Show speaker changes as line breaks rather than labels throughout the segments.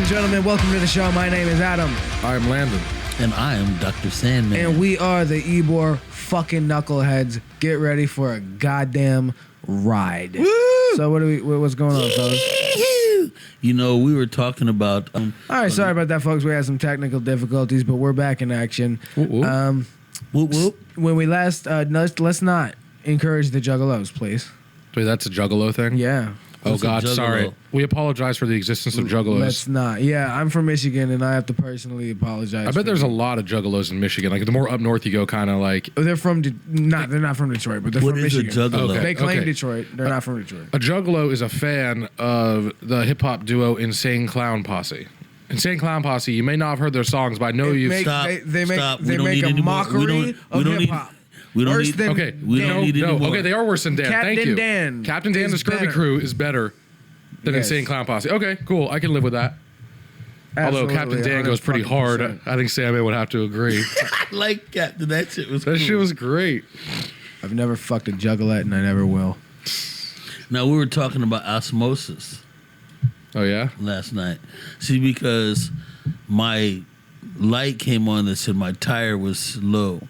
and gentlemen, welcome to the show. My name is Adam.
I'm Landon.
And I am Dr. Sanman.
And we are the Ybor fucking knuckleheads. Get ready for a goddamn ride.
Woo!
So what's going on, fellas?
You know, we were talking about...
All right, sorry about that, folks. We had some technical difficulties, but we're back in action.
Whoop, whoop. Whoop, whoop.
When we last... let's not encourage the juggalos, please.
Wait, that's a juggalo thing?
Yeah.
Oh,
What's a
God,
juggalo?
sorry. We apologize for the existence of juggalos.
Let's not. Yeah, I'm from Michigan, and I have to personally apologize.
I bet there's a lot of juggalos in Michigan. Like, the more up north you go, kind of like...
They're from... they're not from Detroit, but they're
What
from
is
Michigan.
a juggalo?
Okay.
They claim Detroit. They're not from Detroit.
A juggalo is a fan of the hip-hop duo Insane Clown Posse. Insane Clown Posse, you may not have heard their songs, but I know you've...
Stop.
They make
We don't
make
need
a
any more.
mockery of hip-hop.
We don't
Worse
need...
than
Okay,
We don't need any more.
Okay, they are worse than Dan.
Captain
Thank you.
Dan
Captain Dan,
is
the Scurvy
better.
Crew, is better than
Yes.
Insane Clown Posse. Okay, cool. I can live with that. Although Captain Dan goes pretty hard. I think Samman would have to agree.
I like Captain. That shit was
That
cool.
shit was great.
I've never fucked a juggalette, and I never will.
Now, we were talking about osmosis
Oh, yeah?
last night. See, because my light came on that said my tire was low.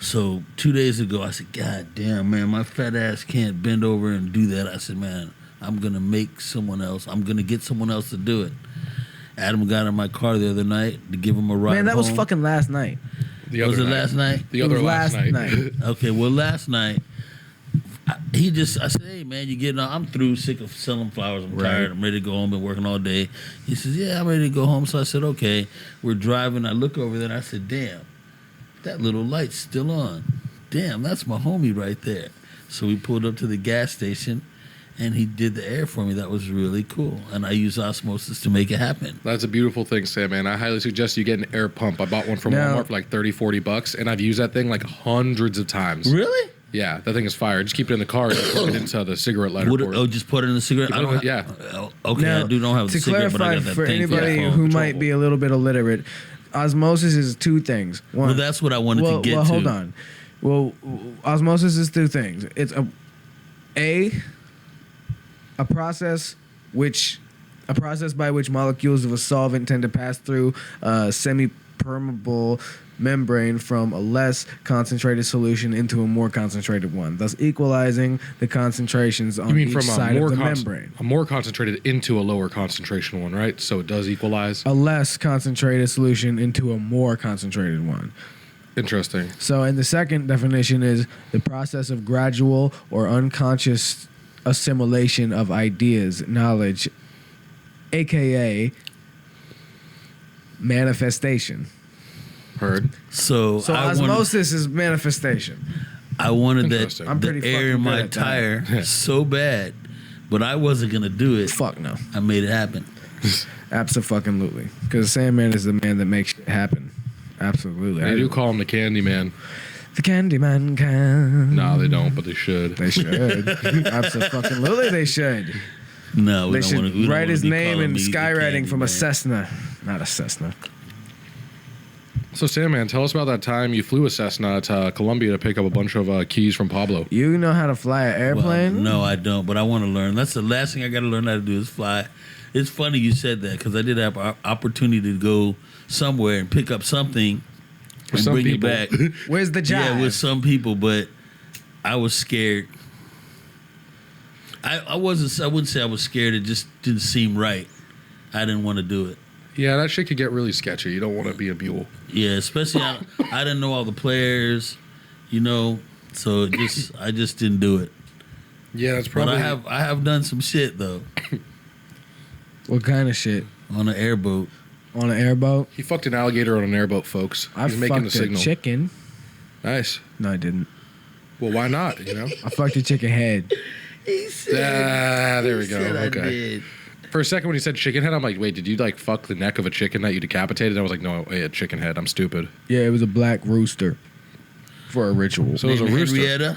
So 2 days ago, I said, God damn, man, my fat ass can't bend over and do that. I said, man, I'm going to make someone else. I'm going to get someone else to do it. Adam got in my car the other night to give him a ride
Man, that was
home.
fucking last night.
The other
Was it
night.
last night?
The
It
other
was
last night.
Okay, well, last night, I said, hey, man, you getting on? I'm through, sick of selling flowers. I'm tired. I'm ready to go home. Been working all day. He says, yeah, I'm ready to go home. So I said, okay. We're driving. I look over there, and I said, damn, that little light's still on. Damn, that's my homie right there. So we pulled up to the gas station, and he did the air for me. That was really cool. And I used osmosis to make it happen.
That's a beautiful thing, Sam, man. I highly suggest you get an air pump. I bought one from
Now-
Walmart for like $30-$40, and I've used that thing like hundreds of times.
Really?
Yeah, that thing is fire. Just keep it in the car and plug it into the cigarette lighter port.
Oh, just put it in the cigarette?
You
I
know
don't
what? Yeah.
Okay,
Now,
I don't have the
to
cigarette, but I
clarify
got that
for
thing
anybody
for the phone.
who might be a little bit illiterate, osmosis is two things. One,
Well, that's what I wanted to get to.
Well, hold on. Well, osmosis is two things. It's a process by which molecules of a solvent tend to pass through a semi-permeable membrane from a less concentrated solution into a more concentrated one, thus equalizing the concentrations on
You mean
each
from
side of the membrane.
a more concentrated into a lower concentration one, right? So it does equalize.
A less concentrated solution into a more concentrated one.
Interesting.
So, and the second definition is the process of gradual or unconscious assimilation of ideas, knowledge, aka manifestation.
Heard.
So
Osmosis is manifestation.
I wanted
Interesting.
I'm
the
pretty
air
fucking
in my
good at that.
tire so bad, but I wasn't gonna do it.
Fuck no.
I made it happen.
Absolutely. Because Sanman is the man that makes shit happen. Absolutely.
They do call him the Candy Man.
The Candyman can.
No, they don't, but they should.
They should. Absolutely, they should.
No, we
They
don't
should
want to
write his name in skywriting from a Cessna. Not a Cessna.
So, Sam, man, tell us about that time you flew a Cessna to Colombia to pick up a bunch of keys from Pablo.
You know how to fly an airplane?
No, I don't, but I want to learn. That's the last thing I got to learn how to do is fly. It's funny you said that because I did have an opportunity to go somewhere and pick up something and
some
bring
people.
it back.
Where's the job?
Yeah, with some people, but I was scared. I wouldn't say I was scared. It just didn't seem right. I didn't want to do it.
Yeah, that shit could get really sketchy. You don't want to be a mule.
Yeah, especially I didn't know all the players, so I just didn't do it.
Yeah, that's probably...
But I have done some shit though
What kind of shit?
on an airboat.
On an airboat?
He fucked an alligator on an airboat, folks.
I
He's making the
fucked a
signal.
chicken.
Nice.
No, I didn't.
Well, why not,
I fucked a chicken head.
He said,
there we go.
said I
Okay.
did.
For a second when he said chicken head, I'm like, wait, did you like fuck the neck of a chicken that you decapitated? I was like, no, I had chicken head. I'm stupid.
Yeah, it was a black rooster for a ritual.
So it was a
Named
rooster.
Henrietta?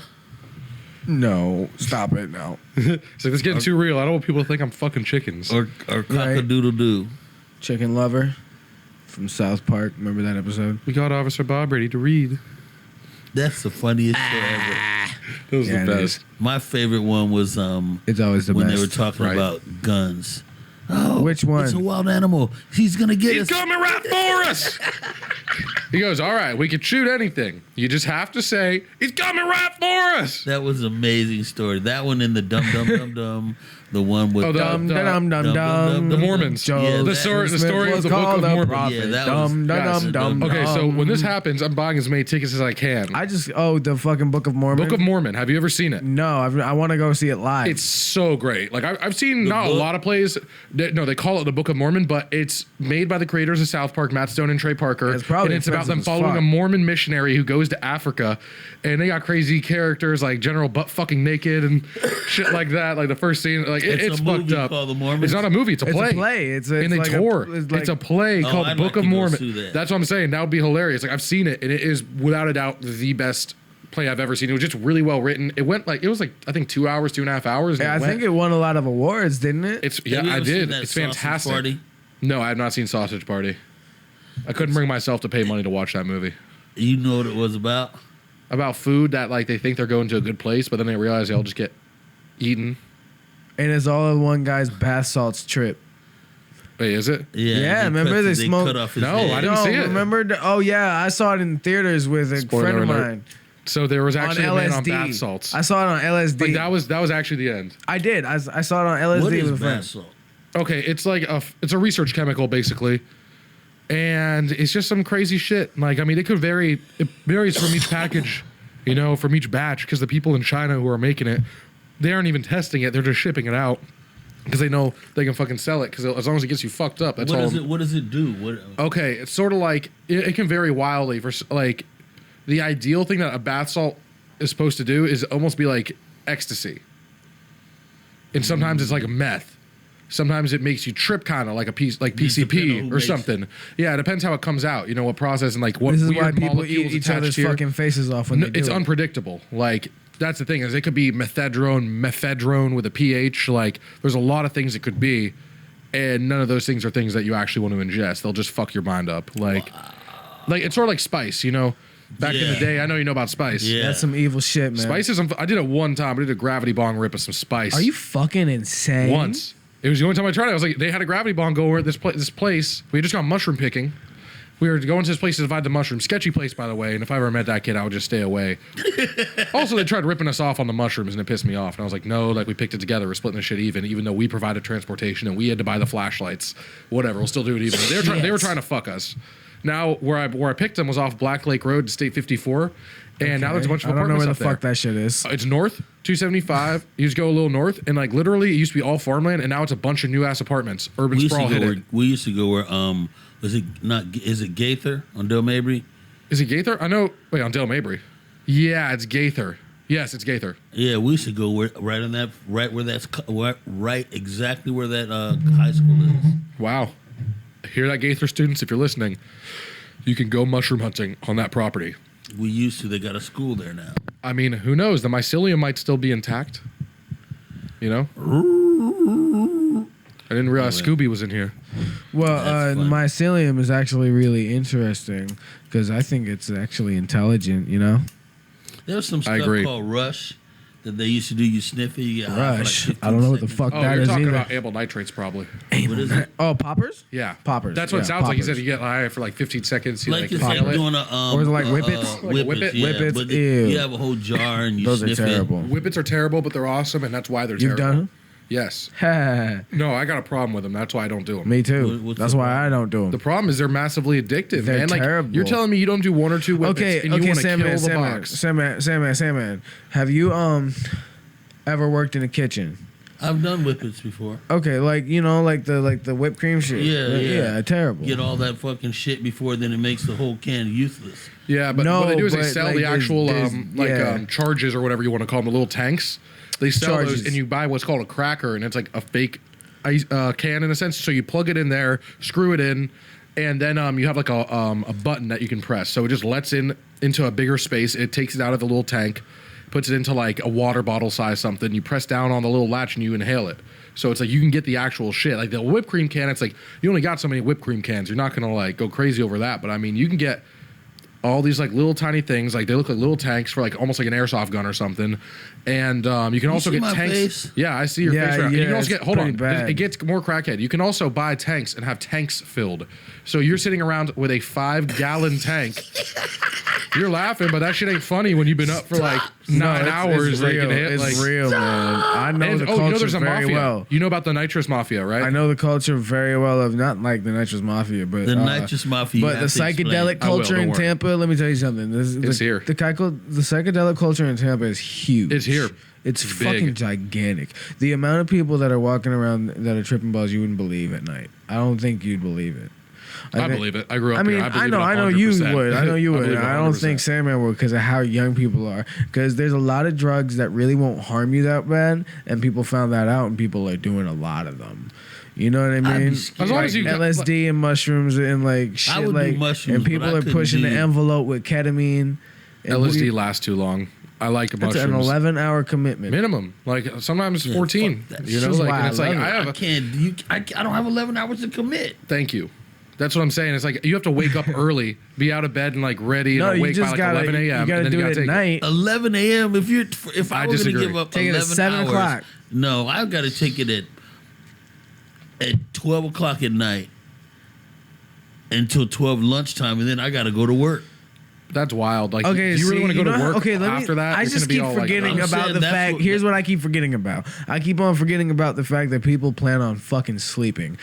No, stop it now.
So it's getting too real. I don't want people to think I'm fucking chickens.
Or cock-a-doodle-doo.
Chicken lover from South Park. Remember that episode?
We got Officer Bob ready to read.
That's the funniest shit ever.
That was
Yeah,
the
it
best.
is.
My favorite one was
It's always the
when
best.
they were talking
Right.
about guns. Oh, no.
Which one?
It's a wild animal. He's going to get
He's
us.
coming right for us. He goes, all right, we can shoot anything. You just have to say, he's coming right for us.
That was an amazing story. That one in the Dum Dum Dum Dum. The one with
the Mormons.
Yeah,
the story of the Book of Mormon.
Yeah, that was
Okay, so when this happens, I'm buying as many tickets as I can.
The fucking Book of Mormon.
Book of Mormon. Have you ever seen it?
No, I want to go see it live.
It's so great. Like I've seen a lot of plays. No, they call it the Book of Mormon, but it's made by the creators of South Park, Matt Stone and Trey Parker. And it's about them following a Mormon missionary who goes to Africa, and they got crazy characters like General Butt fucking naked and shit like that. Like the first scene, like it's fucked up.
Called the Mormons?
It's not a movie. It's a play.
It's a play.
It's a play called Book of Mormon. That's what I'm saying. That would be hilarious. Like I've seen it, and it is without a doubt the best play I've ever seen. It was just really well written. It was like I think 2 hours, 2.5 hours.
Yeah, I think it won a lot of awards, didn't it?
I did. It's fantastic.
Party?
No, I have not seen Sausage Party. I couldn't bring myself to pay money to watch that movie.
You know what it was about?
About food that like they think they're going to a good place, but then they realize they all just get eaten.
And it's all in one guy's bath salts trip.
Wait, is it?
Yeah, remember they smoked?
I didn't see it.
Remember? I saw it in theaters with a friend of mine.
So there was actually a man on bath salts.
I saw it on LSD.
Like that was actually the end.
I did. I saw it on LSD
what is
with a friend.
bath salt?
Okay, it's like it's a research chemical basically, and it's just some crazy shit. Like I mean, it varies from each package, from each batch, because the people in China who are making it, they aren't even testing it; they're just shipping it out because they know they can fucking sell it. Because as long as it gets you fucked up, that's all.
What does it do?
Okay, it's sort of like it can vary wildly. For like, the ideal thing that a bath salt is supposed to do is almost be like ecstasy, and sometimes it's like a meth. Sometimes it makes you trip, kind of like PCP or something. Yeah, it depends how it comes out. What process and like what
this is
weird
why people
molecules
eat each other's fucking faces off when they do
it's
it.
unpredictable. Like that's the thing is it could be mephedrone with a pH. Like there's a lot of things it could be, and none of those things are things that you actually want to ingest. They'll just fuck your mind up. Like it's sort of like spice. Back in the day, I know you know about spice.
Yeah, that's some evil shit, man.
Spice is. I did it one time. I did a gravity bong rip of some spice.
Are you fucking insane?
Once. It was the only time I tried it. I was like, they had a gravity bong go over at this place. We had just gone mushroom picking. We were going to this place to divide the mushrooms. Sketchy place, by the way. And if I ever met that kid, I would just stay away. Also, they tried ripping us off on the mushrooms, and it pissed me off. And I was like, no, like we picked it together. We're splitting the shit even though we provided transportation and we had to buy the flashlights. Whatever, we'll still do it even. They were trying to fuck us. Now, where I picked them was off Black Lake Road, State 54. And now there's a bunch of apartments.
I don't know where the
fuck
that shit is.
It's north, 275. You just go a little north, and like literally, it used to be all farmland, and now it's a bunch of new ass apartments. Urban sprawl hit it.
We used to go where is it Gaither on Del Mabry?
Is it Gaither? I know. Wait, on Del Mabry. Yeah, it's Gaither. Yes, it's Gaither.
Yeah, we used to go right exactly where that high school is.
Wow. Hear that, Gaither students? If you're listening, you can go mushroom hunting on that property.
We used to. They got a school there now.
I mean, who knows? The mycelium might still be intact. I didn't realize Scooby was in here.
Well, mycelium is actually really interesting because I think it's actually intelligent,
There's some stuff called Rush that they used to do. You sniff it, you get
Rush.
Like
I don't know what the fuck that
you're
is
talking
either.
about amyl nitrates, probably.
What is it?
Oh, poppers?
Yeah.
Poppers.
That's what it sounds like. You said you get high for like 15 seconds. You
like
like
you're
doing
or is it like whippets?
Whippets, yeah.
Whippets,
but
ew.
You have a whole jar and you
Those
sniff
are terrible.
Whippets are terrible, but they're awesome, and that's why they're
You've
terrible.
done them?
Yes.
Ha.
No, I got a problem with them. That's why I don't do them.
Me too.
What's
That's
the
why
problem?
I don't do them.
The problem is they're massively addictive,
They're
man. Like
terrible.
you're telling me you don't do one or two whippets, and you want to kill the box.
Sandman. Have you ever worked in a kitchen?
I've done whippets before.
Okay, like the whipped cream shit. Yeah, terrible.
Get all that fucking shit before, then it makes the whole can useless.
Yeah, but
No,
what they do is they
but,
sell
like,
the actual
there's
charges or whatever you want to call them, the little tanks. They sell
Charges.
those, and you buy what's called a cracker, and it's like a fake ice, can in a sense. So you plug it in there, screw it in, and then you have like a button that you can press. So it just lets into a bigger space. It takes it out of the little tank, puts it into like a water bottle size something. You press down on the little latch and you inhale it. So it's like you can get the actual shit. Like the whipped cream can, it's like you only got so many whipped cream cans. You're not gonna like go crazy over that. But I mean, you can get all these like little tiny things, like they look like little tanks for like almost like an airsoft gun or something. And you can also
see
get
my
tanks.
face?
Yeah, I see your
Yeah,
face right now. And you
yeah,
can also
it's
get, hold on,
pretty bad.
it gets more crackhead. You can also buy tanks and have tanks filled. So you're sitting around with a 5-gallon tank. You're laughing, but that shit ain't funny when you've been up for like 9 hours.
It's
like
real.
in a hit,
It's
like,
real, man. I know
And,
the
you know
culture
there's a
very
mafia.
well.
You know about the Nitrous Mafia, right?
I know the culture very well of not like the Nitrous Mafia, but
The Nitrous Mafia.
but the psychedelic culture
don't
in
worry.
Tampa. Let me tell you something.
It's here.
The psychedelic culture in Tampa is huge.
It's here.
It's
It's
fucking
big.
gigantic. The amount of people that are walking around that are tripping balls, you wouldn't believe at night. I don't think you'd believe it.
I believe it. I grew up
I mean,
here.
I
believe it
know you
100%.
would. I know you would.
believe it
I don't
100%.
think Sanman would because of how young people are. Because there's a lot of drugs that really won't harm you that bad, and people found that out, and people are doing a lot of them. You know what I
I'd be
mean?
scared.
As long
Like
as you got-
LSD and mushrooms and like shit,
would do
like
mushrooms,
and people
but I
are
couldn't
pushing the
do-
envelope with ketamine. And
LSD lasts too long. I like
That's
mushrooms.
an 11-hour commitment.
Minimum, like sometimes
Yeah,
14.
fuck that
You know,
shit.
like
Why
and it's
I
like
love
I
it.
have.
I can't. I don't have 11 hours to commit.
Thank you. That's what I'm saying. It's like you have to wake up early, be out of bed and like ready
No,
and
you
awake by
just
like
gotta
11 a.m.
You
and
gotta
then
do
you
it
gotta
at
take
night.
11 a.m. If
I
I was going to
disagree.
give up
Take it at
11
7
hours,
o'clock.
No, I've got to take it at 12 o'clock at night until 12 lunchtime, and then I got to go to work.
That's wild. Like,
Okay,
do you really
see,
want to go
you
to
know how-
work
okay,
after that?
I
It's
just
gonna be
keep
all like,
forgetting
I'm
about
saying
the
that's
fact.
what-
Here's what I keep forgetting about. I keep on forgetting about the fact that people plan on fucking sleeping.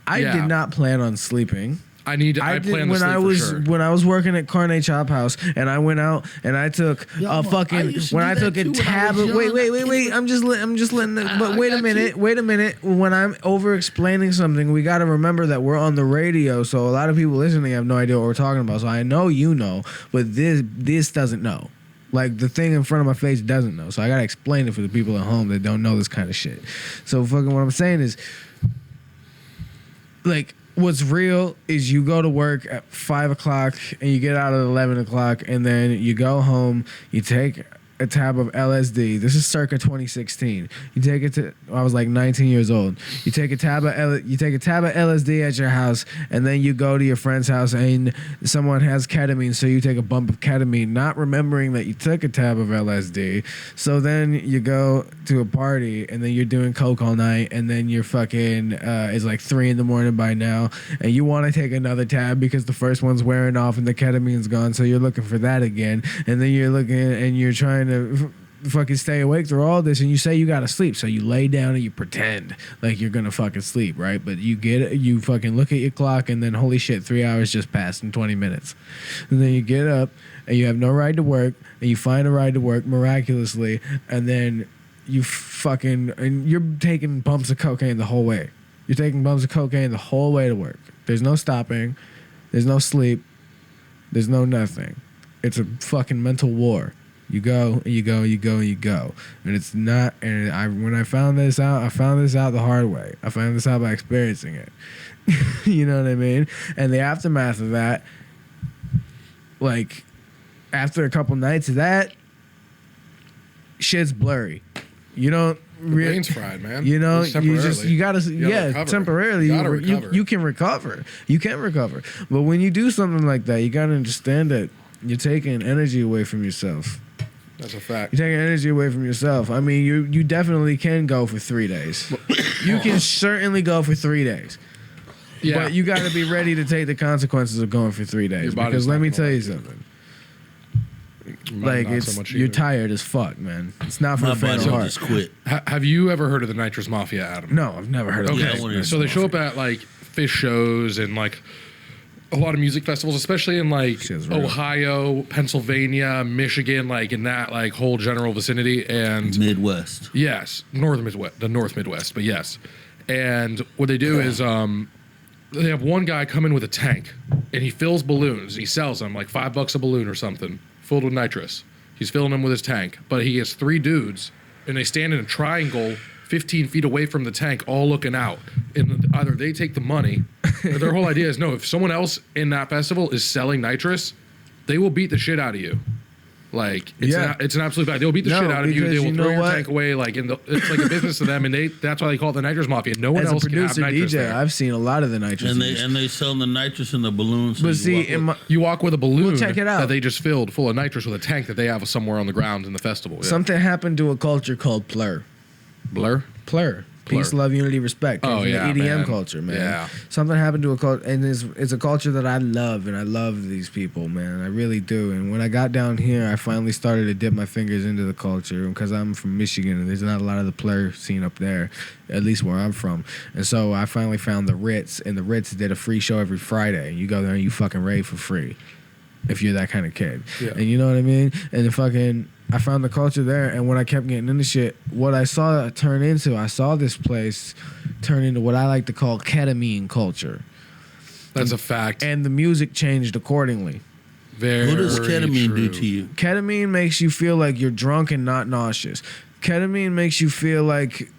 I
Yeah.
did not plan on sleeping.
I need. I
did
plan to
when
sleep
I
for
was
sure.
when I was working at Carne Chop House, and I went out and I took
Yo,
a
I
fucking
used to
when
do
I
that
took a
too when I
tab.
was
Wait,
young.
I'm just letting. But
I
wait a
got
minute.
you.
Wait a minute. When I'm over explaining something, we got to remember that we're on the radio, so a lot of people listening have no idea what we're talking about. So I know you know, but this doesn't know. Like the thing in front of my face doesn't know. So I gotta explain it for the people at home that don't know this kind of shit. So fucking what I'm saying is, like, what's real is you go to work at 5 o'clock and you get out at 11 o'clock, and then you go home, you take a tab of LSD. This is circa 2016. You take it to, I was like 19 years old. You take a tab of LSD at your house, and then you go to your friend's house and someone has ketamine, so you take a bump of ketamine, not remembering that you took a tab of LSD. So then you go to a party, and then you're doing coke all night, and then you're fucking it's like 3 a.m. by now, and you want to take another tab because the first one's wearing off and the ketamine's gone, so you're looking for that again, and then you're looking and you're trying to fucking stay awake through all this, and you say you gotta sleep, so you lay down and you pretend like you're gonna fucking sleep, right? But you fucking look at your clock, and then holy shit, 3 hours just passed in 20 minutes, and then you get up and you have no ride to work, and you find a ride to work miraculously, and then and you're taking bumps of cocaine the whole way. You're taking bumps of cocaine the whole way to work. There's no stopping. There's no sleep. There's no nothing. It's a fucking mental war. You go and you go and you go and you go, and it's not. And when I found this out, I found this out the hard way. I found this out by experiencing it. You know what I mean? And the aftermath of that, like after a couple nights of that, shit's blurry. You don't.
The brain's fried, man.
You know,
Just
you gotta
recover.
temporarily.
You gotta recover.
You can recover. You can recover. But when you do something like that, you gotta understand that you're taking energy away from yourself.
That's a fact.
You're taking energy away from yourself. I mean, you definitely can go for 3 days. You can certainly go for 3 days.
Yeah.
But you got to be ready to take the consequences of going for 3 days.
Your body's
Because let
not
me
gonna
tell you
like it.
something.
Mine
Like
not so much
you're
either.
tired as fuck, man. It's not for
My
the faint
body
of heart.
just quit.
Have you ever heard of the Nitrous Mafia, Adam?
No, I've never heard of
Okay,
Yeah, I wanna hear
so they show up at like fish shows and like a lot of music festivals, especially in like
Shit's real.
Ohio, Pennsylvania, Michigan, like in that like whole general vicinity. And
Midwest.
yes, the North Midwest, but yes. And what they do is they have one guy come in with a tank, and he fills balloons. He sells them like $5 a balloon or something, filled with nitrous. He's filling them with his tank, but he has 3 dudes, and they stand in a triangle 15 feet away from the tank, all looking out. And either they take the money, or their whole idea is no, if someone else in that festival is selling nitrous, they will beat the shit out of you. Like
Yeah.
it's an absolute fact. They'll beat the
No,
shit out of you.
because
They will
you
throw
know
your
what?
tank away. Like it's like a business to them, and that's why they call it the Nitrous Mafia. No one
As a
else can have
producer
nitrous
DJ,
there.
I've seen a lot of the nitrous.
And
use.
they sell the nitrous in the balloons. So
But
you
see,
walk
in
with-
my,
You walk with a balloon
Well, check it out.
that they just filled full of nitrous with a tank that they have somewhere on the ground in the festival. Yeah.
something happened to a culture called plur.
Blur.
Plur. Peace,
Plur.
love, unity, respect.
Oh,
Came from
yeah,
the EDM
man.
culture, man.
Yeah.
Something happened to a culture, and it's a culture that I love, and I love these people, man. I really do. And when I got down here, I finally started to dip my fingers into the culture because I'm from Michigan, and there's not a lot of the plur scene up there, at least where I'm from. And so I finally found the Ritz, and the Ritz did a free show every Friday. You go there and you fucking rave for free, if you're that kind of kid.
Yeah.
And you know what I mean? And I found the culture there, and when I kept getting into shit, what I saw this place turn into what I like to call ketamine culture.
That's a fact.
And the music changed accordingly.
Very
What does ketamine
true.
do to you?
Ketamine makes you feel like you're drunk and not nauseous. Ketamine makes you feel like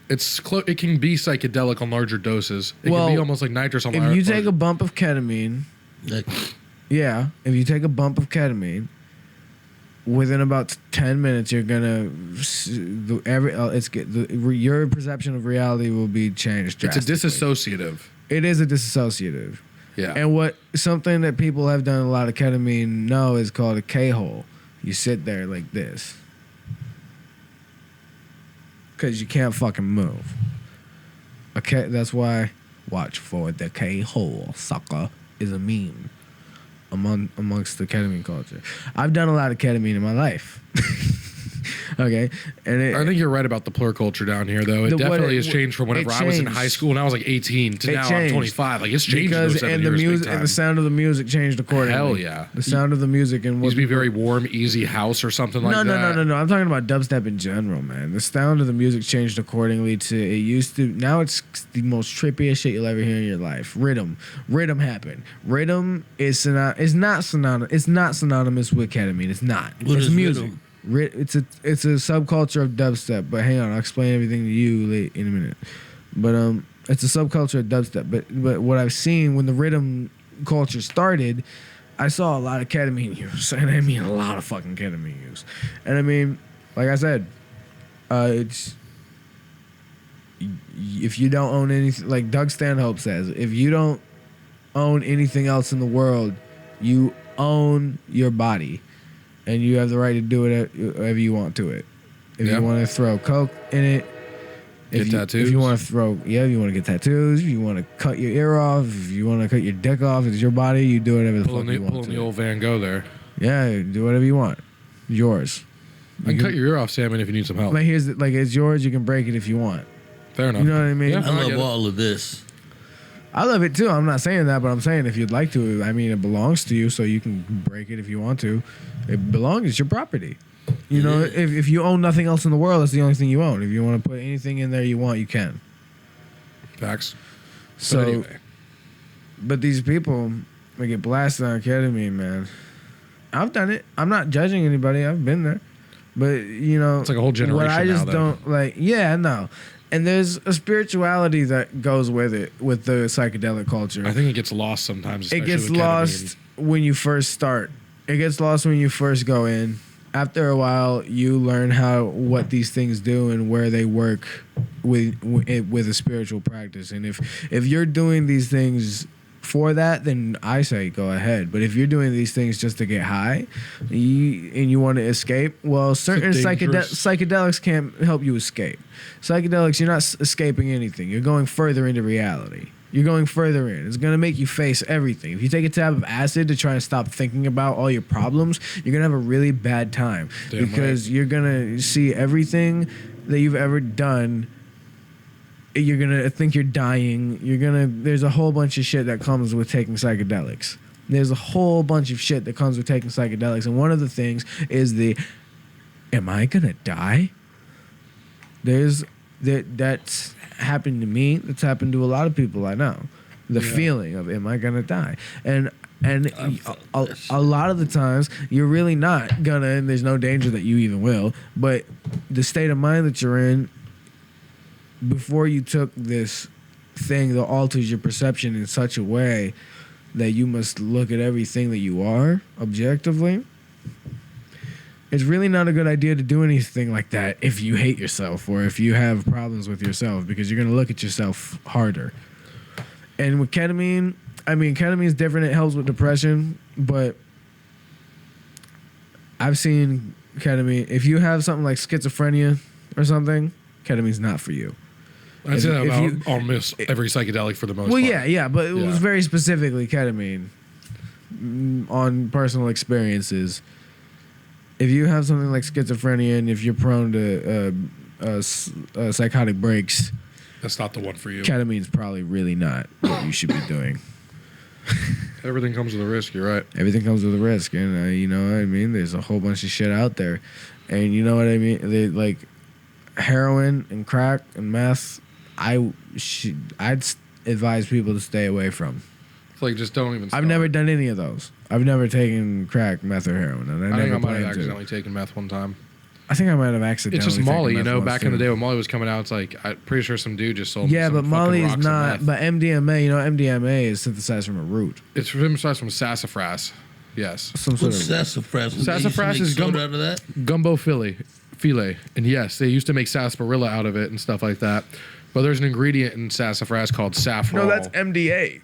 It can be psychedelic on larger doses. It
Well,
can be almost like nitrous on
if you take a bump of ketamine,
Like,
if you take a bump of ketamine, within about 10 minutes, you're gonna your perception of reality will be changed.
It's a
drastically.
disassociative.
It is a disassociative.
Yeah.
And something that people have done a lot of ketamine know is called a K-hole. You sit there like this. Because you can't fucking move. Okay, that's why watch for the K-hole, sucker, is a meme amongst the ketamine culture. I've done a lot of ketamine in my life. Okay, and
I think you're right about the plur culture down here, though. It definitely has changed from whenever I was in high school and I was like 18 to now I'm 25. Like it's changed in those
because
7
and the
years.
music and the sound of the music changed accordingly.
Hell yeah.
The sound of the music and
It
what
used to be very warm, easy house or something like that.
No. I'm talking about dubstep in general, man. The sound of the music changed accordingly to it used to. Now it's the most trippiest shit you'll ever hear in your life. Rhythm happened. Rhythm is it's not synonymous with ketamine. It's not.
What
It's
is
music.
rhythm?
It's a subculture of dubstep. But hang on, I'll explain everything to you in a minute. But it's a subculture of dubstep. But what I've seen when the rhythm culture started, I saw a lot of ketamine use, and I mean a lot of fucking ketamine use. And I mean, like I said, it's if you don't own anything, like Doug Stanhope says, if you don't own anything else in the world, you own your body, and you have the right to do it whatever you want to it. If
Yeah.
you want to throw coke in it,
Get tattoos.
If you want to you want to get tattoos. If you want to cut your ear off, if you want to cut your dick off, it's your body. You do whatever the fuck you want
Pulling
to.
the old Van Gogh there.
Yeah, do whatever you want. Yours.
I can cut your ear off, Salmon, if you need some help.
Like it's yours. You can break it if you want.
Fair enough.
You know what I mean?
Yeah.
I
I
love
get it.
all of this.
I love it too. I'm not saying that, but I'm saying if you'd like to. I mean, it belongs to you, so you can break it if you want to. It belongs. It's your property. You know, if you own nothing else in the world, it's the only thing you own. If you want to put anything in there you want, you can.
Facts.
So,
But anyway.
but these people, they get blasted on ketamine, man. I've done it. I'm not judging anybody. I've been there. But, you know.
It's like a whole
What
generation
I just
now, though.
don't like. Yeah, no. And there's a spirituality that goes with it, with the psychedelic culture.
I think it gets lost sometimes.
It
especially
gets
with
lost
ketamine.
when you first start. It gets lost when you first go in. After a while, you learn what these things do and where they work with a spiritual practice. And if you're doing these things for that, then I say go ahead. But if you're doing these things just to get high, and you want to escape, well, certain
dangerous.
psychedelics can't help you escape. Psychedelics, you're not escaping anything. You're going further into reality. You're going further in. It's going to make you face everything. If you take a tab of acid to try and stop thinking about all your problems, you're going to have a really bad time.
Damn
because you're going to see everything that you've ever done. You're going to think you're dying. There's a whole bunch of shit that comes with taking psychedelics. There's a whole bunch of shit that comes with taking psychedelics. And one of the things is am I going to die? That's happened to me. That's happened to a lot of people I know. The feeling of, am I gonna die? And a lot of the times you're really not gonna, and there's no danger that you even will. But the state of mind that you're in before you took this thing that alters your perception in such a way that you must look at everything that you are objectively, it's really not a good idea to do anything like that if you hate yourself or if you have problems with yourself, because you're going to look at yourself harder. And with ketamine, ketamine is different. It helps with depression, but I've seen ketamine. If you have something like schizophrenia or something, ketamine's not for you.
I'd say that about almost every psychedelic for the most part.
Well, yeah, but it was very specifically ketamine on personal experiences. If you have something like schizophrenia and if you're prone to psychotic breaks,
that's not the one for you.
Ketamine's probably really not what you should be doing.
Everything comes with a risk. You're right.
Everything comes with a risk, and you know what I mean. There's a whole bunch of shit out there, and you know what I mean. They like heroin and crack and meth. I'd advise people to stay away from.
It's like just don't even.
I've never done any of those. I've never taken crack, meth, or heroin, and
I think I might
plan
have
to.
accidentally taken meth one time.
I think I might have accidentally.
It's just Molly,
taken
you
meth
know.
once
Back in the
too.
day when Molly was coming out, it's like I'm pretty sure some dude just sold.
Yeah,
me
but
some
Molly
fucking
is
rocks of
not.
meth.
But MDMA, you know, MDMA is synthesized from a root.
It's synthesized from sassafras. Yes.
Some sort
What's
of.
sassafras?
Sassafras is
gumbo out of that.
Gumbo filet, and yes, they used to make sarsaparilla out of it and stuff like that. But there's an ingredient in sassafras called saffron.
No, that's MDA.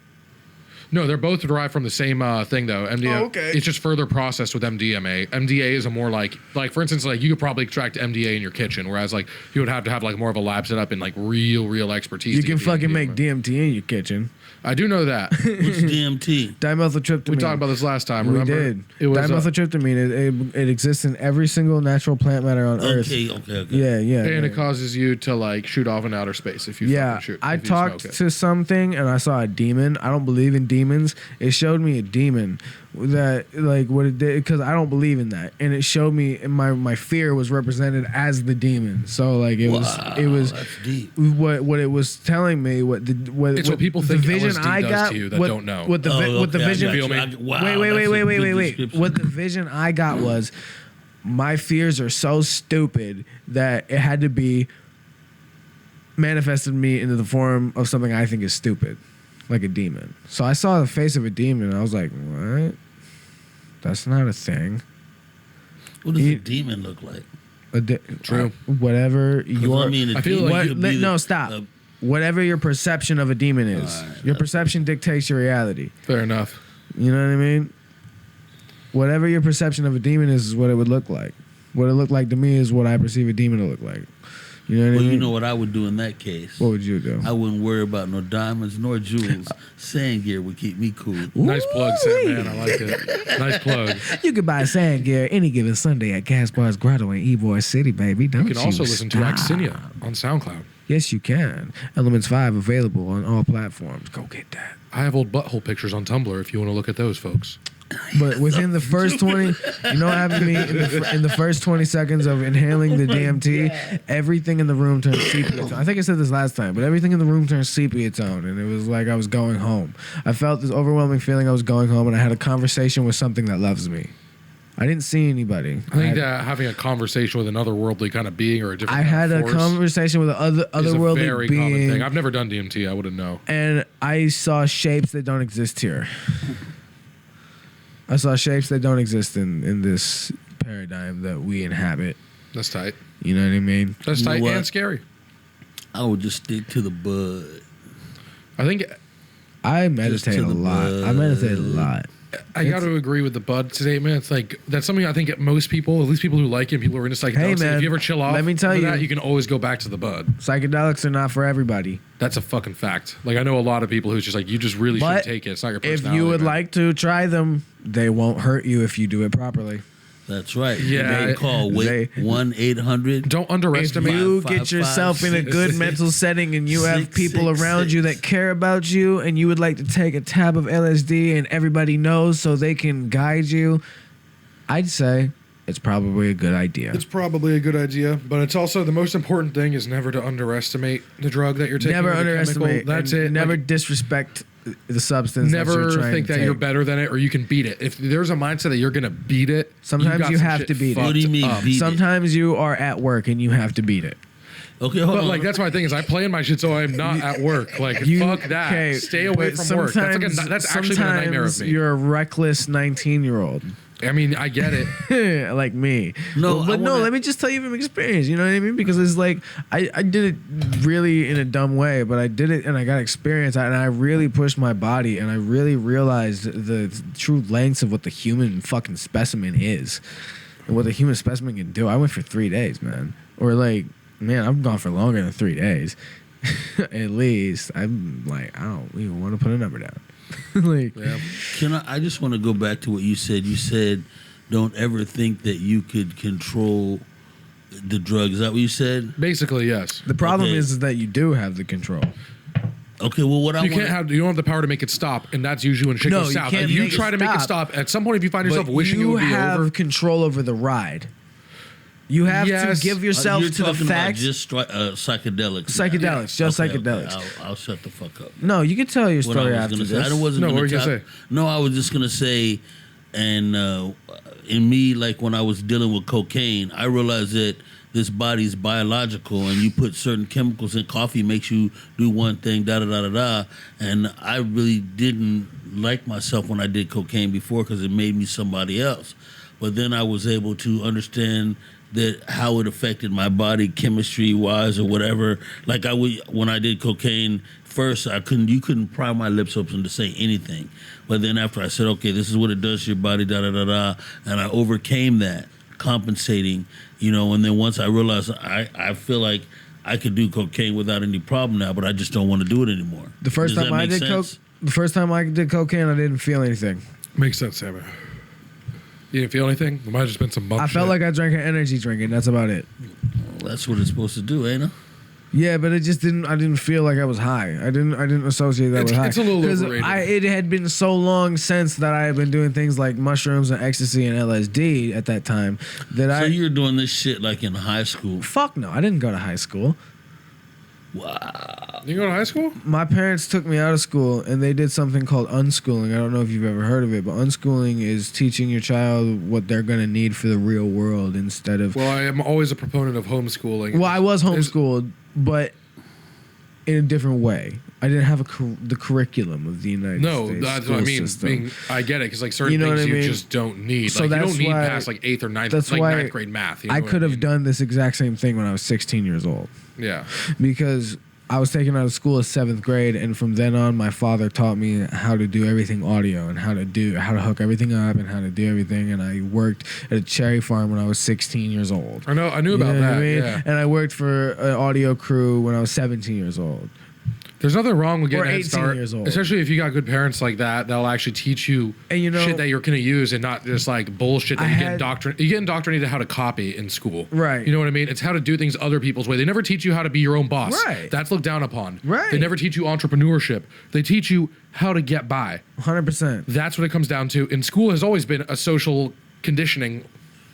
No, they're both derived from the same thing though. MDMA.
Oh, okay.
It's just further processed with MDMA. MDA is a more like for instance, like you could probably extract MDA in your kitchen, whereas like you would have to have like more of a lab set up and like real expertise.
You
to
can
get the
fucking
MDMA.
make DMT in your kitchen.
I do know that.
What's DMT?
Dimethyltryptamine.
We talked about this last time.
We
Remember?
did.
It was
Dimethyltryptamine. It exists in every single natural plant matter on Earth.
Okay.
Yeah.
and it causes you to like shoot off in outer space if you
Yeah,
fucking shoot.
I
if you
talked
smoke it.
to something and I saw a demon. I don't believe in demons. It showed me a demon that like what it did, because I don't believe in that, and it showed me, and my fear was represented as the demon. So like it was
That's deep.
what it was telling me.
It's what people think LSD does to you that don't know.
What the vision.
Feel me?
Wait. What the vision I got was, my fears are so stupid that it had to be manifested me into the form of something I think is stupid, like a demon. So I saw the face of a demon and I was like, what? That's not a thing.
What does a demon look like?
True.
Whatever your...
I mean,
I feel like
no, stop. Whatever your perception of a demon is.
Right,
your perception dictates your reality.
Fair enough.
You know what I mean? Whatever your perception of a demon is what it would look like. What it looked like to me is what I perceive a demon to look like. You know what I mean?
You know what I would do in that case?
What would you do?
I wouldn't worry about no diamonds nor jewels. Sand gear would keep me cool.
Nice plug, Sanman. I like it. Nice plug.
You can buy sand gear any given Sunday at Gaspar's Grotto in Ybor City, baby. Don't
You can also listen to
stop.
Axinia on SoundCloud.
Yes, you can. Elements 5 available on all platforms. Go get that.
I have old butthole pictures on Tumblr if you want to look at those, folks.
But within the first 20, you know what happened to me? In the first 20 seconds of inhaling the DMT, everything in the room turned sepia tone. I think I said this last time, but everything in the room turned sepia tone, and it was like I was going home. I felt this overwhelming feeling I was going home, and I had a conversation with something that loves me. I didn't see anybody.
I think that having a conversation with another worldly kind of being or a different
I had
kind
a
of force
conversation with an
is a
otherworldly
very common
being,
thing. I've never done DMT. I wouldn't know.
and I saw shapes that don't exist here. I saw shapes that don't exist in this paradigm that we inhabit.
That's tight.
You know what I mean?
That's
You know
tight
what?
and scary.
I would just stick to the bud.
I think
I meditate
to
a
the
lot. I meditate a lot.
I got to agree with the bud statement. It's like that's something I think most people, at least people who like it, people who are into psychedelics,
Hey, man,
if you ever chill off,
let me tell
with
you.
that, you can always go back to the bud.
Psychedelics are not for everybody.
That's a fucking fact. Like I know a lot of people who's just like, you just really
But
should take it. It's not your
If
personality.
you would
man.
like to try them, they won't hurt you if you do it properly.
That's right.
Yeah,
They call
they-
1-800.
don't
If
underestimate.
you
Five,
get yourself
five,
in a
six,
good
six,
mental setting and you have
six,
people
six,
around you
six.
that care about you and you would like to take a tab of LSD and everybody knows so they can guide you, I'd say it's probably a good idea.
It's probably a good idea, but it's also the most important thing is never to underestimate the drug that you're taking.
Never
or the
underestimate.
chemical. That's
and
it.
Never
Like,
disrespect the substance. that you're
never
trying
think
to
that you're
take.
better than it or you can beat it. If there's a mindset that you're gonna beat it,
Sometimes
got
you
some
have
shit
to beat it.
fucked
What do you mean
up.
beat it?
Sometimes you are at work and you have to beat it.
Okay, hold
But
on.
like that's my thing is I plan my shit so I'm not at work. Like fuck that.
okay,
Stay away
but
from work. That's actually been a nightmare of
sometimes
me.
You're a reckless 19-year-old.
I mean, I get it.
Like me.
No,
but
I wanna-
let me just tell you from experience. You know what I mean? Because it's like I did it really in a dumb way, but I did it and I got experience and I really pushed my body and I really realized the true lengths of what the human fucking specimen is and what the human specimen can do. I went for 3 days, man. Or like, man, I've gone for longer than 3 days. At least. I'm like, I don't even want to put a number down. Like,
Yeah. I just want to go back to what you said. You said, don't ever think that you could control the drug. Is that what you said?
Basically, yes.
the problem
Okay.
is that you do have the control.
Okay, well, what I
You
want
can't have. You don't have the power to make it stop, and that's usually when shit
No,
goes
you
south.
can't
Like, you
make it
try to make it
stop.
stop. At some point, if you find yourself
But
wishing it
you
would be
have
over,
control over the ride. You have
Yes.
to give yourself
you're
to the
talking about
facts.
just psychedelics.
Psychedelics, just psychedelics.
Okay. I'll shut the fuck up.
No, you can tell your
What I
story
was
after
gonna
this.
say. I wasn't
No,
gonna
what were you gonna
tap-
say?
No, I was just gonna say, and in me, like when I was dealing with cocaine, I realized that this body's biological, and you put certain chemicals in coffee, makes you do one thing, da da da da da. And I really didn't like myself when I did cocaine before because it made me somebody else. But then I was able to understand that how it affected my body chemistry wise or whatever. Like when I did cocaine first, you couldn't pry my lips open to say anything. But then after I said, okay, this is what it does to your body, da da da da, and I overcame that, compensating, and then once I realized I feel like I could do cocaine without any problem now, but I just don't want to do it anymore.
The first
Does
time
that
I
make
did
sense?
the first time I did cocaine, I didn't feel anything.
makes sense, Sammy. You didn't feel anything? There might have just been some bump
I felt
shit.
like I drank an energy drink, and that's about it.
Well, that's what it's supposed to do, ain't it?
Yeah, but it just didn't. I didn't feel like I was high. I didn't associate that with high.
It's a little
'Cause
overrated.
it had been so long since that I had been doing things like mushrooms and ecstasy and LSD at that time that
So
I.
you were doing this shit like in high school.
Fuck no, I didn't go to high school.
Wow.
You go to high school?
My parents took me out of school and they did something called unschooling. I don't know if you've ever heard of it, but unschooling is teaching your child what they're going to need for the real world instead of.
Well, I am always a proponent of homeschooling.
Well, I was
There's-
homeschooled, but in a different way. I didn't have the curriculum of the United
No,
States
that's what I
school
mean.
system.
I get it because like certain
You know
things
what I
you
mean?
just don't need.
So
Like you
that's
don't need
why-
past like 8th or 9th,
that's
like
why
9th grade math. You know
I
what
could have
mean?
done this exact same thing when I was 16 years old
Yeah.
because I was taken out of school at 7th grade, and from then on, my father taught me how to do everything audio and how to hook everything up and how to do everything. And I worked at a cherry farm when I was 16 years old.
I know. I knew about
You know what
that.
I mean?
Yeah.
And I worked for an audio crew when I was 17 years old.
There's nothing wrong with
Or
getting a head
18
start,
years old.
especially if you got good parents like that. They'll actually teach you
And you know-
shit that you're gonna use, and not just like bullshit that
I
you get
had-
indoctrinated. You get indoctrinated how to copy in school,
Right.
You know what I mean? It's how to do things other people's way. They never teach you how to be your own boss.
Right.
That's looked down upon.
Right.
They never teach you entrepreneurship. They teach you how to get by.
100%.
That's what it comes down to. And school has always been a social conditioning,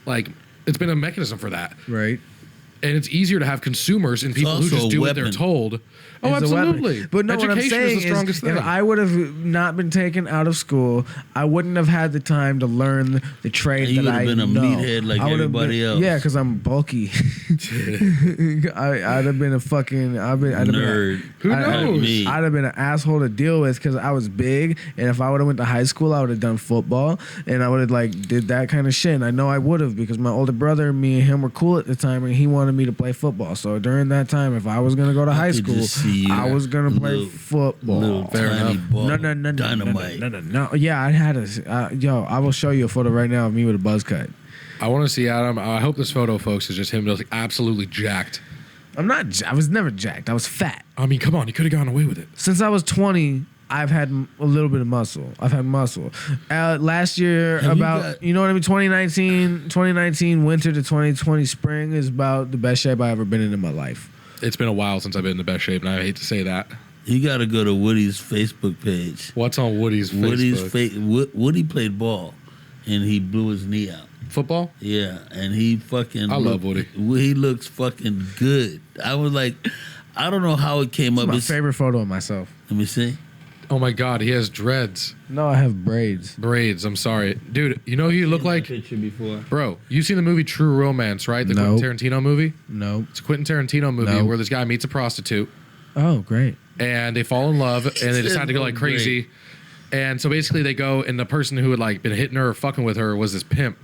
like it's been a mechanism for that.
Right.
And it's easier to have consumers and people who
also
just
a
do what they're
weapon.
told. Oh,
It's a weapon.
absolutely.
But no, what I'm
education
saying
is the strongest
is,
thing.
if I would have not been taken out of school, I wouldn't have had the time to learn the trade
And you
that
would
I
have been a
know.
meathead like
I would have
everybody
been-
else.
Yeah, because I'm bulky. I'd have been a fucking. I'd have
Nerd.
Who
I'd-
knows?
Me.
I'd have been an asshole to deal with because I was big, and if I would have went to high school, I would have done football, and I would have like did that kind of shit. And I know I would have because my older brother, me and him were cool at the time, and he wanted me to play football. So during that time, if I was gonna go to high
could
school,
just see you.
I was gonna play
Little-
football.
Little tiny ball.
No,
Dynamite.
no. Yeah, I had a. Yo, I will show you a photo right now of me with a buzz cut.
I want to see Adam. I hope this photo, folks, is just him just like absolutely jacked.
I'm not. I was never jacked. I was fat.
I mean, come on, you could have gone away with it.
Since I was 20, I've had a little bit of muscle. I've had muscle. Last year,
Have you
about
got-
you know what I mean. 2019 winter to 2020 spring is about the best shape I ever been in my life.
It's been a while since I've been in the best shape, and I hate to say that.
You got to go to Woody's Facebook page.
What's on Woody's
Woody's
Facebook?
Woody played ball, and he blew his knee out.
Football?
Yeah, and he fucking.
I love Woody.
He looks fucking good. I was like, I don't know how it came
It's
up.
my
It's-
favorite photo of myself.
Let me see.
Oh my God, he has dreads.
No, I have braids.
Braids, I'm sorry. Dude, you know who you look like?
Picture before.
Bro, you've seen the movie True Romance, right? The
Nope.
Quentin Tarantino movie?
No.
It's a Quentin Tarantino movie
Nope.
where this guy meets a prostitute
Oh, great.
and they fall in love and they decide to go like crazy. And so basically they go and the person who had like been hitting her or fucking with her was this pimp.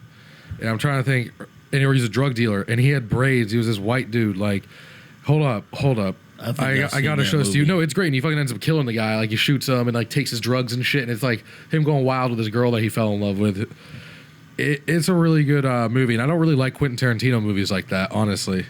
And I'm trying to think, and he's a drug dealer and he had braids. He was this white dude. Like, hold up. I gotta show this to you. No, it's great. And he fucking ends up killing the guy. Like he shoots him and like takes his drugs and shit. And it's like him going wild with this girl that he fell in love with. It's a really good movie. And I don't really like Quentin Tarantino movies like that, honestly.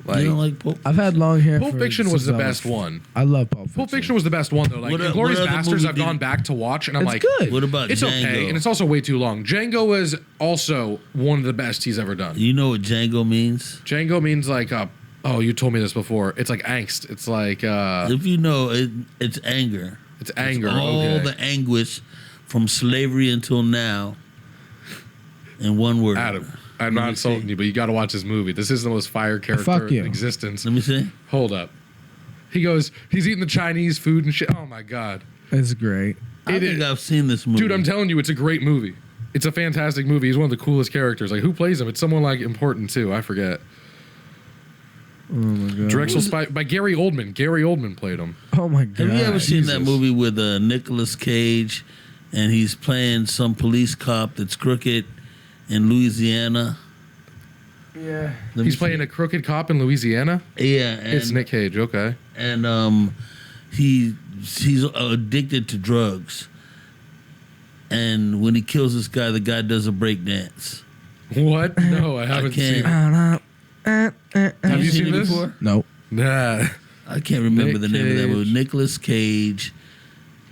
Like,
You don't like Pulp?
I've had long hair.
Pulp Fiction was the best one.
I love Pulp Fiction.
Pulp Fiction was the best one though. Like
What
Inglourious
other
Bastards,
movie
I've
did
gone
it-
back to watch, and I'm
It's
like,
good.
What about
it's
Django?
okay, and it's also way too long. Django is also one of the best he's ever done.
You know what Django means?
Django means like, oh, you told me this before. It's like angst. It's like,
If you know, it's anger.
it's anger.
All
Okay.
the anguish from slavery until now in one word.
Adam, I'm not insulting you, but you got to watch this movie. This is the most fire character
Fuck you.
in existence.
Let me see.
Hold up. He's eating the Chinese food and shit. Oh my God.
It's great.
I think I've seen this movie.
Dude, I'm telling you, it's a great movie. It's a fantastic movie. He's one of the coolest characters. Like, who plays him? It's someone like important too. I forget.
Oh my god.
Drexel by Gary Oldman. Gary Oldman played him.
Oh my god.
Have you ever seen that
Jesus.
movie with Nicolas Cage, and he's playing some police cop that's crooked in Louisiana?
Yeah.
He's playing a crooked cop in Louisiana.
Yeah, and,
It's Nick Cage. Okay.
and he's addicted to drugs. And when he kills this guy, the guy does a break dance.
What? No, I haven't
can't-
seen it. Have you seen
it
this?
before?
No.
Nah.
I can't remember
Nick
the name of that
Cage.
movie. Nicolas Cage.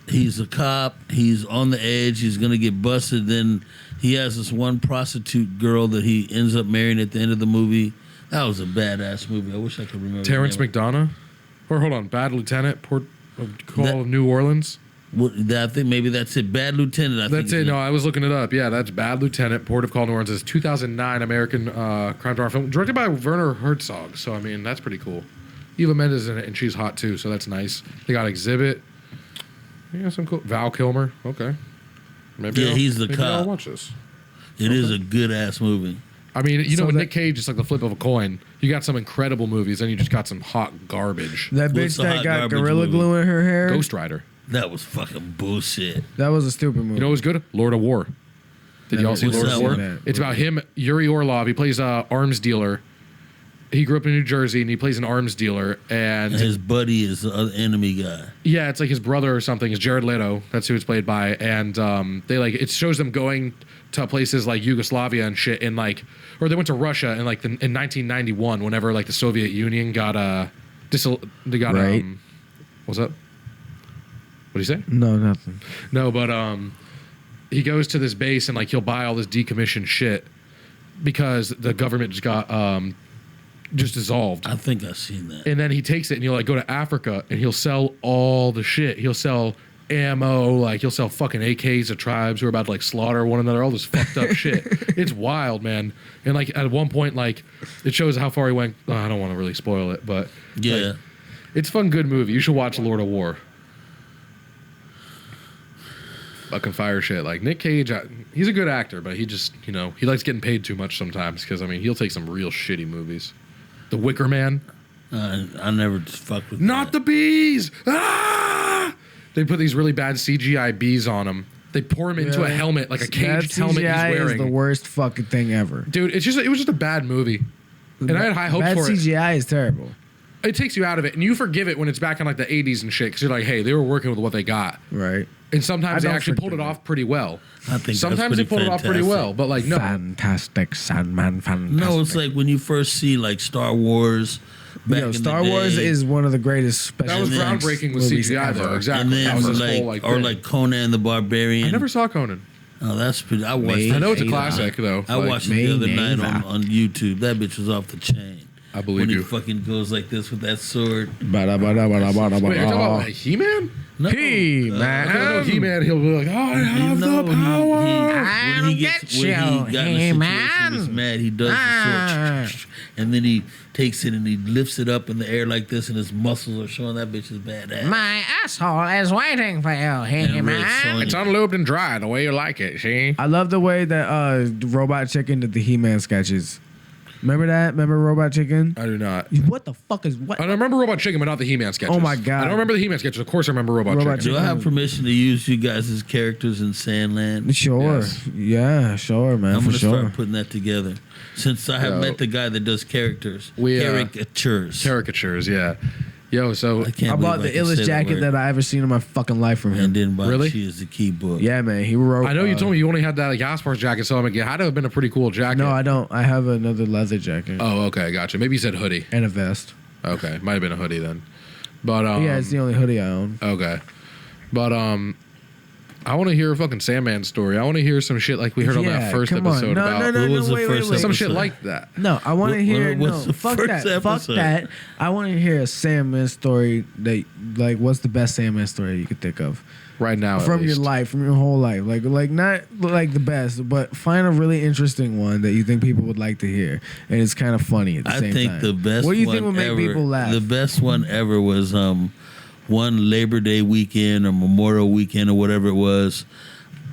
He's a cop. He's on the edge. He's gonna get busted. Then he has this one prostitute girl that he ends up marrying at the end of the movie. That was a badass movie. I wish I could remember.
Terrence
the name.
McDonough? Or hold on, Bad Lieutenant, Port Call
That-
of New Orleans?
I think maybe that's it. Bad Lieutenant. I think
That's it. No, I was looking it up. Yeah, that's Bad Lieutenant, Port of Call New Orleans. It's 2009 American crime drama film, directed by Werner Herzog. So, I mean, that's pretty cool. Eva Mendes in it, and she's hot too, so that's nice. They got Exhibit. Yeah, some cool. Val Kilmer. Okay. Maybe
Yeah, he's the
maybe I'll
cop.
watch this.
It is a good ass movie.
I mean, you
So
know, with
that-
Nick Cage, it's like the flip of a coin. You got some incredible movies, then you just got some hot garbage.
That
What's
bitch
the
that
hot
got
garbage
gorilla
movie?
glue in her hair.
Ghost Rider.
That was fucking bullshit.
That was a stupid movie.
You know what was good? Lord of War. Did y'all see
What's
Lord of
that
War?
one?
It's about him, Yuri Orlov. He plays a arms dealer. He grew up in New Jersey, and he plays an arms dealer. And
And his buddy is the other enemy guy.
yeah, it's like his brother or something. Is Jared Leto. That's who it's played by. And they like it shows them going to places like Yugoslavia and shit, and like, or they went to Russia in like in 1991, whenever like the Soviet Union got they got
Right.
what's up? What do you say?
No, nothing.
No, but he goes to this base and like he'll buy all this decommissioned shit because the government just got just dissolved.
I think I've seen that.
And then he takes it and he'll like go to Africa and he'll sell all the shit. He'll sell ammo, like he'll sell fucking AKs to tribes who are about to like slaughter one another, all this fucked up shit. It's wild, man. And like at one point, like it shows how far he went. I don't want to really spoil it, but
Yeah.
like, it's a fun, good movie. You should watch Lord of War. Fucking fire shit. Like Nick Cage, he's a good actor, but he just, you know, he likes getting paid too much sometimes because, I mean, he'll take some real shitty movies. The Wicker Man.
I never just fucked with
Not
that.
the bees! Ah! They put these really bad CGI bees on him. They pour him into a
Really?
helmet, like a
That
caged helmet he's
CGI
wearing.
is the worst fucking thing ever.
Dude, it was just a bad movie. And I had high hopes
Bad
for it.
CGI is terrible.
It takes you out of it, and you forgive it when it's back in like the 80s and shit, because you're like, hey, they were working with what they got.
Right.
And sometimes
I
they
don't
actually pulled it
forgive it.
off pretty well.
I think
Sometimes they
that's
pulled it off pretty
fantastic.
well, but like, no.
Fantastic, Sanman, fantastic.
No, it's like when you first see like Star Wars. Back in
Star
the
Wars
day,
is one of the greatest special
That was
effects
groundbreaking with
movies
CGI,
ever.
though. Exactly.
and
That
then
was this
like,
whole, like,
or
thing.
like Conan the Barbarian.
I never saw Conan.
Oh, that's pretty. I watched.
Me
I know it's a
either.
classic, though.
I
Like,
watched it the other
Me
night
neither.
on YouTube. That bitch was off the chain.
I believe
when
you.
he fucking goes like this with that sword.
Wait, you're talking about like He-Man?
No,
He-Man.
I know He-Man, he'll be like, oh, I have the power.
When he got in the situation, he was mad. He does the sword, and then he takes it and he lifts it up in the air like this, and his muscles are showing. That bitch is badass.
My asshole is waiting for you,
And Red
He-Man.
Sonja.
It's unlubed and dry the way you like it, see?
I love the way that Robot Chicken did the He-Man sketches. Remember that? Remember Robot Chicken?
I do not.
What the fuck is what?
I remember Robot Chicken, but not the He-Man sketches.
Oh my God.
I don't remember the He-Man sketches. Of course I remember Robot Chicken.
Do I have permission to use you guys as characters in Sandland?
Sure.
Yes.
Yeah, sure, man.
I'm
for
gonna
sure.
start putting that together. Since I have
Yo.
met the guy that does characters,
We,
caricatures.
Caricatures, yeah. Yo, so
I can't
I bought the
believe I can
illest
say
jacket
word.
that I ever seen in my fucking life from him.
And then buy
Really?
She Is the Key book.
Yeah, man. He wrote.
I know you told me you only had that like Ybor jacket, so I'm like, it had to have been a pretty cool jacket.
No, I don't. I have another leather jacket
Oh, okay, gotcha. Maybe you said hoodie.
and a vest.
Okay, might have been a hoodie then. But
Yeah, it's the only hoodie I own.
okay. But I want to hear a fucking Sandman story. I want to hear some shit like we heard on
Yeah,
that first
come on.
episode
No,
about
no,
What was the
wait,
first
wait.
some
episode?
shit like that.
No, I want to
What-
hear.
what's
No,
the
fuck
first
that. Fuck
episode?
that. I want to hear a Sandman story that, like, what's the best Sandman story you could think of
Right now, at
from your
least.
life, from your whole life? Like not like the best, but find a really interesting one that you think people would like to hear, and it's kind of funny at the
I
same
think
time.
the best
What do you
one
think would make
ever,
people laugh?
The best one ever was one Labor Day weekend or Memorial weekend or whatever it was.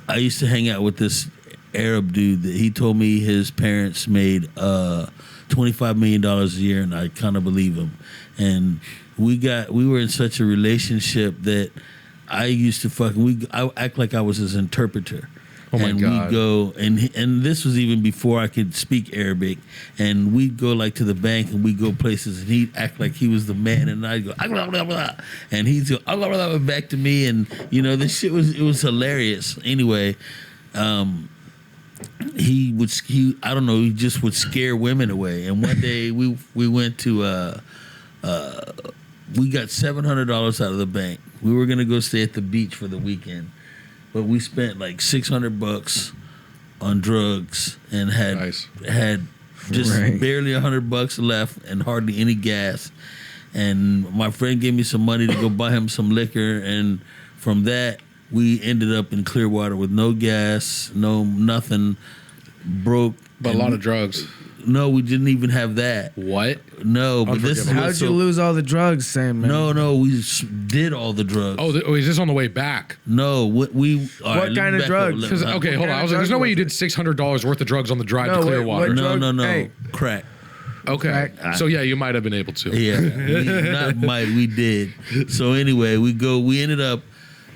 I used to hang out with this Arab dude that he told me his parents made $25 million a year, and I kind of believe him. And we were in such a relationship that I used to I act like I was his interpreter.
Oh my
and
God.
we'd go and this was even before I could speak Arabic, and we'd go like to the bank and we'd go places and he'd act like he was the man, and I'd go blah, blah, blah, and he'd go blah, blah, blah, back to me, and this shit was hilarious. Anyway, he I don't know, he just would scare women away. And one day we went to we got $700 out of the bank. We were gonna go stay at the beach for the weekend. But we spent like $600 on drugs and had just
Right.
barely $100 left and hardly any gas. And my friend gave me some money to go buy him some liquor, and from that we ended up in Clearwater with no gas, no nothing, broke.
But a lot of drugs.
No, we didn't even have that.
What?
No, but this is
Unforgivable.
How'd you lose all the drugs, Sandman?
No, we did all the drugs.
Oh, is this on the way back?
No,
What kind of drugs?
Because okay, hold on. I was like, there's no way you did $600 worth of drugs on the drive
No,
to
wait,
Clearwater.
what
No,
Hey.
crack.
Okay,
Crack.
so yeah, you might have been able to.
Yeah, we did. So anyway, we ended up.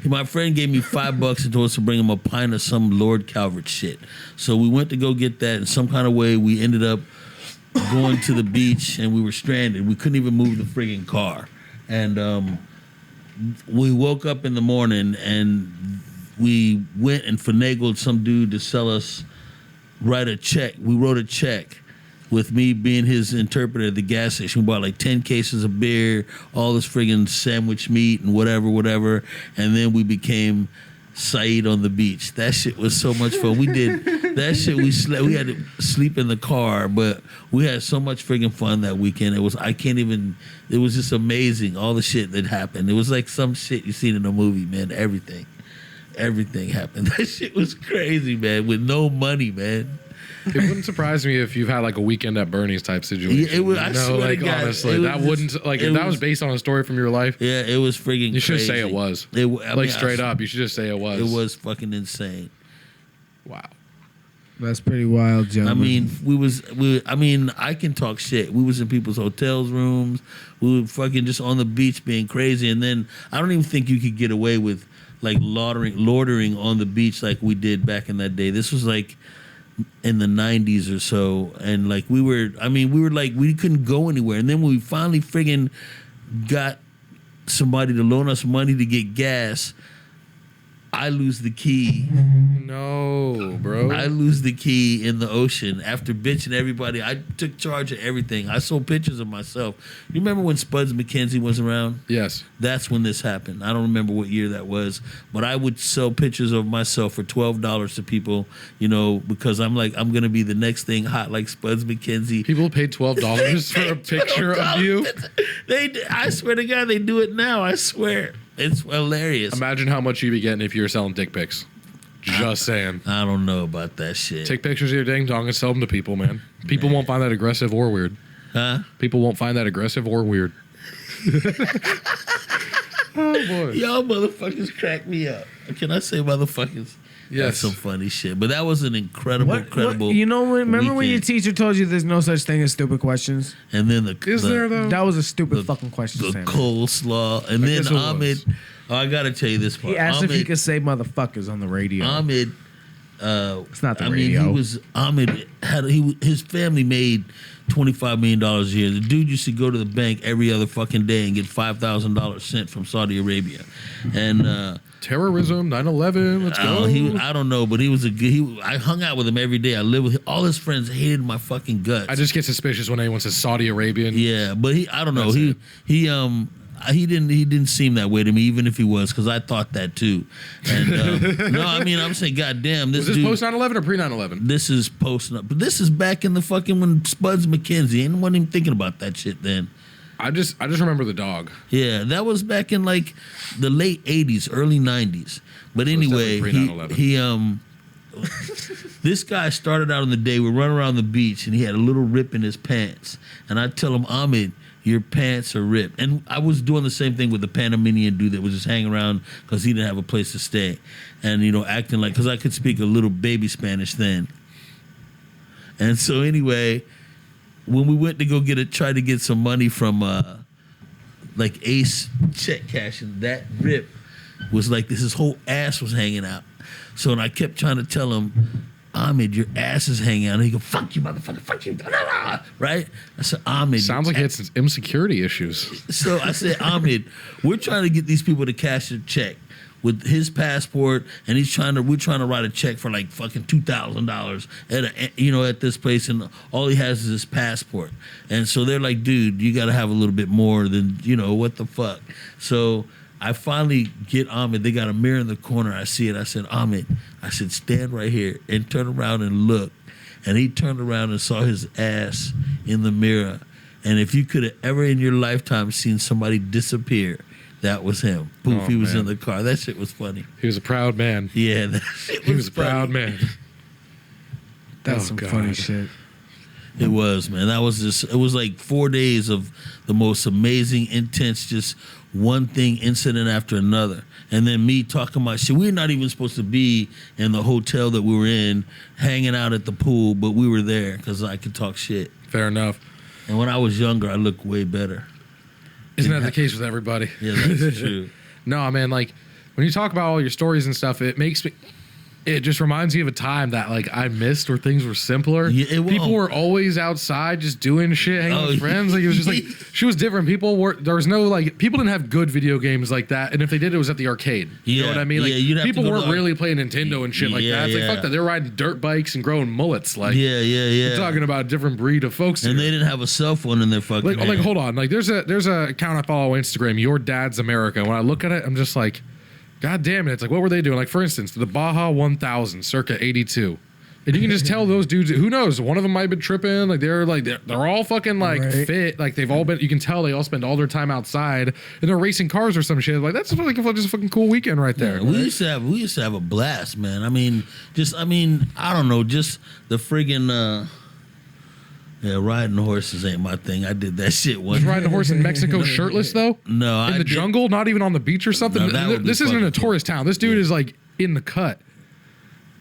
My friend gave me $5 and told us to bring him a pint of some Lord Calvert shit. So we went to go get that. In some kind of way, we ended up going to the beach, and we were stranded. We couldn't even move the friggin' car. And we woke up in the morning, and we went and finagled some dude to write a check. We wrote a check with me being his interpreter at the gas station. We bought like 10 cases of beer, all this friggin' sandwich meat and whatever. And then we became Saeed on the beach. That shit was so much fun. We did that shit. We had to sleep in the car, but we had so much friggin' fun that weekend. It was just amazing. All the shit that happened. It was like some shit you seen in a movie, man. Everything happened. That shit was crazy, man, with no money, man.
It wouldn't surprise me if you've had like a weekend at Bernie's type situation.
Yeah, it was- I swear to
like
God,
honestly,
it was
that
just-
wouldn't like
it
if that
was-
was based on a story from your life.
Yeah, it was friggin'
You should
crazy.
say it was.
Straight
Up, you should just say it was.
It was fucking insane.
Wow.
That's pretty wild,
I
gentlemen.
mean, I can talk shit. We was in people's hotels rooms. We were fucking just on the beach being crazy. And then I don't even think you could get away with like loitering on the beach like we did back in that day. This was like in the 90s or so. And like we couldn't go anywhere. And then when we finally friggin' got somebody to loan us money to get gas, I lose the key.
No, bro.
I lose the key in the ocean after bitching everybody. I took charge of everything. I sold pictures of myself. You remember when Spuds McKenzie was around?
Yes.
That's when this happened. I don't remember what year that was, but I would sell pictures of myself for $12 to people, you know, because I'm like, I'm going to be the next thing hot like Spuds McKenzie.
People paid $12 for a picture of you.
I swear to God, they do it now. I swear. It's hilarious.
Imagine how much you'd be getting if you were selling dick pics. Just saying.
I don't know about that shit.
Take pictures of your ding dong and sell them to people, man. People won't find that aggressive or weird.
Huh?
People won't find that aggressive or weird. Oh, boy.
Y'all motherfuckers crack me up. Can I say motherfuckers?
Yes.
That's some funny shit. But that was an incredible.
You know, remember when your
weekend.
teacher told you there's no such thing as stupid questions?
And then
Is there, though?
That was a stupid fucking question,
the
Sam.
coleslaw. And then
guess it
Ahmed.
was.
Oh, I got to tell you this part.
He asked
Ahmed,
if he could say motherfuckers on the radio.
Ahmed.
It's not the
I
radio.
mean, Ahmed his family made $25 million a year. The dude used to go to the bank every other fucking day and get $5,000 sent from Saudi Arabia. And
Terrorism, 9/11, let's go.
I don't know, but he was a good. I hung out with him every day. I lived with him. All his friends hated my fucking guts.
I just get suspicious when anyone says Saudi Arabian.
Yeah, but I don't know.
That's
He didn't seem that way to me, even if he was, because I thought that too. And no, I mean, I'm saying, goddamn,
Was this post 9/11 or pre 9/11?
This is post, but this is back in the fucking when Spuds McKenzie. Ain't wasn't even thinking about that shit then.
I just remember the dog.
Yeah, that was back in like the late '80s, early '90s. But anyway,
definitely
he this guy started out in the day. We run around the beach, and he had a little rip in his pants. And I tell him, Ahmed, your pants are ripped. And I was doing the same thing with the Panamanian dude that was just hanging around because he didn't have a place to stay, and acting like, because I could speak a little baby Spanish then. And so anyway, when we went to go try to get some money from like Ace check cashing, that rip was like this. His whole ass was hanging out. So and I kept trying to tell him, Ahmed, your ass is hanging out. And he go, fuck you, motherfucker, fuck you, right? I said, Ahmed.
Sounds like he had some insecurity issues.
So I said, Ahmed, we're trying to get these people to cash a check with his passport, and we're trying to write a check for like fucking $2,000 at this place, and all he has is his passport. And so they're like, dude, you got to have a little bit more than, what the fuck. So I finally get Ahmed. They got a mirror in the corner. I see it. I said, Ahmed, stand right here and turn around and look. And he turned around and saw his ass in the mirror. And if you could have ever in your lifetime seen somebody disappear, that was him. Poof, he was in the car. That shit was funny.
He was a proud man.
Yeah, that shit
He was a proud man.
That's some funny shit.
It was, man. It was like 4 days of the most amazing, intense, just one thing, incident after another. And then me talking about shit. We're not even supposed to be in the hotel that we were in, hanging out at the pool, but we were there because I could talk shit.
Fair enough.
And when I was younger, I looked way better.
Isn't that the case with everybody?
Yeah, that's true.
No, man, like when you talk about all your stories and stuff, it just reminds me of a time that like I missed where things were simpler.
Yeah,
people were always outside just doing shit, hanging with friends. Like it was just like she was different. People didn't have good video games like that, and if they did, it was at the arcade. You know what I mean? Like people weren't really playing Nintendo and shit like that. It's like fuck that. They're riding dirt bikes and growing mullets. Like You're talking about a different breed of folks.
And
here.
they didn't have a cell phone in their fucking hand.
Like hold on. Like there's a account I follow on Instagram, Your Dad's America. When I look at it, I'm just like, God damn it. It's like, what were they doing? Like, for instance, the Baja 1000, circa 82. And you can just tell those dudes, who knows, one of them might have been tripping. Like, they're all fucking, like, fit. Like, they've all been, you can tell they all spend all their time outside. And they're racing cars or some shit. Like, that's like just a fucking cool weekend right there.
Yeah, we used to have a blast, man. I mean, I don't know, just the friggin', riding horses ain't my thing. I did that shit once.
Was riding a horse in Mexico shirtless, though?
No,
in the jungle, not even on the beach or something.
No,
this isn't a tourist town. This dude is like in the cut.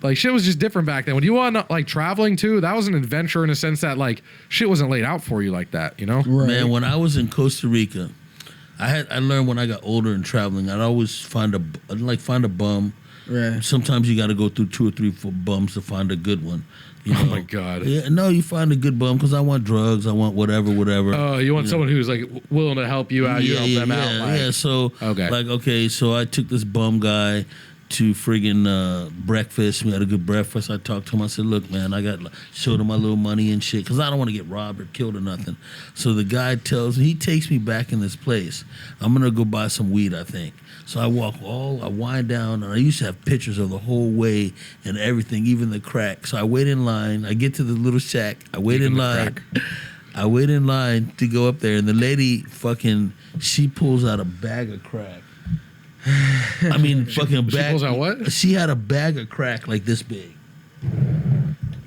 Like shit was just different back then. When you went like traveling too, that was an adventure in a sense that like shit wasn't laid out for you like that, you know?
Right.
Man, when I was in Costa Rica, I learned when I got older and traveling, I'd always find a bum.
Right.
Sometimes you got to go through 2 or 3 bums to find a good one. You know?
Oh my God.
Yeah, no, you find a good bum because I want drugs, I want whatever.
Oh, you want someone who's like willing to help you out, you help them out. Like,
So,
okay.
so I took this bum guy to friggin' breakfast. We had a good breakfast. I talked to him. I said, look, man, showed him my little money and shit because I don't want to get robbed or killed or nothing. So the guy he takes me back in this place. I'm going to go buy some weed, I think. So I wind down, and I used to have pictures of the whole way and everything, even the crack. So I wait in line. I get to the little shack. I wait in line. I wait in line to go up there, and the lady she pulls out a bag of crack. I mean,
She pulls out what?
She had a bag of crack like this big.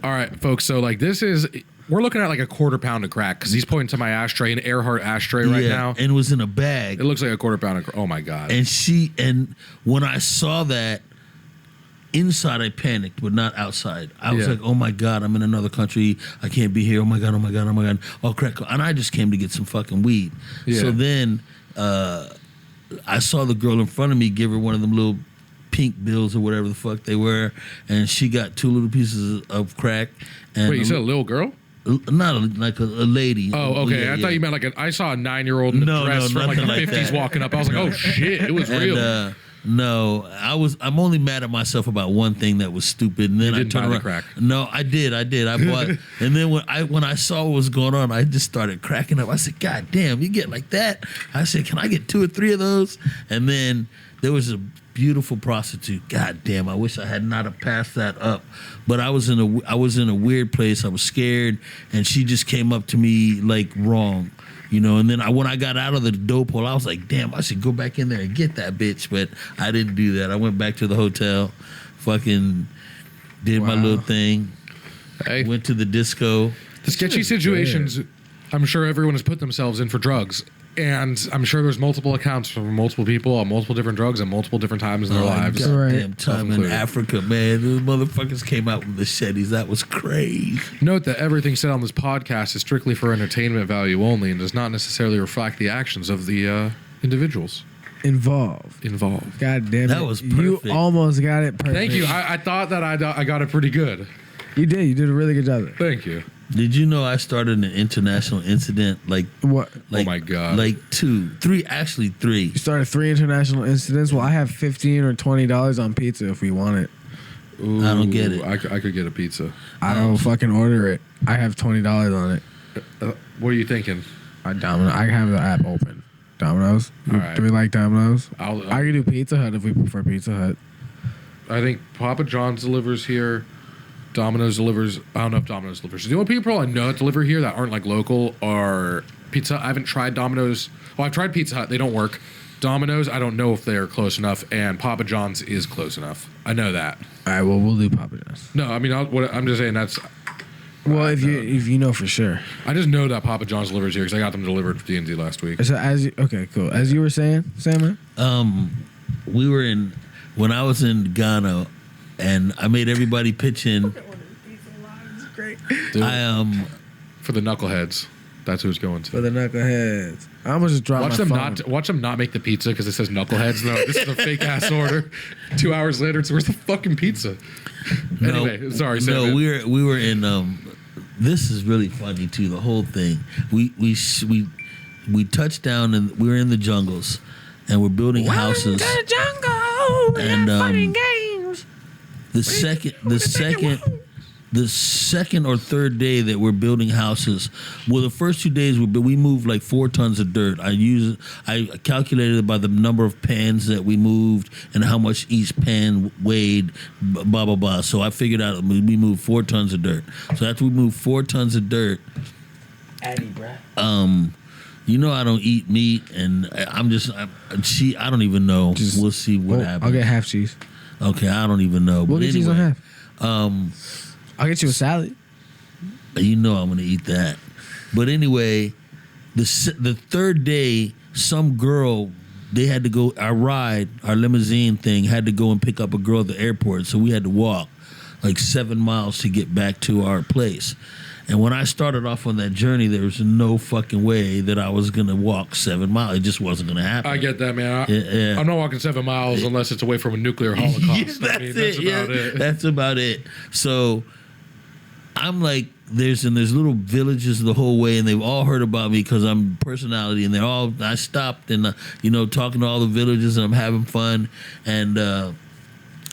All right, folks. So we're looking at like a quarter pound of crack because he's pointing to my ashtray, an Earhart ashtray right now.
And it was in a bag.
It looks like a quarter pound of crack. Oh my God.
And when I saw that, inside I panicked, but not outside. I was like, oh my God, I'm in another country. I can't be here. Oh my God, oh my God, oh my God. Oh, crack. And I just came to get some fucking weed.
Yeah.
So then I saw the girl in front of me give her one of them little pink bills or whatever the fuck they were, and she got 2 little pieces of crack. And
wait, you said a little girl?
Not like a lady.
Oh, okay.
Yeah,
I thought you meant I saw a 9-year-old in a dress from like the 50s walking up. I was like, oh shit, it was real.
No, I'm only mad at myself about one thing that was stupid, and then
You
I
didn't
turned
buy the
around.
crack.
No, I did. I bought, and then when I saw what was going on, I just started cracking up. I said, "God damn, you get like that?" I said, "Can I get 2 or 3 of those?" And then there was a beautiful prostitute. God damn, I wish I had not have passed that up. But I was in a weird place. I was scared, and she just came up to me like wrong. You know, and then when I got out of the dope hole, I was like, damn, I should go back in there and get that bitch. But I didn't do that. I went back to the hotel, fucking did my little thing, went to the disco.
The sketchy situations, I'm sure everyone has put themselves in for drugs. And I'm sure there's multiple accounts from multiple people on multiple different drugs at multiple different times in their lives.
Goddamn time in Africa, man. Those motherfuckers came out with machetes. That was crazy.
Note that everything said on this podcast is strictly for entertainment value only and does not necessarily reflect the actions of the individuals
involved. God damn it.
That was perfect.
You almost got it perfect.
Thank you. I thought that I got it pretty good.
You did. You did a really good job.
Thank you.
Did you know I started an international incident?
What?
Oh my God.
Like 2, 3, actually 3.
You started 3 international incidents. Well, I have $15 or $20 on pizza if we want it.
Ooh,
I don't get it.
I could get a pizza.
I don't fucking order it. I have $20 on it.
What are you thinking?
Domino's. I have the app open. Domino's.
All right.
Do we like Domino's?
I
can do Pizza Hut if we prefer Pizza Hut.
I think PapaJohns delivers here. Domino's delivers. I don't know if Domino's delivers. The only people I know that deliver here that aren't like local are Pizza. I haven't tried Domino's. Well, I've tried Pizza Hut. They don't work. Domino's, I don't know if they're close enough, and PapaJohns is close enough. I know that.
All right. Well, we'll do PapaJohns.
No, I mean, I'm just saying that's.
Well, if you know for sure.
I just know that PapaJohns delivers here because I got them delivered for D&D last week.
So okay, cool. As you were saying, Sanman.
We were when I was in Ghana, and I made everybody pitch in.
Great.
Dude,
I
for the knuckleheads. That's who it's going to.
For the knuckleheads. I'm gonna just drop
watch
my
them
phone.
watch them not make the pizza because it says knuckleheads. No, this is a fake ass order. 2 hours later, it's where's the fucking pizza? Anyway, sorry.
No,
Sam,
we were in. This is really funny too. The whole thing. We touched down and we were in the jungles, and we're building houses.
To the jungle.
And
Fun and games.
The second or third day that we're building houses, well, the first 2 days we moved like 4 tons of dirt. I calculated it by the number of pans that we moved and how much each pan weighed, blah blah blah. So I figured out we moved 4 tons of dirt. So after we moved 4 tons of dirt, you know I don't eat meat, and I don't even know. We'll see what happens.
I'll get half cheese.
Okay, I don't even know.
We'll
but
get cheese on half. I'll get you a salad.
You know I'm gonna eat that. But anyway, the third day, some girl, they had to go. Our limousine thing had to go and pick up a girl at the airport, so we had to walk like 7 miles to get back to our place. And when I started off on that journey, there was no fucking way that I was gonna walk 7 miles. It just wasn't gonna happen.
I get that, man. I'm not walking 7 miles unless it's away from a nuclear holocaust.
Yeah, that's about it. That's about it. So I'm like, there's little villages the whole way, and they've all heard about me because I'm personality, and I stopped and talking to all the villages, and I'm having fun, and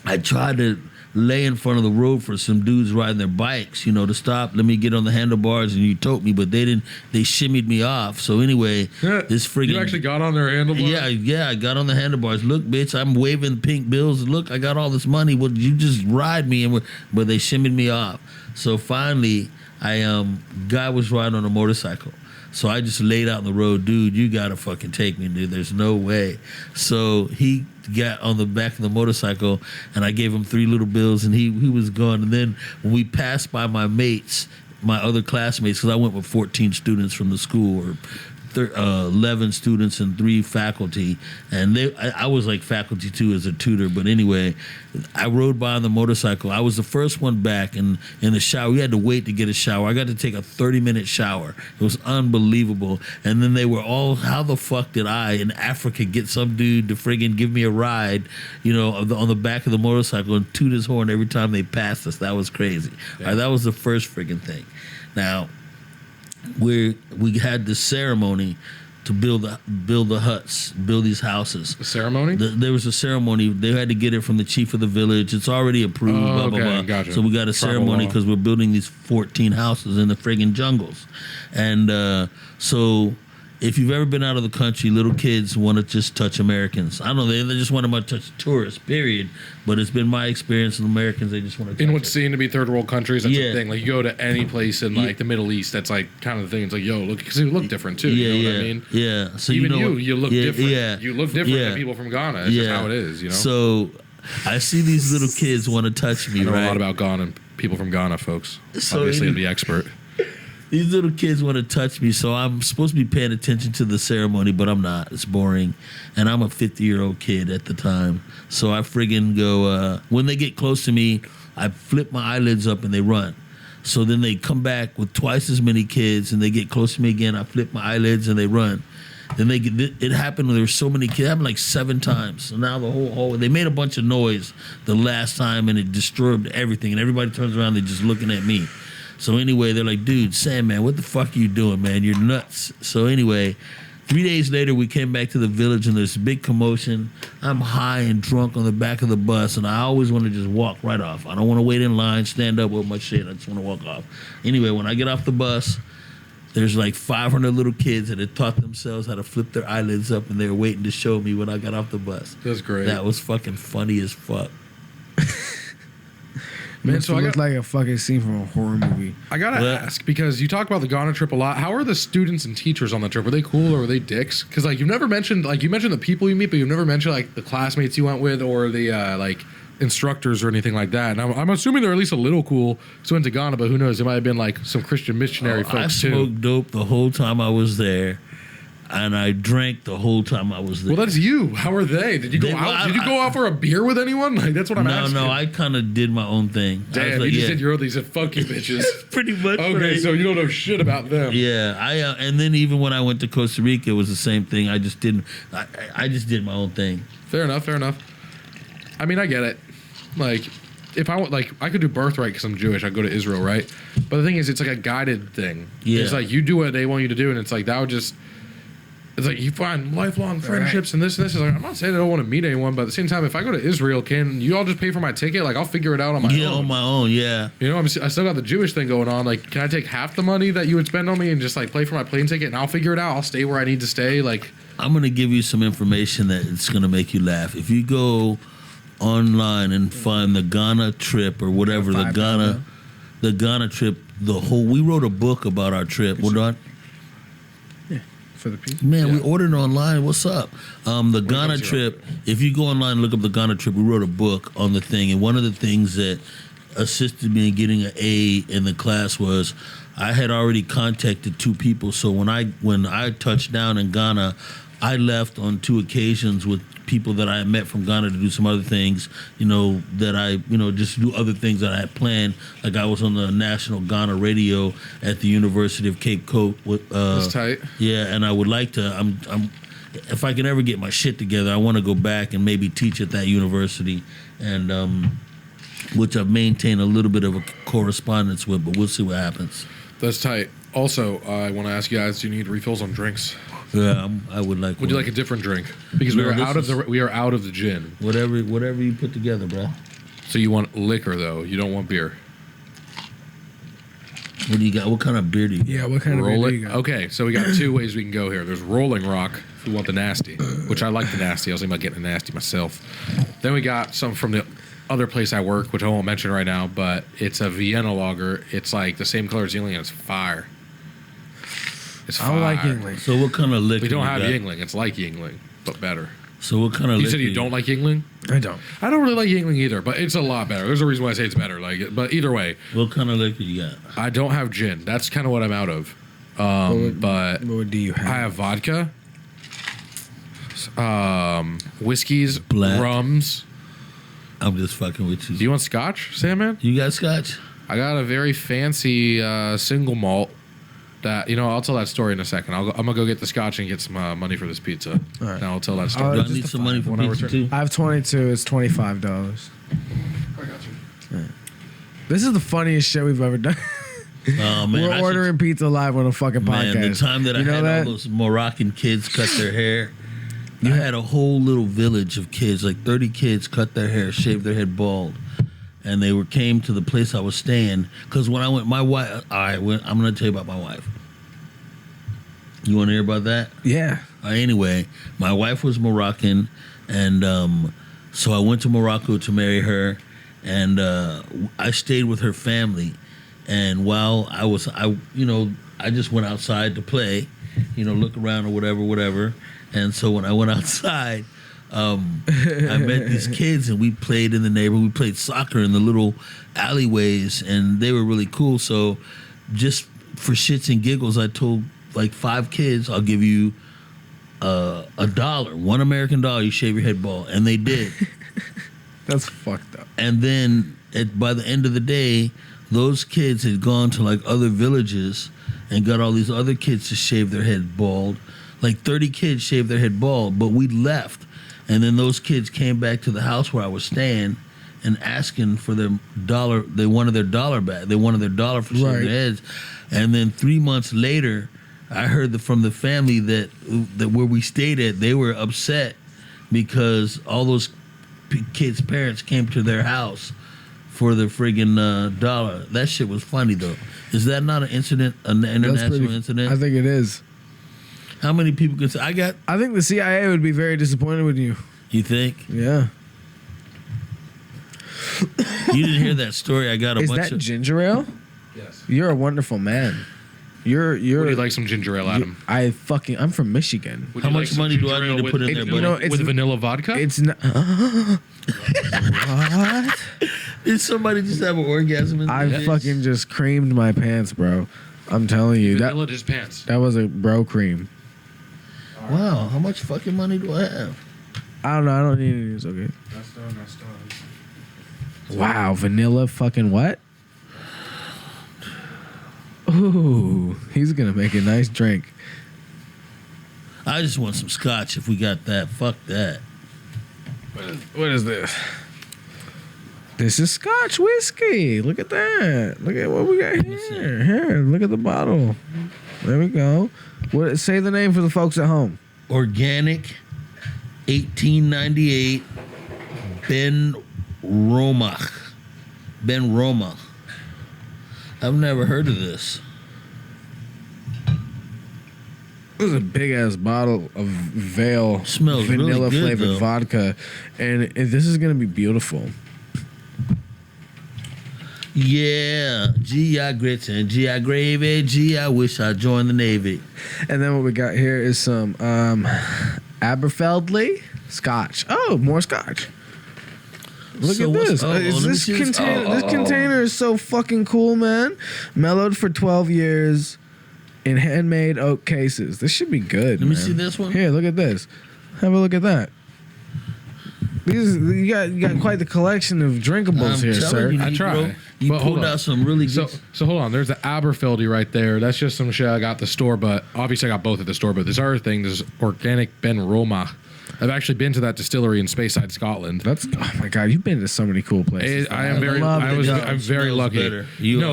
I tried to lay in front of the road for some dudes riding their bikes, you know, to stop. Let me get on the handlebars, and you told me, but they didn't. They shimmied me off. So anyway, this friggin'
You actually got on their handlebars?
Yeah, I got on the handlebars. Look, bitch, I'm waving pink bills. Look, I got all this money. Well, you just ride me, but they shimmied me off. So finally, guy was riding on a motorcycle. So I just laid out in the road, dude, you gotta fucking take me, dude. There's no way. So he got on the back of the motorcycle, and I gave him 3 little bills, and he was gone. And then when we passed by my mates, my other classmates, because I went with 14 students from the school, or 11 students and 3 faculty, and I was like faculty too as a tutor. But anyway, I rode by on the motorcycle. I was the first one back, and in the shower, we had to wait to get a shower. I got to take a 30-minute shower. It was unbelievable. And then they were all, how the fuck did I in Africa get some dude to friggin' give me a ride, you know, on the back of the motorcycle and toot his horn every time they passed us? That was crazy.
Yeah.
All right, that was the first friggin' thing. Now, we had this ceremony to build the huts, build these houses.
A ceremony?
There was a ceremony. They had to get it from the chief of the village. It's already approved. Blah, blah, blah.
Gotcha.
So we got a ceremony because we're building these 14 houses in the friggin' jungles. And so if you've ever been out of the country, little kids want to just touch Americans. I don't know, they just want to touch tourists, period. But it's been my experience with Americans, they just want to touch
in what's seen to be third world countries, that's the thing. Like, you go to any place in, like,
Yeah.
the Middle East, that's, like, kind of the thing. It's like, yo, look, because they look different, too.
Yeah,
you know
yeah,
what I mean?
yeah. So
Even
you know
you look different.
Yeah,
You look different than people from Ghana. It's just how it is, you know?
So I see these little kids want to touch me,
I know
right?
a lot about Ghana and people from Ghana, folks.
So
Obviously, I'm the expert.
These little kids want to touch me, so I'm supposed to be paying attention to the ceremony, but I'm not. It's boring. And I'm a 50-year-old kid at the time. So I friggin' go, when they get close to me, I flip my eyelids up and they run. So then they come back with twice as many kids, and they get close to me again. I flip my eyelids and they run. Then it happened when there were so many kids. It happened like 7 times. So now the whole they made a bunch of noise the last time, and it disturbed everything. And everybody turns around, they're just looking at me. So anyway, they're like, dude, Sanman, what the fuck are you doing, man? You're nuts. So anyway, 3 days later, we came back to the village, and there's a big commotion. I'm high and drunk on the back of the bus, and I always want to just walk right off. I don't want to wait in line, stand up with my shit. I just want to walk off. Anyway, when I get off the bus, there's like 500 little kids that had taught themselves how to flip their eyelids up, and they were waiting to show me when I got off the bus.
That's great.
That was fucking funny as fuck.
Man, so it looked like a fucking scene from a horror movie.
I gotta ask, because you talk about the Ghana trip a lot. How are the students and teachers on the trip? Were they cool or were they dicks? Because like you've never mentioned, like you mentioned the people you meet, but you've never mentioned like the classmates you went with or the like instructors or anything like that. And I'm assuming they're at least a little cool. So went to Ghana, but who knows? It might have been like some Christian missionary folks
I
too.
smoked dope the whole time I was there, and I drank the whole time I was there.
Well, that's you. How are they? Did you go
They-
out?
well,
Did you go out for a beer with anyone? Like that's what I'm asking.
No, I kind of did my own thing. I was
Damn,
like,
you just did your own thing. You said fuck you, bitches.
pretty much.
Okay,
right.
so you don't know shit about them.
Yeah, and then even when I went to Costa Rica, it was the same thing. I just didn't. I just did my own thing.
Fair enough. Fair enough. I mean, I get it. Like, if I want, like, I could do birthright because I'm Jewish. I go to Israel, right? But the thing is, it's like a guided thing.
Yeah.
It's like you do what they want you to do, and it's like that would just. It's like you find lifelong friendships and this and this. Is like, I'm not saying I don't want to meet anyone, but at the same time, if I go to Israel, can you all just pay for my ticket? Like, I'll figure it out on my own.
On my own. Yeah.
You know, I still got the Jewish thing going on. Like, can I take half the money that you would spend on me and just like pay for my plane ticket, and I'll figure it out. I'll stay where I need to stay. Like,
I'm gonna give you some information that it's gonna make you laugh. If you go online and find the Ghana trip or whatever, the Ghana trip, we wrote a book about our trip. Hold on.
For the people.
Man, we ordered online. What's up? The Ghana trip. If you go online and look up the Ghana trip, we wrote a book on the thing. And one of the things that assisted me in getting an A in the class was I had already contacted 2 people. So when I touched down in Ghana, I left on 2 occasions with people that I had met from Ghana to do some other things, that I, just do other things that I had planned. Like I was on the national Ghana radio at the University of Cape Coast.
that's tight.
Yeah, and I would like to, if I can ever get my shit together, I want to go back and maybe teach at that university, and which I've maintained a little bit of a correspondence with, but we'll see what happens.
That's tight. Also, I want to ask you guys: do you need refills on drinks?
Yeah, I would like.
Would you like a different drink? Because we
No,
are out of the gin.
Whatever you put together, bro.
So you want liquor though? You don't want beer.
What do you got? What kind of beer do you got?
Yeah, what kind of beer do you got?
Okay, so we got two ways we can go here. There's Rolling Rock, if you want the nasty, which I like the nasty. I was thinking about getting the nasty myself. Then we got some from the other place I work, which I won't mention right now, but it's a Vienna Lager. It's like the same color as Yingling, and it's fire. It's fire.
I don't like Yingling.
So what kind of liquor?
We don't
you
have
got?
Yingling. It's like Yingling, but better.
So what kind of
You
liquor?
said you don't like Yingling?
I don't.
I don't really like Yingling either, but it's a lot better. There's a reason why I say it's better. But either way,
What kind of liquor you got?
I don't have gin. That's kind of what I'm out of. But
What do you have?
I have vodka, whiskeys,
Black.
rums.
I'm just fucking with you.
Do you want scotch, Sandman?
You got scotch?
I got a very fancy single malt. That I'll tell that story in a second. I'm gonna go get the scotch and get some money for this pizza.
All right.
Now I'll tell that
Do
story.
I
just
need
a
some money for
when I
pizza
return.
too?
I have 22. It's $25.
I got you.
This is the funniest shit we've ever done.
Oh man,
We're ordering pizza live on a fucking podcast.
Man, the time that I had all those Moroccan kids cut their hair, I had a whole little village of kids, like 30 kids, cut their hair, shaved their head bald, and they came to the place I was staying. Because when I went, my wife, I'm going to tell you about my wife. You want to hear about that?
Yeah.
Anyway, my wife was Moroccan, and so I went to Morocco to marry her, and I stayed with her family. And while I just went outside to play, look around or whatever. And so when I went outside, I met these kids, and we played in the neighborhood. We played soccer in the little alleyways, and they were really cool. So just for shits and giggles, I told like 5 kids, I'll give you $1, $1 American, you shave your head bald. And they did.
That's fucked up.
And then by the end of the day, those kids had gone to like other villages and got all these other kids to shave their head bald. Like 30 kids shaved their head bald, but we left. And then those kids came back to the house where I was staying and asking for their dollar. They wanted their dollar back. They wanted their dollar for shaving
Right.
their heads. And then 3 months later, I heard from the family that where we stayed at, they were upset because all those kids' parents came to their house for the friggin' dollar. That shit was funny though. Is that not an incident, an international incident?
I think it is.
How many people can say
I think the CIA would be very disappointed with you.
You think?
Yeah.
You didn't hear that story? I got a
Is
bunch
that
of.
ginger ale?
Yes.
You're a wonderful man. You're.
Would you like some ginger ale, Adam?
I'm from Michigan.
Would
How
you
much
some
money do I
ginger
need
ale
to put in there, buddy?
with vanilla vodka?
It's not. What?
Did somebody just have an orgasm in
I
this?
fucking just creamed my pants, bro. I'm telling you
vanilla his pants.
that was a bro cream.
Wow, how much fucking money do I have?
I don't know. I don't need any. It's okay.
That's done.
Wow, vanilla fucking what? Ooh, he's gonna make a nice drink.
I just want some scotch if we got that. Fuck that.
What is this? This is Scotch whiskey. Look at that. Look at what we got here. Here, look at the bottle. There we go. What? Say the name for the folks at home.
Organic, 1898, Ben Romach. Ben Roma. I've never heard of this.
This is a big ass bottle of Vale
Smells really
vanilla
good,
flavored
though.
vodka, and this is gonna be beautiful.
Yeah, GI grits and GI gravy. Gee, I wish I joined the Navy.
And then what we got here is some Aberfeld Lee Scotch. Oh, more Scotch. Look
So
at
what's-
this.
let me
This
see this.
container. This container is so fucking cool, man. Mellowed for 12 years in handmade oak cases. This should be good.
Let me
man.
see this one.
Here, look at this. Have a look at that. You got quite the collection of drinkables
I'm
here,
telling
sir.
you,
I
Negro,
try.
You
But hold
pulled
on.
out some really good.
So hold on. There's the Aberfeldy right there. That's just some shit I got at the store, but obviously I got both at the store. But this other thing, this organic Ben Roma. I've actually been to that distillery in Speyside, Scotland.
That's oh my god, you've been to so many cool places.
I am very.
love
I
the
was.
gun.
I'm very
Smells
lucky.
better.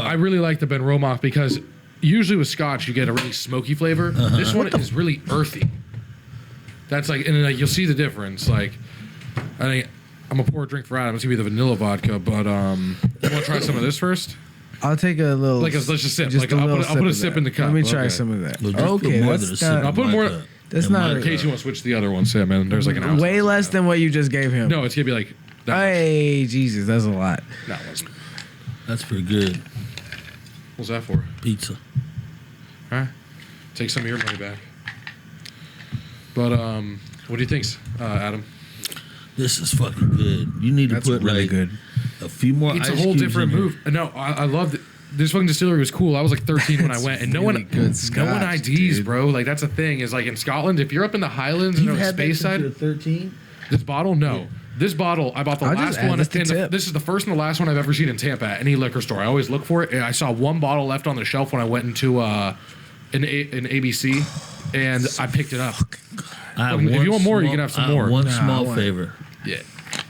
I really like the Ben Roma because usually with Scotch you get a really smoky flavor. This one is really earthy. That's like, and like you'll see the difference. Like, I think I'm gonna pour a drink for Adam. It's gonna be the vanilla vodka, but you want to try some of this first?
I'll take a little.
Let's just sip.
Just
Like
a
I'll
little
put a
of
sip
that.
in the cup.
Let me try
Okay.
some of that.
Well, just put
Okay,
more than a
that's
sip
not.
I'll put
in
more-
my cup.
That's
In
not
my
In case you want to switch to the other ones, yeah, man. There's like an ounce.
Way less than what you just gave him.
No, it's gonna be like. That much.
Hey, Jesus, that's a lot.
No, it wasn't.
That's pretty good.
What's that for?
Pizza.
All right. Take some of your money back. But what do you think, Adam?
This is fucking good. You need to
That's
put
really
like
good.
a few more.
It's a
ice
whole
cubes
different
in here.
move. No, I loved it. This fucking distillery was cool. I was like 13 when I
It's
went, and
really
no one
good scotch,
IDs,
dude.
bro. Like that's the thing is like in Scotland, if you're up in the Highlands
You've
and
had
space
that since
side,
you were 13.
this bottle, no. This bottle, I bought the
I'll just
last
add
one.
this to
And
tip.
this is the first and the last one I've ever seen in Tampa at any liquor store. I always look for it. And I saw one bottle left on the shelf when I went into an ABC, and I picked it up.
I have
If you
one
want more, you
small-
can have some
I
more.
One
Nah, I
small
want-
favor.
Yeah,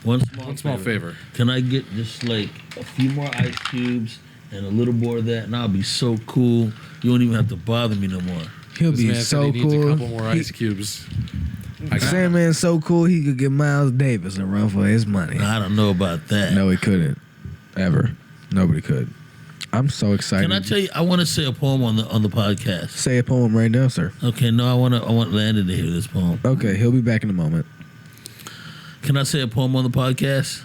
One
one small favor.
Can I get just like a few more ice cubes and a little more of that, and I'll be so cool. You won't even have to bother me no more.
He'll
This
be
man said
so
he needs a
cool.
couple more ice cubes. I got
Sandman's so cool he could get Miles Davis a run for his money.
I don't know about that.
No, he couldn't. Ever. Nobody could. I'm so excited.
Can I tell you? I want to say a poem on the podcast.
Say a poem right now, sir.
Okay, no, I want Landon to hear this poem.
Okay, he'll be back in a moment.
Can I say a poem on the podcast?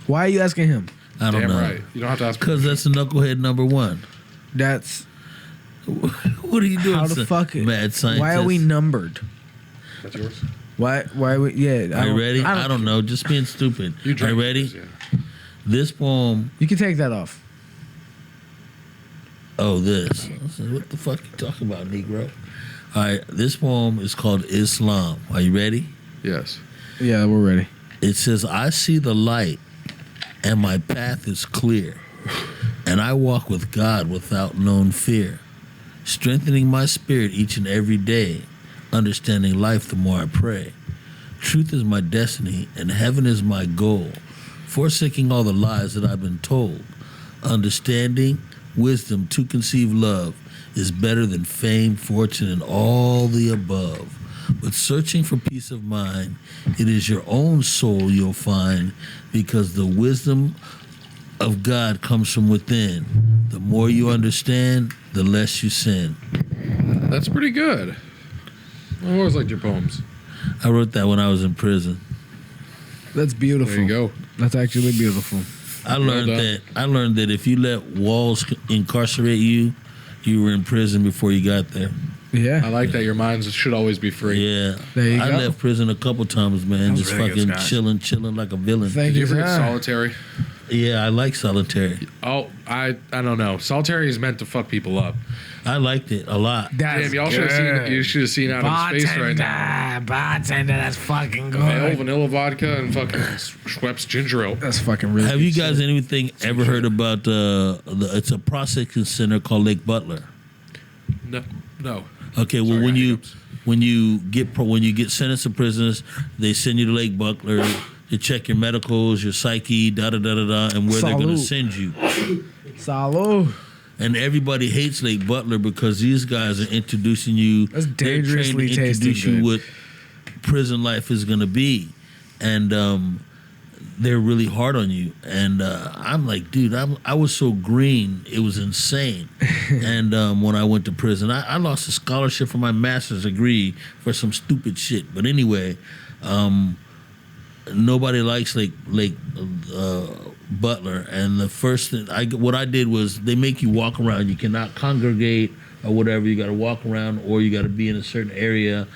Why are you asking him?
I don't
Damn
know.
right. You don't have to ask.
Because that's the knucklehead number one.
That's
What are you doing?
how the fuck it.
Mad scientist.
Why are we numbered?
That's yours.
Why we yeah.
Are you ready?
I
I don't know. Just being stupid.
You
Are
drink
you ready?
yours, yeah.
This poem.
You can take that off.
Oh, this. What the fuck you talking about, Negro? All right. This poem is called Islam. Are you ready?
Yes.
Yeah, we're ready.
It says, I see the light and my path is clear, and I walk with God without known fear, strengthening my spirit each and every day, understanding life the more I pray. Truth is my destiny and heaven is my goal, forsaking all the lies that I've been told. Understanding, wisdom to conceive love is better than fame, fortune, and all the above. But searching for peace of mind, it is your own soul you'll find, because the wisdom of God comes from within. The more you understand, the less you sin.
That's pretty good. I always liked your poems.
I wrote that when I was in prison.
That's beautiful.
There you go.
That's actually beautiful.
I learned that if you let walls incarcerate you, you were in prison before you got there.
Yeah.
I like that your minds should always be free.
Yeah.
There you
I
go.
left prison a couple times, man.
That was
Just
really good,
fucking
Scott.
chilling like a villain.
Thank
Did you
you,
ever get
sir.
solitary?
Yeah, I like solitary.
Oh, I don't know. Solitary is meant to fuck people up.
I liked it a lot.
That's
Damn, y'all should have seen. You should have seen out of space right now.
Bartender, that's fucking
Veil,
good.
vanilla vodka, and fucking Schweppes ginger ale.
That's fucking really
Have
good
you guys
shit.
anything ever heard about it's a processing center called Lake Butler?
No.
Okay, well
Sorry,
when
I
you
hiccups.
when you get sentenced to prisoners, they send you to Lake Butler to check your medicals, your psyche, da da da da da, and where they're going to
Salute.
send you.
Salud.
And everybody hates Lake Butler because these guys are introducing you.
That's
they're trained
dangerously
to introduce
tasting
you
good.
what prison life is going to be, and they're really hard on you. And I'm like, dude, I was so green, it was insane. And when I went to prison, I lost a scholarship for my master's degree for some stupid shit. But anyway, nobody likes Lake Butler. And the first thing what I did was they make you walk around. You cannot congregate or whatever. You got to walk around, or you got to be in a certain area,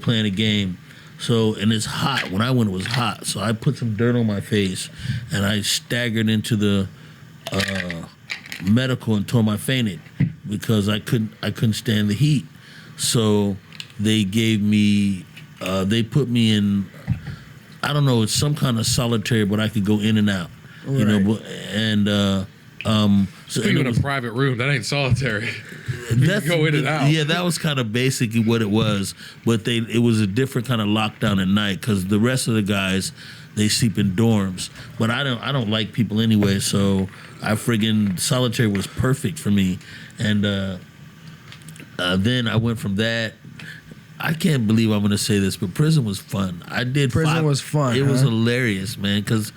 playing a game. So, and it's hot. When I went, it was hot. So I put some dirt on my face, and I staggered into the medical until I fainted because I couldn't stand the heat. So they gave me, they put me in, I don't know, it's some kind of solitary, but I could go in and out,
Right.
but, and so
Put
and
you
it
in a
was-
private room. That ain't solitary.
that's,
go in and out.
Yeah, that was kind of basically what it was. But it was a different kind of lockdown at night because the rest of the guys, they sleep in dorms. But I don't like people anyway, so I friggin' solitary was perfect for me. And then I went from that. I can't believe I'm going to say this, but prison was fun.
Prison was fun,
It was
huh?
hilarious, man, because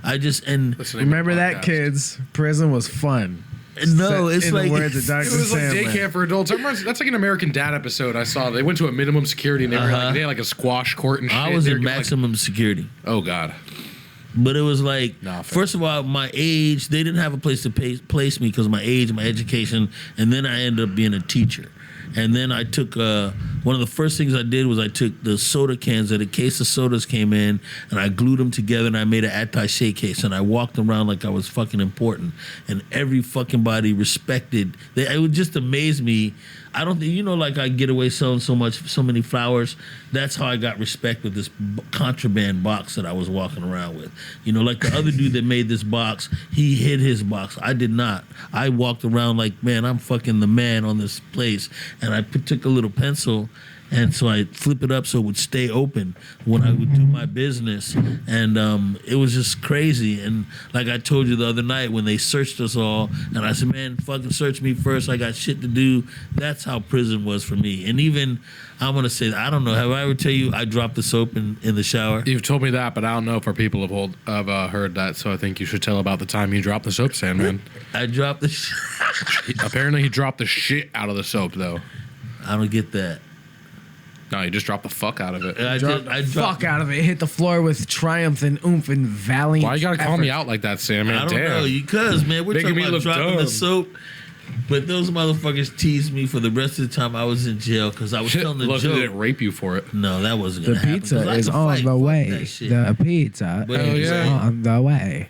I just, and
Remember that, kids? Prison was fun.
no, it's
in
like,
the words of Dr.
It was like
Sandman.
daycare for adults. I remember, that's like an American Dad episode I saw. They went to a minimum security and they were like, they had like a squash court and shit.
I was
They were
in
getting,
maximum security.
oh God.
But it was like,
Nah, fair.
first of all, my age, they didn't have a place to place me because of my age, my education, and then I ended up being a teacher. And then I took, one of the first things I did was I took the soda cans that a case of sodas came in, and I glued them together, and I made an attaché case, and I walked around like I was fucking important. And every fucking body respected. It would just amaze me. I don't think, like I get away selling so many flowers. That's how I got respect with this contraband box that I was walking around with. Like the other dude that made this box, he hid his box. I did not. I walked around like, man, I'm fucking the man on this place. And I took a little pencil, and so I flip it up so it would stay open when I would do my business. And it was just crazy. And like I told you the other night when they searched us all, and I said, man, fucking search me first. I got shit to do. That's how prison was for me. And even, I'm going to say, I don't know, have I ever tell you I dropped the soap in the shower?
You've told me that, but I don't know if our people have heard that, so I think you should tell about the time you dropped the soap, Sandman.
I dropped the
Apparently he dropped the shit out of the soap, though.
I don't get that.
No, you just dropped the fuck out of it.
I dropped
Fuck out of it. Hit the floor with triumph and oomph and valiant.
Why you gotta call me
effort.
out like that, Sandman?
I don't
Damn.
know, because man, we're
Making
talking
me
about
look
dropping the
dumb.
soap, but those motherfuckers teased me for the rest of the time I was in jail because I was telling the
Luckily they
joke.
didn't rape you for it.
No, that wasn't
The
gonna happen.
pizza
'cause I
is
could
on
fight.
the
Fuck
way.
that shit.
The pizza
But
is
anyway.
on the way.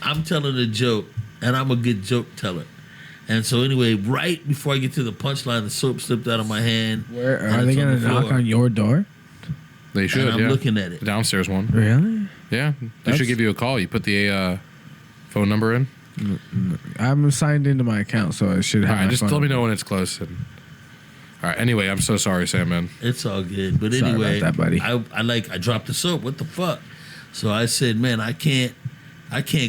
I'm telling a joke, and I'm a good joke teller. And so anyway, right before I get to the punchline, the soap slipped out of my hand.
Where
and
are they
it's on
gonna
the
knock
floor.
on your door?
They should,
And I'm
yeah.
looking at it.
The downstairs one.
Really?
Yeah. They
That's-
should give you a call. You put the phone number in.
I'm signed into my account, so it should
All
have.
right,
my
just
phone
let me know
number.
when it's close. And, all right. Anyway, I'm so sorry, Sandman.
It's all good. But
Sorry
anyway,
about that, buddy.
I dropped the soap. What the fuck? So I said, man, I can't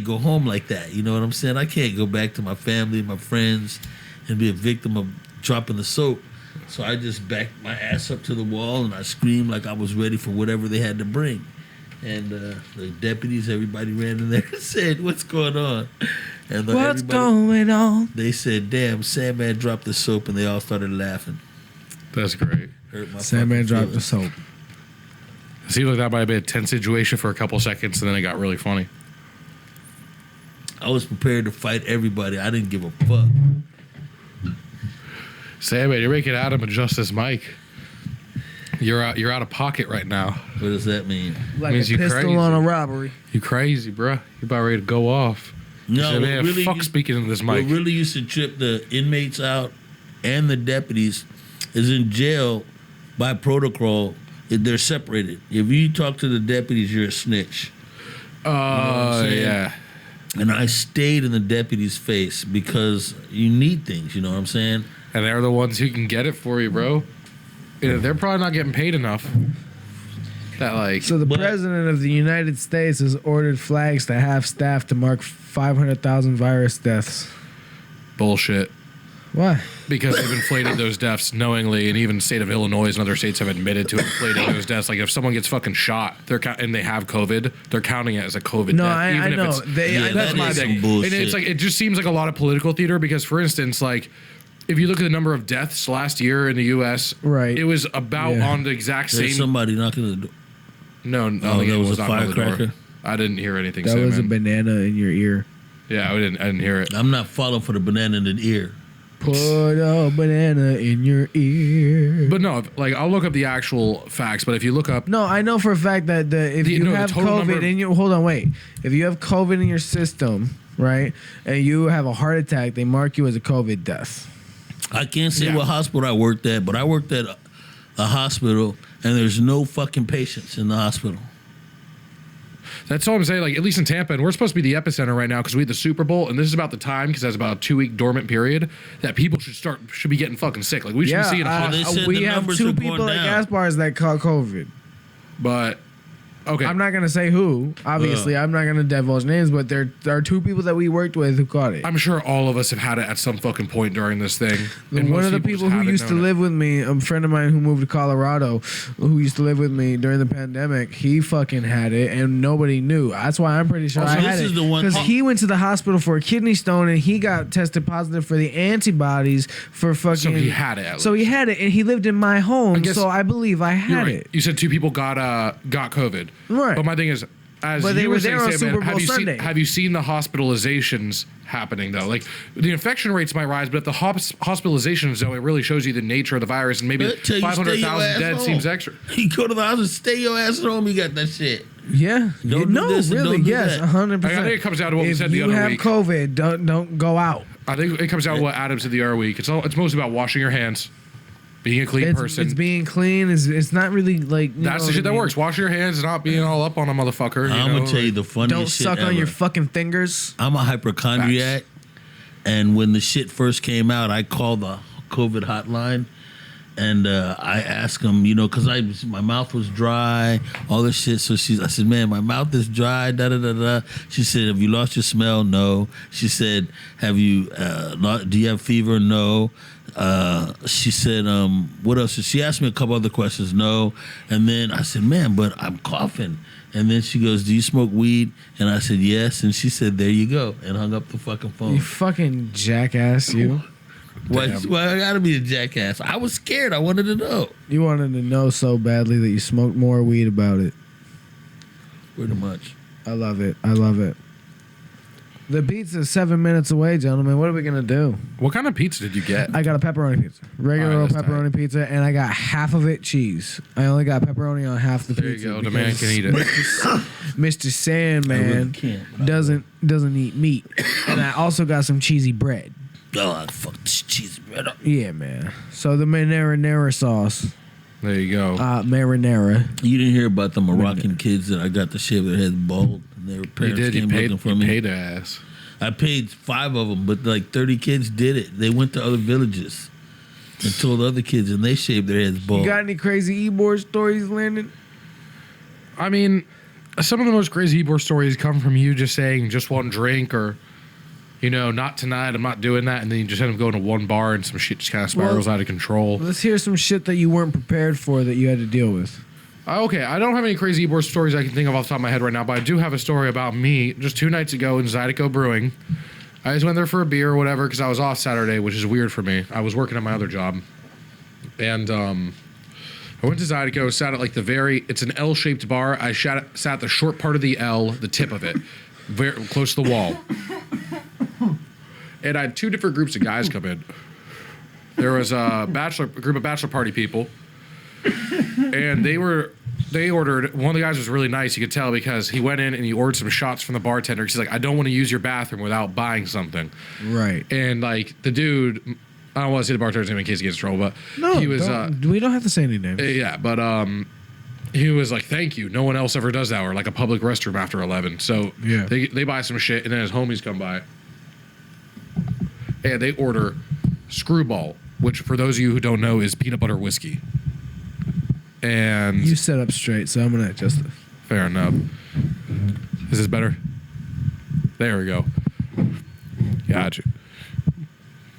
go home like that. You know what I'm saying? I can't go back to my family, my friends, and be a victim of dropping the soap. So I just backed my ass up to the wall and I screamed like I was ready for whatever they had to bring. And the deputies, everybody ran in there and said, "What's going on?" And
What's
everybody-
going on?
They said, "Damn, Sandman dropped the soap," and they all started laughing.
That's great.
Hurt my
Sandman
fucking
dropped the
feelings.
soap.
It seemed like that might have been a tense situation for a couple seconds, and then it got really funny.
I was prepared to fight everybody. I didn't give a fuck.
Sandman, you're making Adam adjust his mic. You're out of pocket right now.
What does that mean?
Like
Means
a
you
pistol
crazy.
on a robbery.
You crazy, bruh. You're about ready to go off.
No,
So,
what
man,
really
fuck
used-
speaking into this
What
mic.
really used to trip the inmates out and the deputies is in jail by protocol. They're separated. If you talk to the deputies, you're a snitch.
Oh,
I'm saying?
yeah.
And I stayed in the deputy's face because you need things. You know what I'm saying?
And they're the ones who can get it for you, bro. Yeah, they're probably not getting paid enough. That, like,
So the
But-
president of the United States has ordered flags to half staff to mark 500,000 virus deaths.
bullshit.
Why?
Because they've inflated those deaths knowingly, and even the state of Illinois and other states have admitted to inflating those deaths. Like if someone gets fucking shot, and they have COVID, they're counting it as a COVID
No,
death.
I
even
know.
If it's,
Yeah,
that's
that
my
is some
thing.
bullshit.
And it's like it just seems like a lot of political theater. Because, for instance, like if you look at the number of deaths last year in the U.S.,
Right.
it was about
Yeah.
on the exact
There's
same.
somebody knocking at the door.
No,
Oh,
it
that was
was
a
not on the door.
firecracker?
I didn't hear anything.
That
say,
was a
man.
banana in your ear.
Yeah, I didn't hear it.
I'm not falling for the banana in the ear.
Put a banana in your ear.
But no, like I'll look up the actual facts. But if you look up,
No, I know for a fact that if
The-
you
no, the
have
total number
COVID
of-
in your if you have COVID in your system, right, and you have a heart attack, they mark you as a COVID death.
I can't say
Yeah.
what hospital I worked at, but I worked at a hospital, and there's no fucking patients in the hospital.
that's all I'm saying. Like at least in Tampa, and we're supposed to be the epicenter right now because we had the Super Bowl, and this is about the time because that's about a 2-week dormant period that people should be getting fucking sick. Like we should be seeing a
they
hospital.
said
we
the
have
numbers
2
are going
people at
down.
gas bars that caught COVID.
But Okay.
I'm not gonna say who. Obviously, I'm not gonna divulge names, but there are 2 people that we worked with who caught it.
I'm sure all of us have had it at some fucking point during this thing. And
One
most
of the people
just
who
haven't
used to
known it.
live with me, a friend of mine who moved to Colorado, who used to live with me during the pandemic, he fucking had it and nobody knew. That's why I'm pretty sure
Oh, so
I
this
had
is
it.
the one-
Because he went to the hospital for a kidney stone and he got tested positive for the antibodies for fucking.
So he had it. At
So he
least.
had it and he lived in my home,
guess-
so I believe I
You're
had
right.
it.
You said 2 people got COVID.
Right.
But my thing is, as
But they
you
were
were
there
saying,
on
Sam,
Super Bowl
have you
Sunday.
have you seen the hospitalizations happening though? Like the infection rates might rise, but the hospitalizations though, it really shows you the nature of the virus, and maybe
I'll tell you,
500,000
stay your
dead
ass
seems
home.
extra.
You go to the house and stay your ass at home. You got that shit.
Yeah.
Don't do
no,
this and
really,
don't do
yes,
that.
100%.
I think it comes down to what we
if
said the
you
other
have
week.
COVID, don't go out.
I think it comes down to what Adam said the other week. It's mostly about washing your hands, being a clean person.
It's being clean. It's not really like
That's the shit that works. Wash your hands and not being all up on a motherfucker.
I'm gonna tell you the funniest
Don't
shit
suck
ever.
on your fucking fingers.
I'm a hypochondriac, and when the shit first came out, I called the COVID hotline, and I asked them, because my mouth was dry, all this shit. So I said, man, my mouth is dry. Da da da da. She said, have you lost your smell? No. She said, have you? Do you have fever? No. She said, what else? She asked me a couple other questions. No. And then I said, man, but I'm coughing. And then she goes, do you smoke weed? And I said, yes. And she said, there you go. And hung up the fucking phone.
You fucking jackass, you.
Well, I gotta be a jackass. I was scared. I wanted to know.
You wanted to know so badly that you smoked more weed about it.
Pretty much.
I love it. I love it. The pizza's 7 minutes away, gentlemen. What are we gonna do?
What kind of pizza did you get?
I got a pepperoni pizza, regular
All right,
old
that's
pepperoni pizza, and I got half of it cheese. I only got pepperoni on half the
There you
pizza.
go. The man can eat it.
Mr. Sandman
can't.
doesn't eat meat, and I also got some cheesy bread.
Oh, fuck this cheese bread up.
Yeah, man. So the marinara sauce,
There you go.
marinara.
You didn't hear about the Moroccan kids that I got to shave their heads bald, and their
You
parents
did. You
came
paid.
looking for
You
me.
paid their ass.
I paid 5 of them, but like 30 kids did it. They went to other villages and told other kids, and they shaved their heads bald.
You got any crazy Ybor stories, Landon?
I mean, some of the most crazy Ybor stories come from you just saying just one drink or, not tonight, I'm not doing that. And then you just end up going to one bar and some shit just kind of spirals out of control.
Let's hear some shit that you weren't prepared for that you had to deal with.
Okay, I don't have any crazy Ybor stories I can think of off the top of my head right now, but I do have a story about me just 2 nights ago in Zydeco Brewing. I just went there for a beer or whatever because I was off Saturday, which is weird for me. I was working at my other job. And I went to Zydeco, sat at like it's an L-shaped bar. I sat at the short part of the L, the tip of it, very close to the wall. And I had 2 different groups of guys come in. There was a group of bachelor party people, and they ordered. One of the guys was really nice. You could tell because he went in and he ordered some shots from the bartender. He's like, I don't want to use your bathroom without buying something.
Right.
And like the dude, I don't want to say the bartender's name in case he gets in trouble, but
No,
he was.
we don't have to say any names.
Yeah, but he was like, thank you. No one else ever does that, or like a public restroom after 11. So
Yeah.
they buy some shit, and then his homies come by, and they order Screwball, which for those of you who don't know is peanut butter whiskey. And
You set up straight, so I'm gonna adjust it.
fair enough. Is this better? There we go. Gotcha.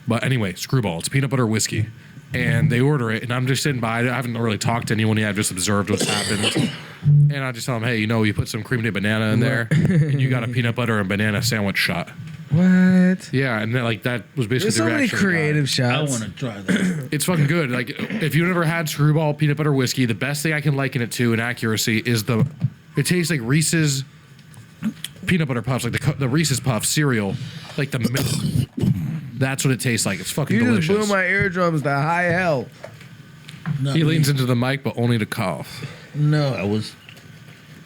But anyway, Screwball. It's peanut butter whiskey. And they order it, and I'm just sitting by. I haven't really talked to anyone yet. I've just observed what's happened. And I just tell them, hey, you put some cream de banana in there, and you got a peanut butter and banana sandwich shot.
What?
Yeah, and then, that was basically
There's
the
so many
reaction. I got.
creative
I
shots.
want to try that.
It's fucking good. Like, if you've never had Screwball peanut butter whiskey, the best thing I can liken it to in accuracy is it tastes like Reese's peanut butter puffs, like the Reese's Puff cereal, like the milk. That's what it tastes like. It's fucking
You
delicious.
just blew my eardrums to high hell.
No,
He leans into the mic, but only to cough.
No, I was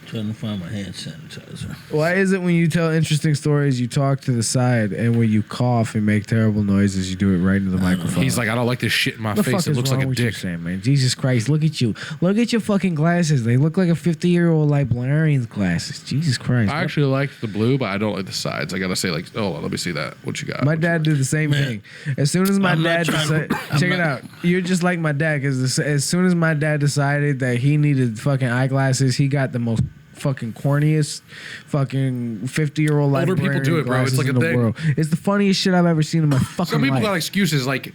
trying to find my hand sanitizer.
Why is it when you tell interesting stories, you talk to the side, and when you cough and make terrible noises, you do it right into the microphone?
He's like, I don't like this shit in my
the
face.
fuck
It
is
looks
wrong
like a
with you,
dick.
Sam, man? Jesus Christ, look at you. Look at your fucking glasses. They look like a 50-year-old librarian's glasses. Jesus Christ.
I actually like the blue, but I don't like the sides. I gotta say, let me see that. What you got?
My dad did the same thing. As soon as my
I'm not
dad
trying to-
decided,
I'm
check it
not-
out. You're just like my dad, because as soon as my dad decided that he needed fucking eyeglasses, he got the most fucking corniest, fucking 50-year-old
Older people do it, bro. It's like a
in the
thing.
world. It's the funniest shit I've ever seen in my fucking
Some people
life.
got excuses. Like,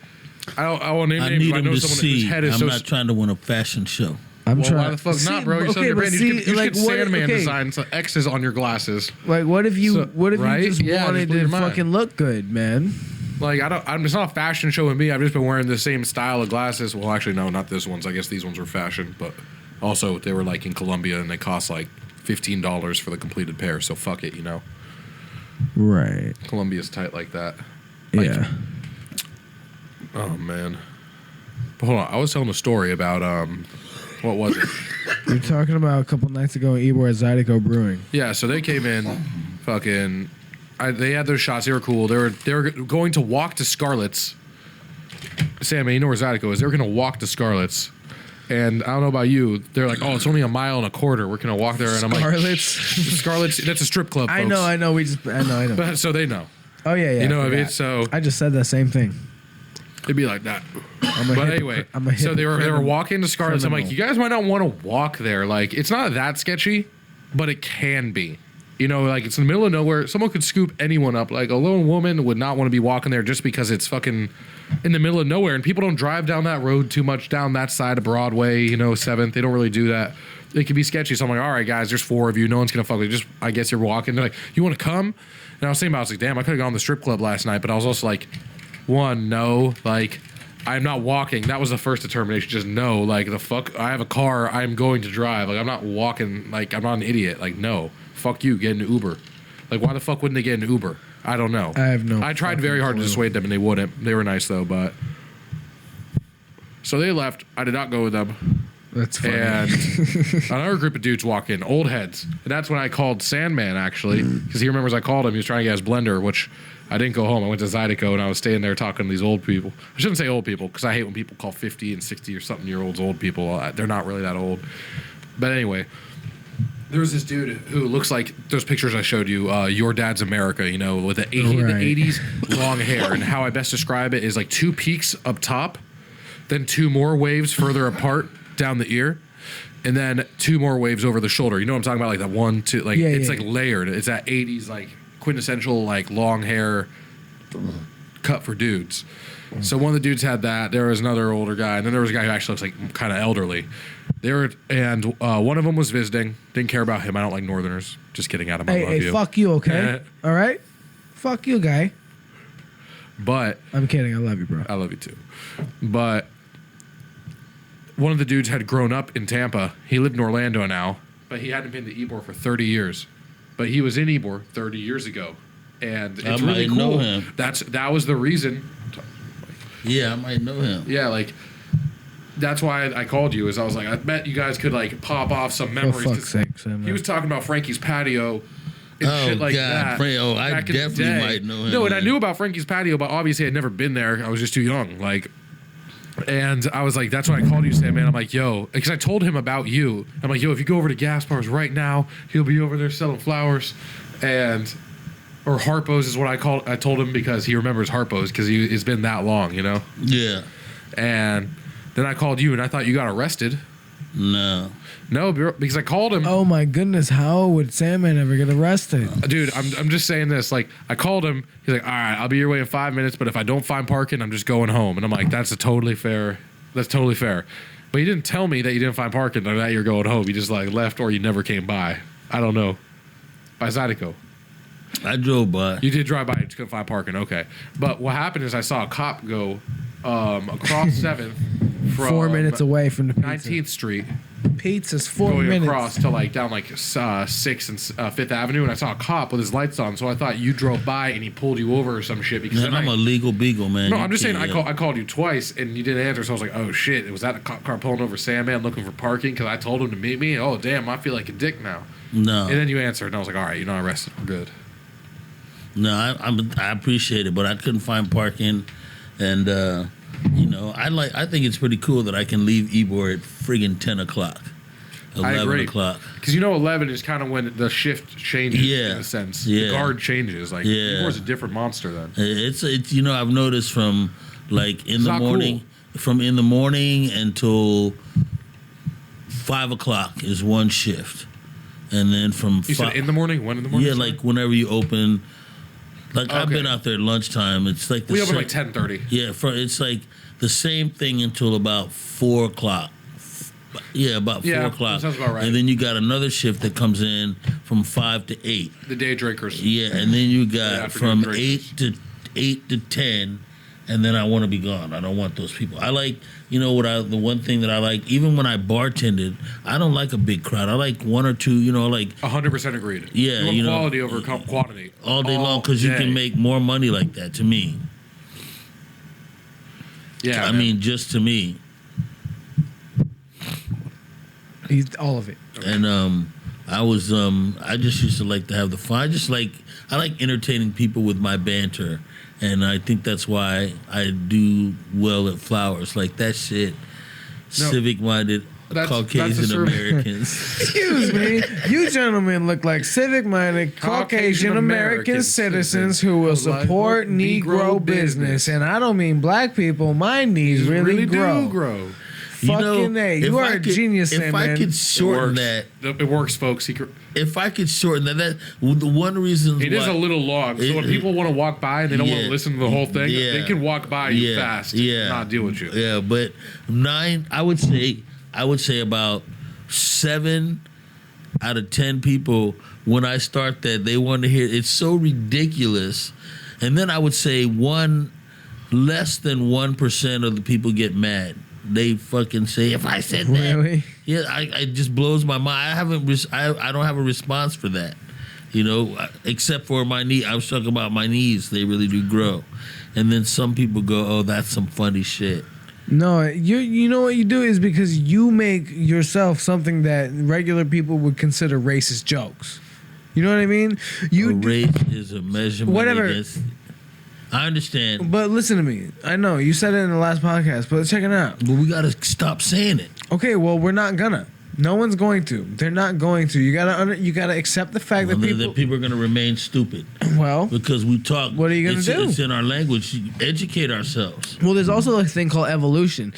I won't name
I
names,
need
but I
them
know
to
someone
see.
whose head is
I'm
so.
not trying to win a fashion show.
I'm
Well,
trying.
why the fuck
See,
not, bro? You're
okay,
your
but
brand. You
see,
should
like,
get
what-
Sandman
okay.
design some X's on your glasses.
Like, what if you?
So-
what if
right?
you just
Yeah,
wanted
just blew
to
your mind.
fucking look good, man?
Like, it's not a fashion show with me. I've just been wearing the same style of glasses. Well, actually, no, not this ones. I guess these ones were fashion, but also they were like in Colombia and they cost like $15 for the completed pair. So fuck it, you know.
Right.
Colombia's tight like that. Like,
Yeah.
oh man. But hold on, I was telling a story about what was it?
You're talking about a couple nights ago in Ybor at Zydeco Brewing.
Yeah, so they came in, fucking. They had their shots. They were cool. They were going to walk to Scarlett's. Sam, you know where Zydeco is? They were going to walk to Scarlett's, and I don't know about you. They're like, oh, it's only a mile and a quarter. We're going to walk there, and I'm like,
Scarlett's?
Scarlett's. That's a strip club.
I
Folks.
know. I know.
But so they know.
Oh yeah.
You know what I mean?
forgot.
So
I just said that same thing.
it'd be like that.
I'm a
But
hypocrite-
anyway,
I'm a
so they were
hypocrite.
walking to Scarlett's. I'm like,
criminal.
you guys might not want to walk there. Like, it's not that sketchy, but it can be. You know, like it's in the middle of nowhere. Someone could scoop anyone up. Like a lone woman would not want to be walking there just because it's fucking in the middle of nowhere. And people don't drive down that road too much down that side of Broadway, you know, 7th. They don't really do that. It can be sketchy. So I'm like, all right, guys, there's 4 of you. No one's going to fuck with you. Just, I guess you're walking. They're like, you want to come? And I was thinking about it. I was like, damn, I could have gone to the strip club last night. But I was also like, one, no. Like, I'm not walking. That was the first determination. Just no. Like, the fuck? I have a car. I'm going to drive. Like, I'm not walking. Like, I'm not an idiot. Like, no. Fuck you. Get an Uber. Like, why the fuck wouldn't they get an Uber? I don't know.
I have no
I tried
fucking
very hard to
clue.
dissuade them, and they wouldn't. They were nice, though, but... So they left. I did not go with them.
That's funny.
And another group of dudes walk in, old heads. And that's when I called Sanman, actually, because he remembers I called him. He was trying to get his blender, which I didn't go home. I went to Zydeco, and I was staying there talking to these old people. I shouldn't say old people, because I hate when people call 50 and 60 or something-year-olds old people. They're not really that old. But anyway, there was this dude who looks like those pictures I showed you, Your Dad's America, you know, with the,
Right.
the 80s long hair. And how I best describe it is like 2 peaks up top, then 2 more waves further apart down the ear, and then 2 more waves over the shoulder. You know what I'm talking about? Like that 1, 2, like
Yeah,
it's
yeah.
like layered. It's that 80s like quintessential like long hair cut for dudes. So one of the dudes had that. There was another older guy, and then there was a guy who actually looks like kind of elderly. They were, and one of them was visiting. Didn't care about him. I don't like Northerners. Just kidding, Adam. I love
Hey,
you.
fuck you, okay? All right? Fuck you, guy.
But
I'm kidding. I love you, bro.
I love you too. But one of the dudes had grown up in Tampa. He lived in Orlando now, but he hadn't been to Ybor for 30 years. But he was in Ybor 30 years ago. And it's
I
really
might
cool.
know him.
That was the reason.
Yeah, I might know him.
Yeah, like that's why I called you. Is I was like, I bet you guys could like pop off some
For
memories.
fuck's
'cause
sake, Sam.
He was talking about Frankie's Patio and
Oh,
shit like
God,
that.
I
back in the
definitely
day.
might know him.
No, and I
man.
knew about Frankie's Patio, but obviously I'd never been there. I was just too young. Like, and I was like, that's when I called you, Sam, man. I'm like, yo, because I told him about you. I'm like, yo, if you go over to Gas Bars right now, he'll be over there selling flowers, and or Harpo's is what I told him because he remembers Harpo's because it's been that long, you know.
Yeah.
And then I called you, and I thought you got arrested.
No.
No, because I called him.
Oh my goodness, how would Sandman ever get arrested?
Dude, I'm just saying this. Like, I called him. He's like, all right, I'll be your way in 5 minutes, but if I don't find parking, I'm just going home. And I'm like, that's totally fair. That's totally fair. But he didn't tell me that you didn't find parking or that you're going home. You just like left or you never came by. I don't know. By Zydeco.
I drove by.
You did drive by. You just couldn't find parking. Okay. But what happened is I saw a cop go across 7th from
4 minutes away from the pizza.
19th Street.
Pizza's 4
going
minutes.
across to like down like 6th and 5th Avenue, and I saw a cop with his lights on. So I thought you drove by and he pulled you over or some shit. Because
Man,
then
I'm a legal beagle, man.
no,
You
I'm just saying
can't-
I called you twice and you didn't answer. So I was like, oh shit, was that a cop car pulling over Sandman looking for parking? Because I told him to meet me. Oh damn, I feel like a dick now.
No.
And then you answered, and I was like, all right, you're not arrested. We're good.
No, I appreciate it, but I couldn't find parking, and you know, I think it's pretty cool that I can leave Ybor at friggin' 10 o'clock,
I
11
agree.
o'clock.
Because you know, 11 is kind of when the shift changes.
Yeah.
In a sense,
Yeah.
the guard changes. Like
Yeah.
Ybor's a different monster then.
It's you know, I've noticed from like in
It's
the
not
morning, from in the morning until 5 o'clock is one shift, and then from
You said in the morning? When in the morning?
yeah,
sorry?
like whenever you open. Like I've
Okay.
been out there at lunchtime. It's like
We open like 10:30.
Yeah, it's like the same thing until about 4 o'clock. Yeah, about 4 o'clock.
That sounds about right.
And then you got another shift that comes in from 5 to 8.
The day drinkers.
Yeah, and then you
Yeah,
got
afternoon
from 8 to 10, and then I want to be gone. I don't want those people. I like, the one thing that I like, even when I bartended, I don't like a big crowd. I like one or two, like
100% agreed.
Yeah,
You want quality over quantity.
all day long, because you can make more money like that. To me,
Yeah.
I mean, just to me.
He's all of it.
And I just used to like to have the fun. I like entertaining people with my banter, and I think that's why I do well at Flowers. Like that shit, civic-minded
that's
Caucasian
a service.
Americans.
Excuse me. You gentlemen look like civic-minded Caucasian American citizens who will support Negro business. And I don't mean black people. My knees really grow.
do grow.
Fucking A. You are a genius,
If
man.
I could shorten that,
It works, folks.
if I could shorten that the one reason
It is a little long. So when people want to walk by and they don't want to listen to the whole thing, they can walk by you fast. And not deal with you.
Yeah, but 9, I would say about 7 out of 10 people, when I start that, they want to hear it's so ridiculous. And then I would say less than 1% of the people get mad. They fucking say, if I said that,
Really?
yeah, it just blows my mind. I don't have a response for that, except for my knee. I was talking about my knees; they really do grow. And then some people go, "Oh, that's some funny shit."
No, you know what you do is because you make yourself something that regular people would consider racist jokes. You know what I mean?
Race is a measurement.
Whatever.
Against, I understand.
But listen to me. I know you said it in the last podcast, but check it out.
But we gotta stop saying it.
Okay, well, we're not gonna. No one's going to. They're not going to. You gotta accept the fact that
people are gonna remain stupid.
Well,
because we talk.
What are you gonna do?
It's in our language. Educate ourselves.
well, there's also a thing called evolution,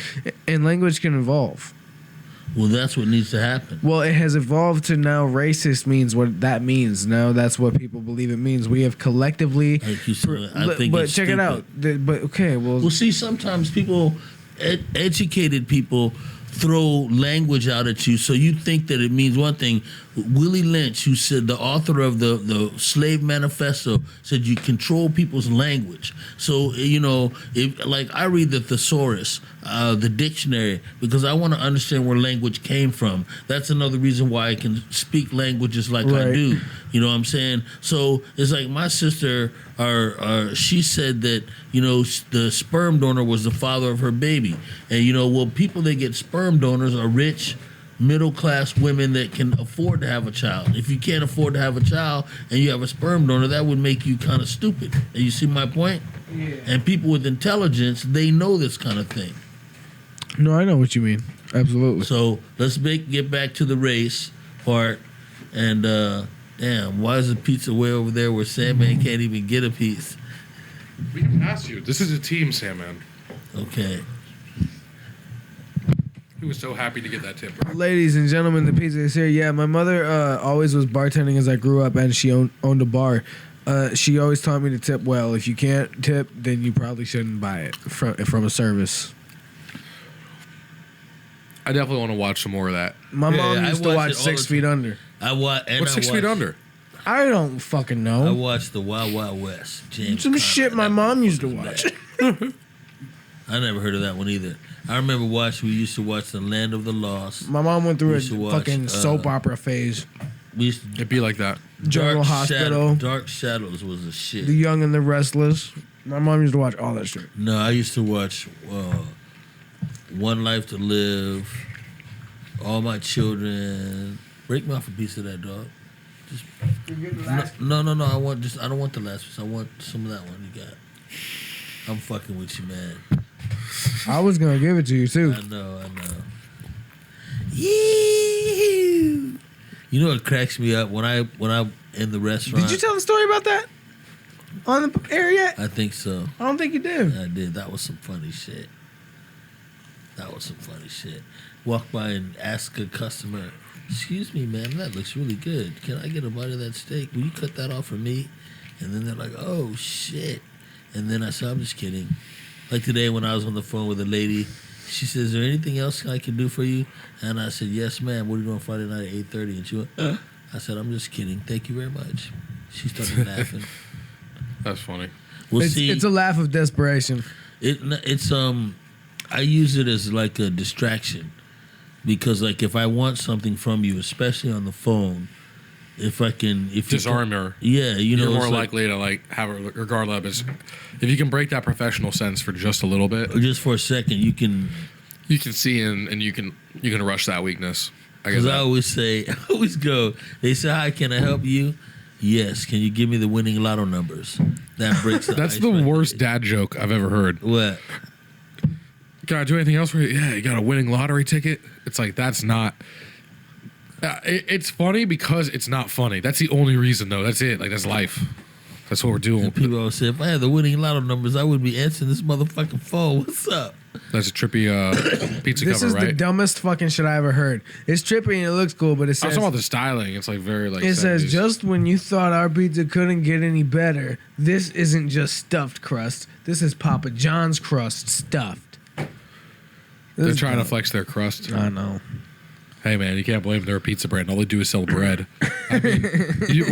and language can evolve.
Well, that's what needs to happen.
Well, it has evolved to now racist means what that means. Now that's what people believe it means. We have collectively.
Like you said, I think
but
it's
check
stupid.
it out. But okay,
Well, see, sometimes people, educated people, throw language out at you, so you think that it means one thing. Willie Lynch, who said the author of the Slave Manifesto, said you control people's language. So if like I read the thesaurus, the dictionary, because I want to understand where language came from. That's another reason why I can speak languages like I do. You know what I'm saying? So it's like my sister, she said that the sperm donor was the father of her baby, and people that get sperm donors are rich, middle-class women that can afford to have a child. If you can't afford to have a child and you have a sperm donor, that would make you kind of stupid. And you see my point? Yeah. And people with intelligence, they know this kind of thing.
No, I know what you mean. Absolutely.
So let's get back to the race part. And damn, why is the pizza way over there where Sanman can't even get a piece?
We can pass you. This is a team, Sanman.
Okay.
He was so happy to get that tip. Bro.
Ladies and gentlemen, the pizza is here. Yeah, my mother always was bartending as I grew up, and she owned a bar. She always taught me to tip well. If you can't tip, then you probably shouldn't buy it from a service.
I definitely want to watch some more of that.
My mom used to watch 6 Feet Under.
What's 6 Feet Under?
I don't fucking know.
I watched the Wild Wild West. James
Some
Conner.
shit my mom used to watch.
I never heard of that one either. I remember we used to watch The Land of the Lost.
My mom went through a
watch,
fucking soap opera phase.
We used to,
It'd be like that.
General Hospital.
Dark Shadows was the shit.
The Young and the Restless. My mom used to watch all that shit.
No, I used to watch One Life to Live, All My Children. Break me off a piece of that, dog. No. I don't want the last piece. I want some of that one you got. I'm fucking with you, man.
I was gonna give it to you too.
I know. You know what cracks me up when I'm in the restaurant?
Did you tell the story about that on the air yet?
I think so.
I don't think you did.
I did. That was some funny shit. That was some funny shit. Walk by and ask a customer, "Excuse me, ma'am, that looks really good. Can I get a bite of that steak? Will you cut that off for me?" And then they're like, "Oh shit!" And then I said, "I'm just kidding." Like today when I was on the phone with a lady, she says, "Is there anything else I can do for you?" And I said, "Yes, ma'am. What are you doing Friday night at 8:30?" And she went, I said, "I'm just kidding. Thank you very much." She started laughing.
That's funny.
We'll
It's,
see.
it's a laugh of desperation.
It's I use it as like a distraction because like if I want something from you, especially on the phone, if you
Disarm her.
yeah, you know,
You're more
it's like,
likely to like have a regardless. If you can break that professional sense for just a little bit,
just for a second you can.
you can see and you can rush that weakness. I guess
Because I always go. They say, "Hi, can I help you?" Yes. Can you give me the winning lotto numbers? That breaks the
that's
ice
the
right
worst
there.
dad joke I've ever heard.
What?
Can I do anything else for you? Yeah, you got a winning lottery ticket. It's like that's not. It's funny because it's not funny. That's the only reason, though. That's it. Like that's life. That's what we're doing.
And people always say, "If I had the winning lotto numbers, I would be answering this motherfucking phone." What's up?
That's a trippy pizza
This
cover,
is the
right?
dumbest fucking shit I ever heard. It's trippy and it looks cool, but it
I
says
was talking about the styling. It's like very like.
it says
70s.
just when you thought our pizza couldn't get any better, this isn't just stuffed crust. This is PapaJohns crust stuffed.
They're trying to flex their crust.
I know.
Hey man, you can't blame their pizza brand. All they do is sell bread. I mean,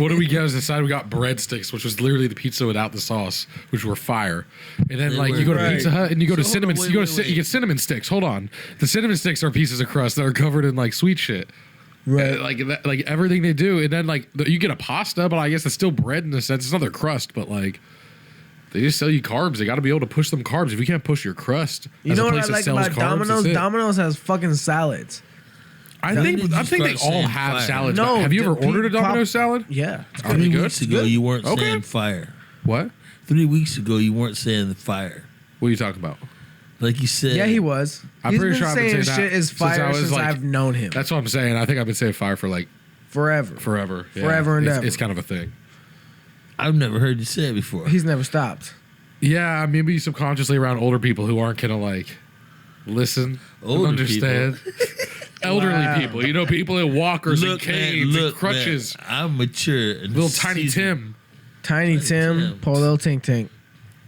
what do we get as a side? We got breadsticks, which was literally the pizza without the sauce, which were fire. And then
They
like
were-
you go to
Right.
Pizza Hut and you go to
So,
cinnamon.
hold on,
you go
wait,
to
wait,
you get cinnamon sticks. Hold on, the cinnamon sticks are pieces of crust that are covered in like sweet shit.
Right.
Like everything they do, and then like you get a pasta, but I guess it's still bread in a sense. It's not their crust, but like. They just sell you carbs. They got to be able to push them carbs. If you can't push your crust,
You
as
know
a
what
place
I
that
like
sells
about
carbs,
Domino's?
that's it.
Domino's has fucking salads.
I
When
think
did you
they
start
all
saying
have
fire?
salads.
No,
have you ever
the
ordered a
Pop-
Domino's salad?
Yeah.
Are they
3
good?
weeks ago, you weren't
Okay.
saying fire.
What?
3 weeks ago, you weren't saying the fire.
What are you talking about?
Like you said.
Yeah, he was.
I'm
He's
pretty
been
sure I've been
saying
saying
shit
that
is
since I
fire
was,
since
like-
I've known him.
That's what I'm saying. I think I've been saying fire for like
Forever.
forever. Yeah.
Forever and
it's,
ever.
It's kind of a thing.
I've never heard you say it before.
He's never stopped.
Yeah, maybe subconsciously around older people who aren't gonna like listen
Older
and understand. Elderly
Wow.
people, you know, people in walkers and canes and crutches.
Man, I'm mature. And
Little tiny
seasoned.
Tim,
Tiny Tim,
Tim.
Paul Lil Tink Tink.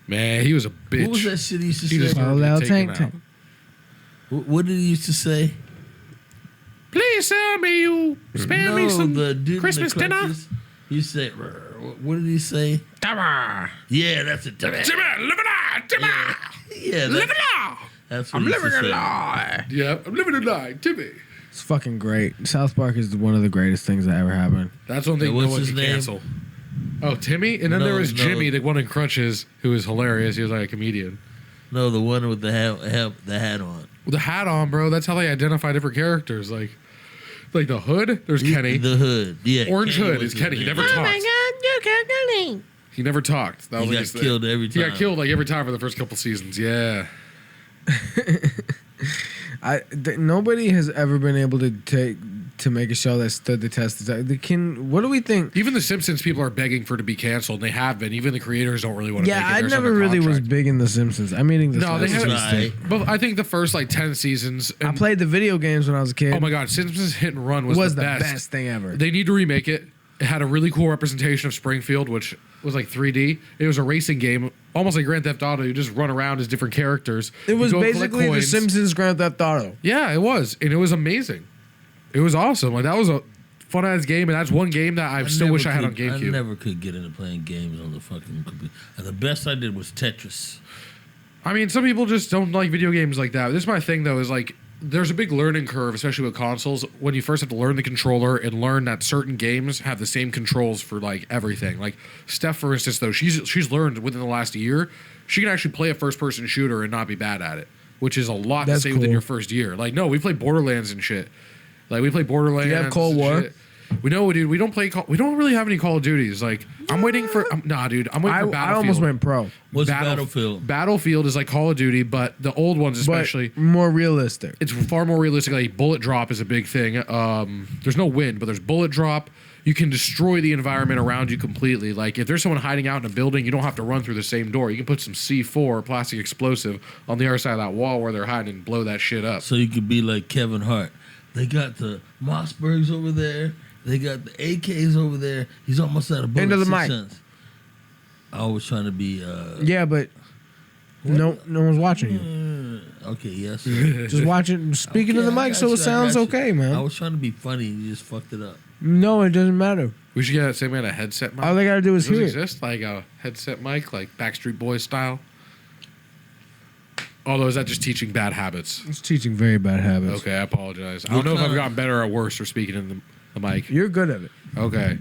man, he was a bitch.
What was that shit he used to
He
say?
just-
Paul Lil
Taken
Tink
out.
Tink.
What did he used to say?
Please sell me you, spare me some
the dude in the
Christmas dinner.
crutches. He said, what did he say?
Timber.
Yeah, that's it.
Timber, live a lie, Timber.
Yeah,
Live a lie.
that's what
I'm
he used
living
to
a
say.
lie.
Yeah, I'm living a lie, Timmy.
It's fucking great. South Park is one of the greatest things that ever happened.
That's one thing
And
no
what's
one
his
can
name?
cancel. Oh, Timmy? And then
No,
there was
no.
Jimmy, the one in crutches, who was hilarious. He was like a comedian.
No, the one with the hat on.
With the hat on, bro. That's how they identify different characters. Like the hood, there's Kenny.
The hood. Yeah.
Orange
Kenny
Hood
was
is
his
Kenny. He
name.
never
Oh my
talks.
God, you can't believe.
He never talked. That was
He
like
got
his thing.
killed every
He
time.
got killed like every time for the first couple seasons. Yeah.
Nobody has ever been able to make a show that stood the test of time. What do we think?
Even the Simpsons people are begging for it to be canceled, and they have been. Even the creators don't really want to
Yeah,
make it.
I
There's
never
under
really was
contract.
big in The Simpsons. I'm eating this.
No, they
last
have.
Tuesday.
But I think the first like 10 seasons.
I
and-
played the video games when I was a kid.
Oh my God, Simpsons Hit and Run was
the
best.
best thing ever.
They need to remake it. It had a really cool representation of Springfield, which was like 3D. It was a racing game, almost like Grand Theft Auto. You just run around as different characters.
It was
You go collect
basically The
coins.
Simpsons Grand Theft Auto.
Yeah, it was, and it was amazing. It was awesome. Like that was a fun ass game, and that's one game that I still
never
wish I had on
could- I
GameCube.
never could get into playing games on the fucking computer. The best I did was Tetris.
I mean, some people just don't like video games like that. This is my thing, though, is like there's a big learning curve, especially with consoles, when you first have to learn the controller and learn that certain games have the same controls for like everything. Like Steph, for instance, though, she's learned within the last year she can actually play a first-person shooter and not be bad at it, which is a lot
That's
to say within
cool.
your first year. Like, no, we play Borderlands and shit. Like, we play Borderlands.
Do you have Cold
and
War?
shit. We know, dude. We don't play. We don't really have any Call of Duties. Like, I'm waiting for. Nah, dude. I'm waiting for
I
Battlefield.
almost went pro,
What's Battlefield?
Battlefield is like Call of Duty, but the old ones especially.
but more realistic.
It's far more realistic. Like bullet drop is a big thing. There's no wind, but there's bullet drop. you can destroy the environment around you completely. Like if there's someone hiding out in a building, you don't have to run through the same door. You can put some C4 plastic explosive on the other side of that wall where they're hiding and blow that shit up.
So you could be like Kevin Hart. They got the Mossbergs over there. They got the AKs over there. He's almost out of bullets.
Into the mic.
Cents. I was trying to be.
Yeah, but no one's watching you.
Okay, yes.
Just watch it. Speaking to the mic so it sounds okay, man.
I was trying to be funny. And you just fucked it up.
No, it doesn't matter.
We should get that same kind of headset mic.
All they gotta do is
Does
hear
it
it.
exist? Like a headset mic, like Backstreet Boys style? Although, is that just teaching bad habits?
It's teaching very bad habits.
Okay, I apologize. I don't know if I've gotten better or worse for speaking in the mic.
You're good at it.
Okay.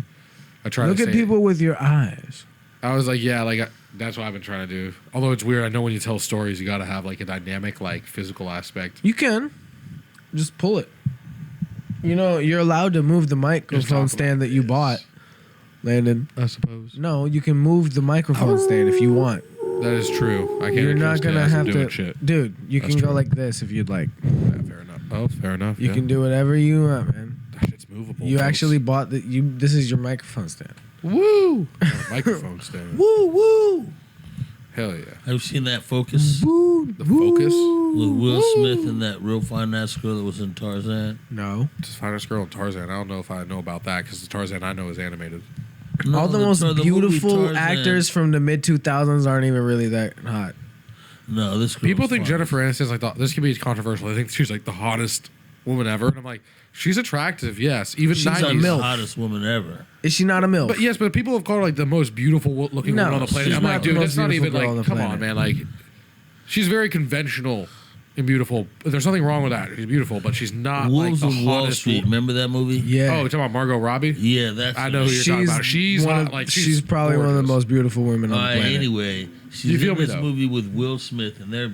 I try
Look
to
at
say
people with your eyes.
I was like, yeah, like that's what I've been trying to do. Although it's weird, I know when you tell stories, you got to have like a dynamic, like physical aspect.
You can. Just pull it. You know, you're allowed to move the microphone stand that you bought, Landon.
I suppose.
No, you can move the microphone stand if you want.
That is true. I can't.
You're not
accuse
gonna
Taz of
have
doing
to,
shit.
dude. You
That's
can go
true.
like this if you'd like.
Yeah, fair enough. Oh, fair enough.
You can do whatever you want, man.
That shit's movable.
You
folks.
actually bought the. This is your microphone stand.
Woo microphone stand.
Woo woo
Hell yeah.
Have you seen that Focus
woo.
The Focus.
with Will Smith and that real fine ass girl that was in Tarzan?
No.
Just finest girl in Tarzan. I don't know if I know about that because the Tarzan I know is animated.
No,
All the most
movie
beautiful
Tarzan.
actors from the mid 2000s aren't even really that hot.
No, this girl
People
was
think
fine.
Jennifer Aniston's like this could be controversial. I think she's like the hottest woman ever, and I'm like, she's attractive, yes, even
She's a
90s.
the
MILF.
hottest woman ever.
Is she not a MILF?
But yes, but people have called her like the most beautiful looking
No,
woman on the planet.
she's
I'm
not
like,
the
dude,
most
that's not even
beautiful girl on
like,
the
come on,
planet.
man. Like, she's very conventional and beautiful. There's nothing wrong with that. She's beautiful, but she's not
Wolves
like the
of Wall
hottest.
Street. Remember that movie?
yeah.
Oh, you're talking about Margot Robbie?
Yeah, that's.
I know who you're talking about. She's
one
hot,
of-
like
she's probably one of the
gorgeous.
most beautiful women on
All
the
right.
planet.
Anyway,
You
she's
feel
in
me,
this
though?
movie with Will Smith, and they're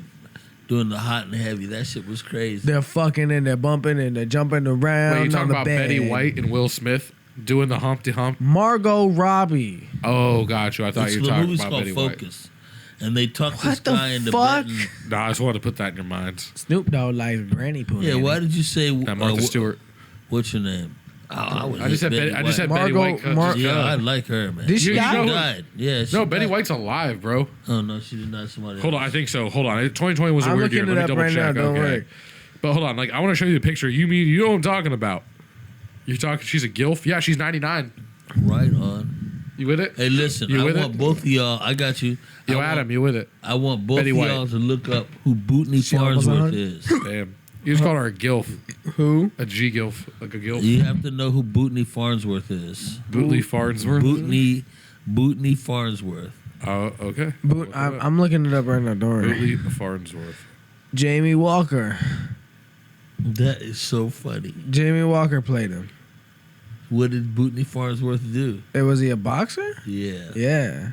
doing the hot and heavy. That shit was crazy.
They're fucking and they're bumping and they're jumping around
Wait, you
on
talking
the
about
bed.
Betty White and Will Smith doing the Humpty Hump?
Margot Robbie.
Oh, got you. I thought
It's-
you were
the
talking
movie's
about
called
Betty White.
Focus, and they tucked this
What the
guy into
fuck?
bed.
No, I just wanted to put that in your minds.
Snoop Dogg likes Granny Poo.
Yeah, why did you say
Martha Stewart.
What's your name? Oh,
I just said Betty. I just said Betty
Margot-
White. 'cause
Mar-
just,
Yeah, I like her, man.
Did she
You
die?
know-
died. Yeah, she
no, Betty
died.
White's alive, bro.
Oh no, she did not. Somebody.
Hold on, I think so. Hold on. 2020 was a
I'm
weird year.
looking
Let
it
me
up
double
right
check.
now, don't
okay.
worry.
But hold on, like I want to show you the picture. You know what I'm talking about? You talking? She's a gilf. Yeah, she's 99.
Right on.
You with it?
Hey, listen,
You
I
with
want
it?
both of y'all. I got you.
Yo,
I
Adam,
Want,
you with it?
I want both
Betty
of
White.
y'all to look up who Bootney
She almost
Farnsworth
100?
is.
Damn. You just called her a gilf,
Who?
a G gilf, like a gilf.
You have to know who Bootney Farnsworth is.
Bootly Farnsworth.
Bootney Farnsworth.
Oh, okay.
Boot, I'm looking it up right now. Don't worry.
Bootly Farnsworth.
Jamie Walker.
That is so funny.
Jamie Walker played him.
What did Bootney Farnsworth do?
Was he a boxer?
Yeah.
Yeah.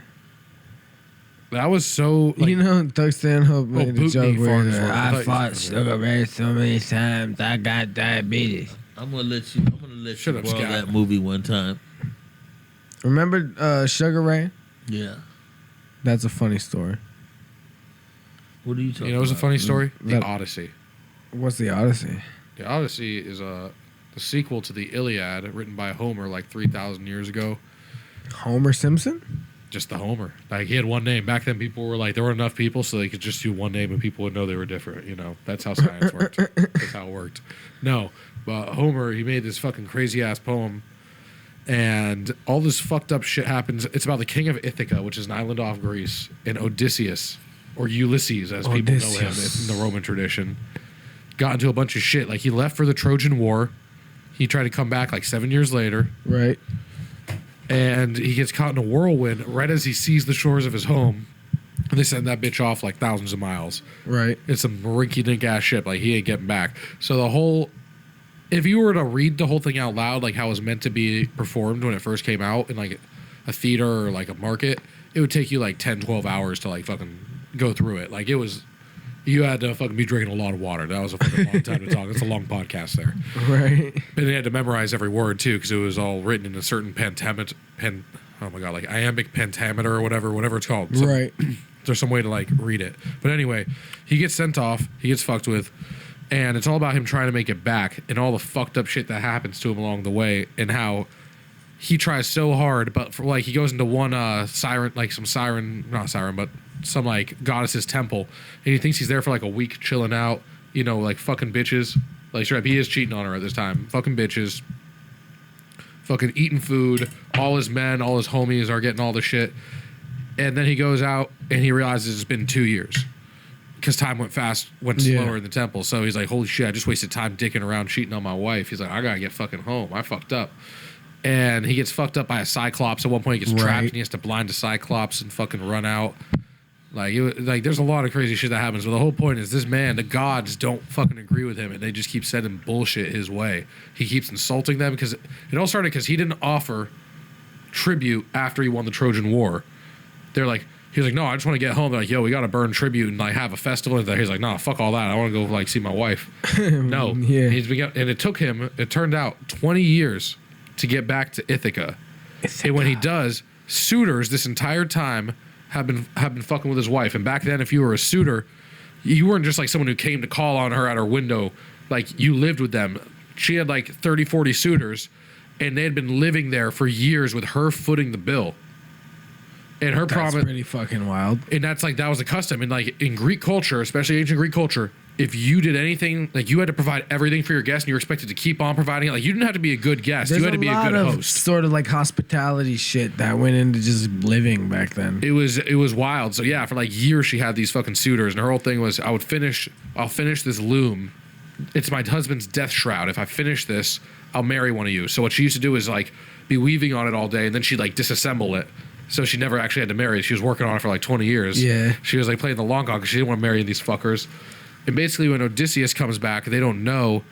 That was so. Like,
you know, Doug Stanhope made the
Bootney
joke where he's
Farnsworth.
like,
I
I
thought-
fought Sugar Ray so many times, I got diabetes.
I'm gonna let you
Shut up,
borrow
Scott.
that movie one time.
Remember Sugar Ray?
Yeah.
That's a funny story.
What are you talking
you know, it was a
about?
funny story. The
That-
Odyssey.
What's the Odyssey?
The Odyssey is the sequel to the Iliad, written by Homer like 3,000 years ago.
Homer Simpson?
Just the Homer. Like he had one name. Back then, people were like, there were enough people, so they could just do one name, and people would know they were different. You know, that's how science worked. That's how it worked. No, but Homer, he made this fucking crazy ass poem, and all this fucked up shit happens. It's about the king of Ithaca, which is an island off Greece, and Odysseus, or Ulysses, as people know him
Odysseus.
in the Roman tradition, got into a bunch of shit. Like he left for the Trojan War. He tried to come back like 7 years later.
Right.
And he gets caught in a whirlwind right as he sees the shores of his home. And they send that bitch off like thousands of miles.
Right.
It's some rinky-dink ass ship. Like, he ain't getting back. So the whole... If you were to read the whole thing out loud, like how it was meant to be performed when it first came out in like a theater or like a market, it would take you like 10, 12 hours to like fucking go through it. Like, it was... You had to fucking be drinking a lot of water. That was a fucking long time to talk. It's a long podcast there.
Right.
And they had to memorize every word too, because it was all written in a certain oh my god, like iambic pentameter or whatever it's called. So
Right.
there's some way to like read it. But anyway, he gets sent off, he gets fucked with, and it's all about him trying to make it back and all the fucked up shit that happens to him along the way, and how he tries so hard, but for like he goes into one siren, like some siren, not siren, but some like goddess's temple, and he thinks he's there for like a week chilling out, you know, like fucking bitches. Like straight up, he is cheating on her at this time. Fucking bitches. Fucking eating food. All his men, all his homies are getting all the shit. And then he goes out and he realizes it's been 2 years. Because time went slower in the temple. So he's like, holy shit, I just wasted time dicking around cheating on my wife. He's like, I gotta get fucking home. I fucked up. And he gets fucked up by a Cyclops. At one point he gets trapped and he has to blind a Cyclops and fucking run out. Like there's a lot of crazy shit that happens. But the whole point is this man, the gods don't fucking agree with him, and they just keep sending bullshit his way. He keeps insulting them because it all started because he didn't offer tribute after he won the Trojan War. They're like, he's like, no, I just want to get home. They're like, yo, we got to burn tribute and like have a festival. And he's like, nah, fuck all that. I want to go like see my wife. No.
Yeah.
And it took him, it turned out 20 years to get back to Ithaca. And when he does, suitors this entire time have been fucking with his wife. And back then, if you were a suitor, you weren't just like someone who came to call on her at her window. Like you lived with them. She had like 30, 40 suitors, and they had been living there for years with her footing the bill. And her promise,
That's pretty fucking wild.
and that was the custom. And like in Greek culture, especially ancient Greek culture, if you did anything, like you had to provide everything for your guests, and you were expected to keep on providing it. Like you didn't have to be a good guest; you had to be a good host.
Sort of like hospitality shit that went into just living back then.
It was wild. So yeah, for like years she had these fucking suitors, and her whole thing was, I'll finish this loom. It's my husband's death shroud. If I finish this, I'll marry one of you. So what she used to do is like be weaving on it all day, and then she'd like disassemble it. So she never actually had to marry it. She was working on it for like 20 years.
Yeah.
She was like playing the long con because she didn't want to marry these fuckers. And basically when Odysseus comes back, they don't know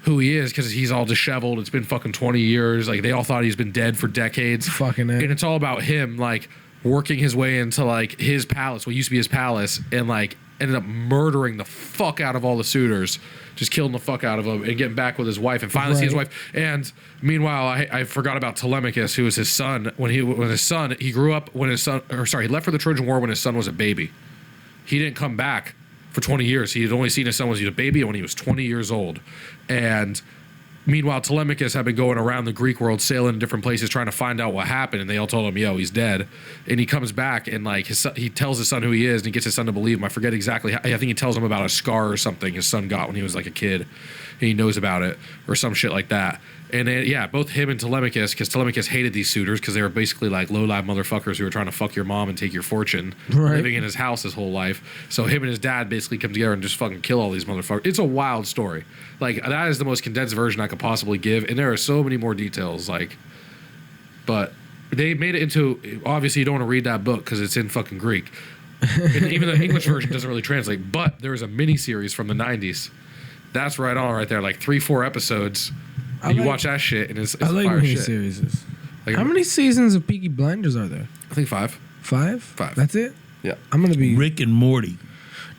who he is because he's all disheveled. It's been fucking 20 years. Like they all thought he's been dead for decades.
Fucking it.
And it's all about him like working his way into like his palace, what used to be his palace, and like ended up murdering the fuck out of all the suitors, just killing the fuck out of them and getting back with his wife and finally see his wife. And meanwhile, I forgot about Telemachus, who was his son. He left for the Trojan War when his son was a baby. He didn't come back for 20 years. He had only seen his son was a baby when he was 20 years old. And meanwhile, Telemachus had been going around the Greek world, sailing in different places, trying to find out what happened. And they all told him, yo, he's dead. And he comes back and like he tells his son who he is, and he gets his son to believe him. I forget exactly how, I think he tells him about a scar or something his son got when he was like a kid. And he knows about it or some shit like that. And then, both him and Telemachus, because Telemachus hated these suitors because they were basically like low-life motherfuckers who were trying to fuck your mom and take your fortune, living in his house his whole life. So him and his dad basically come together and just fucking kill all these motherfuckers. It's a wild story. Like, that is the most condensed version I could possibly give, and there are so many more details, like, but they made it into, obviously you don't want to read that book because it's in fucking Greek. And even the English version doesn't really translate, but there was a mini-series from the 90s. That's right on right there, like 3-4 episodes. You watch that shit, and it's
I like
fire
mini
shit.
series.
Like,
How many seasons of Peaky Blinders are there?
I think 5.
5?
5.
That's it?
Yeah.
I'm gonna be.
Rick and Morty.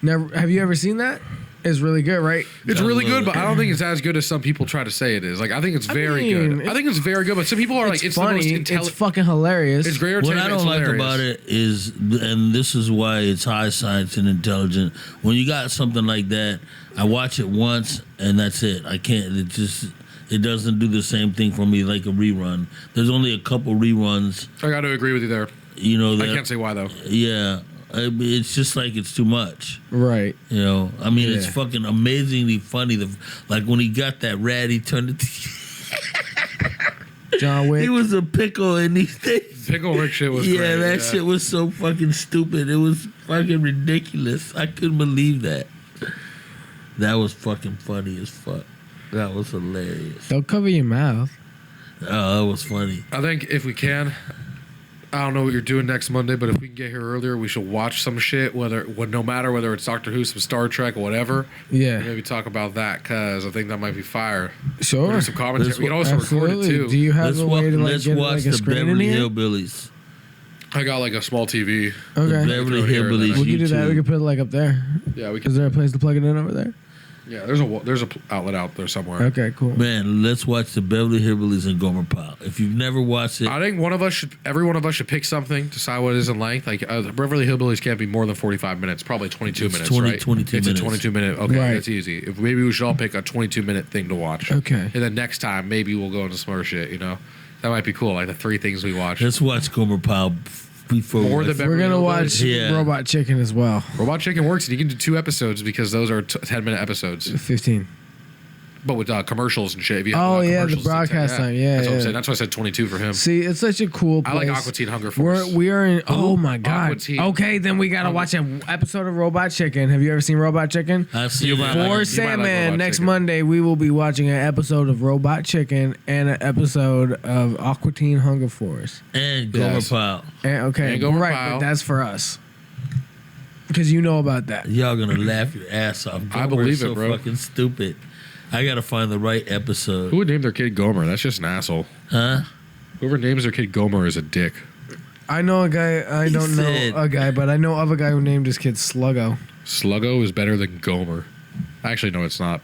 Never. Have you ever seen that? It's really good, right?
It's really good, but I don't think it's as good as some people try to say it is. Like, I think it's very good. I think it's very good, but some people are like, it's
funny.
the most
It's
intelligent.
fucking hilarious.
It's great.
What I don't like about it is, and this is why it's high science and intelligent, when you got something like that, I watch it once and that's it. I can't, it doesn't do the same thing for me like a rerun. There's only a couple reruns.
I got to agree with you there.
You know,
I can't say why, though.
Yeah. It's just like it's too much.
Right.
You know, I mean, it's
Yeah.
fucking amazingly funny. Like when he got that rat, he turned it.
John Wick.
He was a pickle in these days.
Pickle Rick shit was
Yeah,
great.
that shit was so fucking stupid. It was fucking ridiculous. I couldn't believe that. That was fucking funny as fuck. That was hilarious.
Don't cover your mouth.
Oh, that was funny.
I think if we can, I don't know what you're doing next Monday, but if we can get here earlier, we should watch some shit, no matter whether it's Doctor Who, some Star Trek, or whatever.
Yeah.
Maybe talk about that, because I think that might be fire.
Sure.
Do some commentary. We can also record it,
Absolutely.
too.
Do you have a way to like
let's
get
watch
like a
the
screen in
Beverly
here?
Hillbillies.
I got like a small TV.
The
Okay.
Beverly
Throw it here and then
Hillbillies.
We can do that. We
YouTube.
can put it like up there.
Yeah, we
Is
can.
there a place to plug it in over there?
Yeah, there's a outlet out there somewhere.
Okay, cool.
Man, let's watch the Beverly Hillbillies and Gomer Pyle. If you've never watched it,
I think every one of us should pick something, decide what it is in length. Like the Beverly Hillbillies can't be more than 45 minutes, probably 22
It's
minutes,
20
right?
22
it's
minutes.
a 22 minute. Okay,
Right.
that's easy. Maybe we should all pick a 22-minute thing to watch.
Okay.
And then next time, maybe we'll go into some other shit, you know? That might be cool. Like the 3 things we watched.
Let's watch Gomer Pyle before
More
we
than
watch.
We're gonna watch
Yeah.
Robot Chicken as well.
Robot Chicken works, and you can do 2 episodes because those are 10-minute episodes.
15.
But with commercials and shit. If you have,
Oh, yeah, the
commercials,
broadcast time. Yeah,
that's what I'm
yeah.
saying. That's why I said 22 for him.
See, it's such a cool
I
place.
like Aqua Teen Hunger Force.
We are in. Oh my god.
Aqua Teen.
Okay, then we gotta watch an episode of Robot Chicken. Have you ever seen Robot Chicken?
I've seen
You might
that.
like-
For
you might like
Sandman,
Robot
next
Chicken.
Monday we will be watching an episode of Robot Chicken and an episode of Aqua Teen Hunger Force.
And Gomer
Yes.
Pyle.
And, okay,
And Gomer
right,
Pyle.
but that's for us because you know about that.
Y'all gonna laugh your ass off.
I
Gomer
believe
is so
it, bro.
fucking stupid. I gotta find the right episode.
Who would name their kid Gomer? That's just an asshole.
Huh?
Whoever names their kid Gomer is a dick.
I know a guy. I
He
don't
said-
know a guy, but I know of a guy who named his kid Sluggo.
Sluggo is better than Gomer. Actually, no, it's not.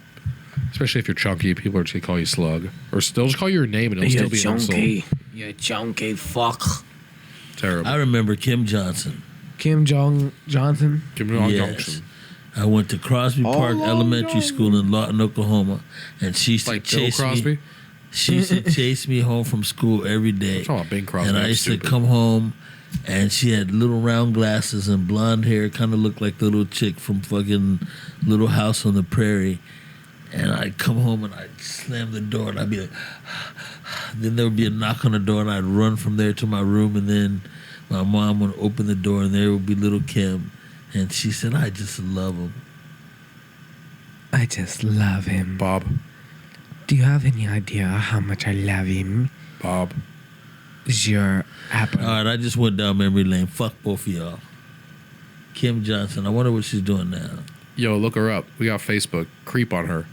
Especially if you're chunky, people are just gonna call you Slug, or they'll just call you your name and it'll still be an insult.
You chunky fuck.
Terrible.
I remember Kim Johnson.
Kim Jong Johnson.
Give me all
Yes.
junction.
I went to Crosby Park Elementary School in Lawton, Oklahoma, and she used to
Like Bill
chase
Crosby.
me. She used to chase me home from school every day.
I'm talking about Bing Crosby.
And I
I'm
used
stupid.
to come home, and she had little round glasses and blonde hair, kind of looked like the little chick from fucking Little House on the Prairie. And I'd come home and I'd slam the door, and I'd be like, then there would be a knock on the door, and I'd run from there to my room, and then my mom would open the door, and there would be little Kim. And she said, I just love him.
I just love him.
Bob.
Do you have any idea how much I love him?
Bob.
Is your apple?
All right, I just went down memory lane. Fuck both of y'all. Kim Johnson, I wonder what she's doing now.
Yo, look her up. We got Facebook. Creep on her.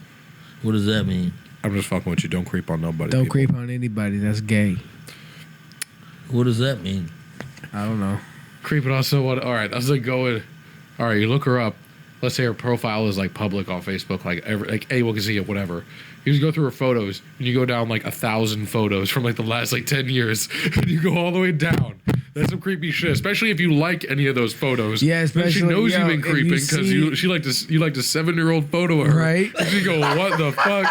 What does that mean?
I'm just fucking with you. Don't creep on nobody.
Don't
people.
creep on anybody. That's gay.
What does that mean?
I don't know.
Creeping on someone. All right, that's like going. All right, you look her up. Let's say her profile is like public on Facebook, like anyone can see it, whatever. You just go through her photos, and you go down like 1,000 photos from like the last like 10 years, and you go all the way down. That's some creepy shit, especially if you like any of those photos.
Yeah,
Then
especially,
she knows
yo,
you've been
if you
creeping because
see-
she liked you liked a 7-year-old photo of her.
Right.
And she go, what the fuck?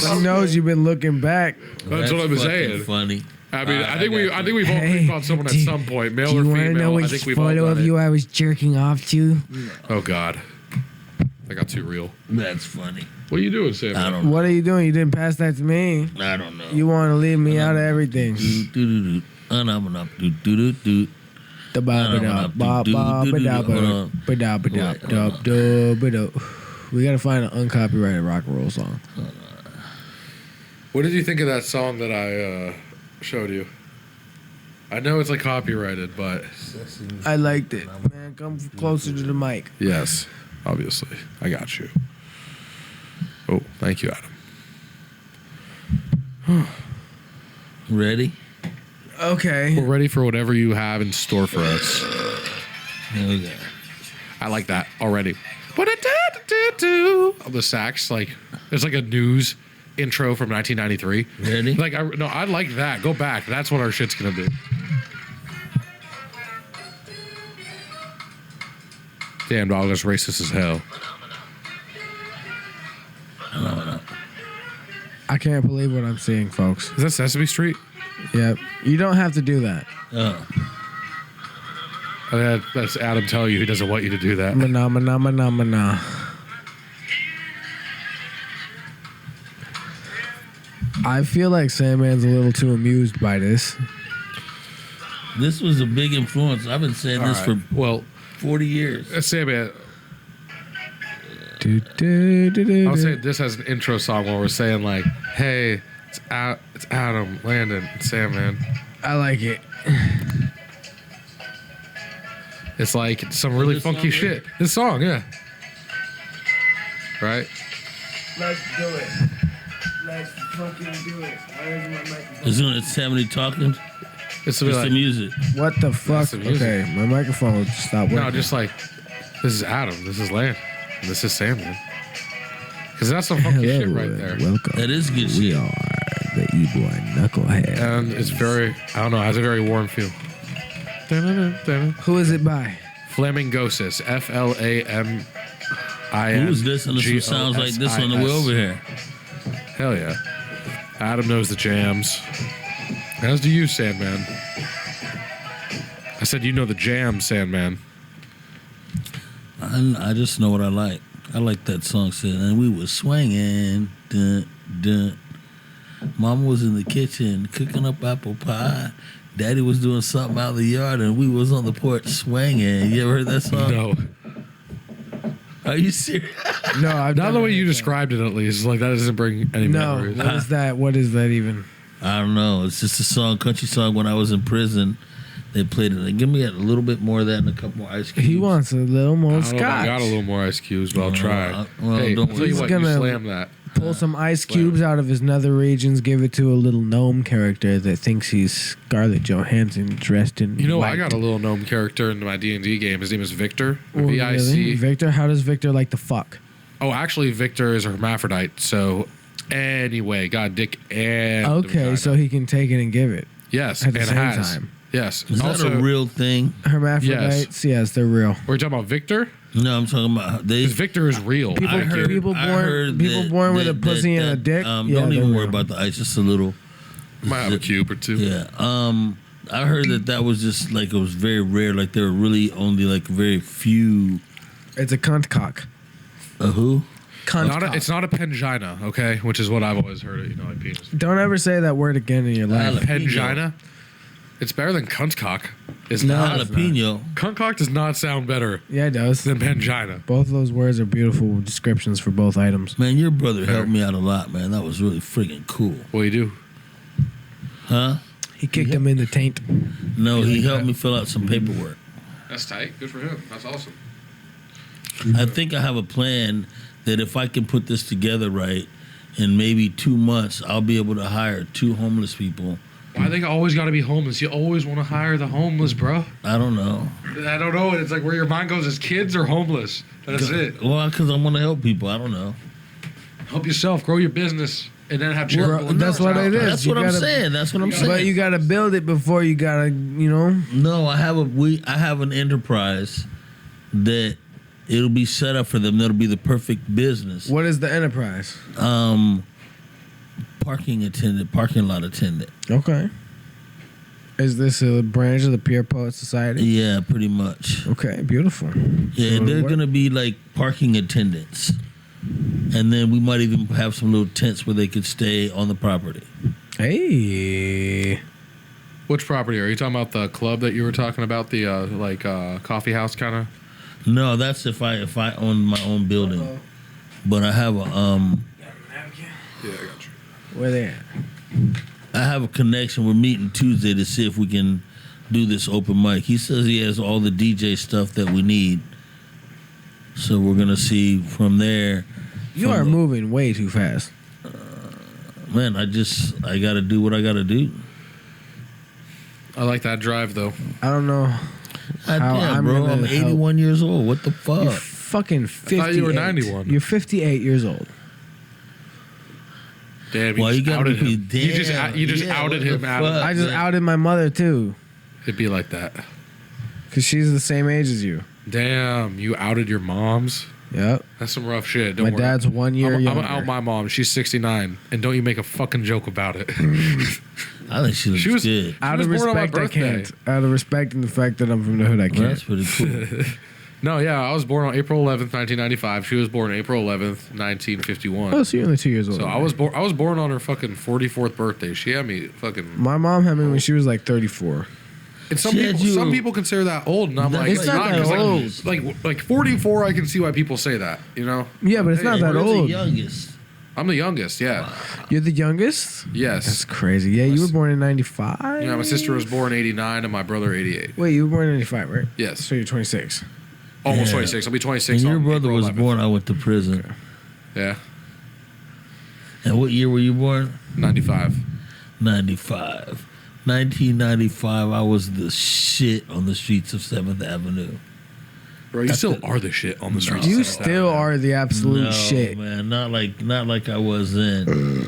She knows you've been looking back.
That's what I'm
fucking
saying.
Funny.
I mean, I think
got
we've all
Hey,
creeped on someone at
do-
some point, male
Do
or
you want to know
female. I
which
think we've all
photo
done
of
it.
you I was jerking off to?
Oh God, I got too real.
That's funny.
What are you doing, Sam?
I don't know.
What are you doing? You didn't pass that to me.
I don't know.
You want to leave me out of everything.
Do-do-do-do. Do-do-do-do.
The ba ba da ba ba ba da ba ba da ba da da da ba da. We gotta find an uncopyrighted rock and roll song.
What did you think of that song that I showed you? I know it's like copyrighted, but
I liked it. Man, come closer to the mic.
yes, obviously, I got you. Oh, thank you, Adam.
Ready?
Okay.
We're ready for whatever you have in store for us.
Here we go.
I like that already. The sax, like it's like a news intro from 1993.
Ready?
Like I like that. Go back. That's what our shit's gonna be. Damn, dog, that's racist as hell.
I can't believe what I'm seeing, folks.
Is that Sesame Street?
Yep. You don't have to do that.
Oh.
That's Adam telling you he doesn't want you to do that.
Mana mana mana mana. I feel like Sandman's a little too amused by this.
This was a big influence. I've been saying this for
Well,
40 years.
let's say it.
Do, do, do, do,
I'll
do.
say this as an intro song where we're saying like, "Hey, it's Adam, Landon, and Sam, man."
I like it.
It's like some really
This
funky
song,
shit. This song, yeah. Right?
Let's do it. Let's fucking do it. Where's my microphone?
Isn't it 70 talking?
It's
It's
like,
the music.
What the fuck?
the music.
Okay, my microphone will stop working.
no, just like, this is Adam, this is Landon, and this is Sam, man. Because that's some funky shit right
and
there.
Welcome.
That is good
We
shit.
are the Ybor Knuckleheads.
And it's very, I don't know, it has a very warm feel.
Who is it by?
Flamingosis, Flaming.
Who's listening to some sounds like this on the way over here?
Hell yeah. Adam knows the jams. As do you, Sandman. I said you know the jams, Sandman.
I just know what I like. I like that song. Said, and we was swinging. Dun, dun. Mama was in the kitchen cooking up apple pie. Daddy was doing something out in the yard, and we was on the porch swinging. You ever heard that song?
No.
Are you serious?
No, I've
Not the
never
way you
heard that.
described it, at least. Like, that doesn't bring any
No,
memories.
what is that? What is that even?
I don't know. It's just a song, country song. When I was in prison, they played it. They give me a little bit more of that and a couple more ice cubes.
He wants a little
I
more
don't know if I
scotch.
got a little more ice cubes, but I'll try.
well,
Hey,
don't
I'll tell you
worry.
what,
He's
you
gonna-
slam that.
Pull some ice cubes out of his nether regions, give it to a little gnome character that thinks he's Scarlett Johansson dressed in
You know,
white.
I got a little gnome character in my D&D game. His name is Victor.
Oh, really?
V-I-C.
Victor? How does Victor like to fuck?
Oh, actually, Victor is a hermaphrodite. So, anyway, got dick and
Okay,
vagina.
so he can take it and give it.
Yes,
at the
and
same
has.
time.
Yes.
Is
also,
that a real thing?
Hermaphrodites? Yes, they're real.
we're talking about Victor?
No, I'm talking about they.
Because Victor is real.
People-
Thank you.
people
I
born-
heard
people born with a pussy and a dick? Yeah,
Don't
they're
even worry
real.
about the ice. Just a little.
Might have a cube or two.
Yeah. I heard that was just like it was very rare. Like there were really only like very few.
It's a cunt cock.
Who?
Cunt cock.
It's not a pengina, okay? Which is what I've always heard it, like penis.
Don't ever say that word again in your life.
Jalapeno.
Pengina? It's better than cunt cock. It's
No.
not.
Jalapeno.
Cunt cock does not sound better
Yeah, it does.
than pengina.
Both of those words are beautiful descriptions for both items.
Man, your brother
Fair.
helped me out a lot, man. That was really freaking cool.
What do you do?
Huh?
He kicked him in the taint.
No, he
like
helped
that?
me fill out some paperwork.
That's tight. Good for him. That's awesome.
I think I have a plan that if I can put this together right, in maybe 2 months, I'll be able to hire 2 homeless people.
Why they always got to be homeless? You always want to hire the homeless, bro.
I don't know.
I don't know. It's like where your mind goes is kids or homeless. That's it.
Well, because I want to help people. I don't know.
Help yourself. Grow your business. And then have charitable
Well, that's what it is.
That's
You
what I'm
gotta-
saying. That's what I'm saying.
But you gotta build it before you gotta,
No, I have an enterprise that it'll be set up for them. That'll be the perfect business.
What is the enterprise?
Parking lot attendant.
Okay. Is this a branch of the Peer Poet Society?
Yeah, pretty much.
Okay, beautiful.
Yeah,
So
they're
what-
gonna be like parking attendants, and then we might even have some little tents where they could stay on the property.
Hey.
Which property? Are you talking about the club that you were talking about? The coffee house kind of?
No, that's if I own my own building. But I have a
Yeah, I got you.
Where they at?
I have a connection. We're meeting Tuesday to see if we can do this open mic. He says he has all the DJ stuff that we need. So we're gonna see from there.
You are moving way too fast.
Man, I gotta do what I gotta do.
I like that drive though.
I don't know.
God
How
damn,
I'm
bro.
gonna
I'm
help.
81 years old. What the
You're
fuck?
fucking 58.
thought you were 91.
You're 58 years old.
Damn,
Why
you
you
just
gotta
outed
be
him.
damn?
You just
Yeah,
outed
what
him.
the
Adam.
fuck?
I just outed my mother too,
It'd be like that.
because she's the same age as you.
Damn, you outed your moms.
Yep.
That's some rough shit. Don't
My
worry.
dad's 1 year
I'm
younger.
gonna out my mom. She's 69, and don't you make a fucking joke about it.
I think she looks
She was-
good.
Out
was
of
born on my
respect, I
birthday.
can't. Out of respect and the fact that I'm from the hood, I
Well,
can't.
that's pretty cool.
No, yeah, I was born on April 11th, 1995. She was born April 11th, 1951.
Oh, so you're only 2 years old.
So I was born on her fucking 44th birthday. She had me fucking.
My mom had me when she was like 34.
And
She had
some
you-
people consider that old, and I'm
That's
like,
It's not that
'cause,
old.
Like 44, I can see why people say that. You know,
Yeah, but it's not that
Where's
old.
the youngest?
I'm the youngest. Yeah.
You're the youngest? That's
Yes.
crazy. Yeah, you were born in 95?
Yeah, my sister was born 89 and my brother 88.
Wait, you were born in 95, right?
Yes.
So you're 26.
Almost
Yeah.
26. I'll be 26.
When your
on
brother
April
was
11th.
born, I went to prison.
Yeah.
And what year were you born?
95.
95. 1995, I was the shit on the streets of 7th Avenue.
Bro, you still are the shit on the streets.
You
of South
still
Alabama.
are the absolute
No,
shit.
man, not like I was then.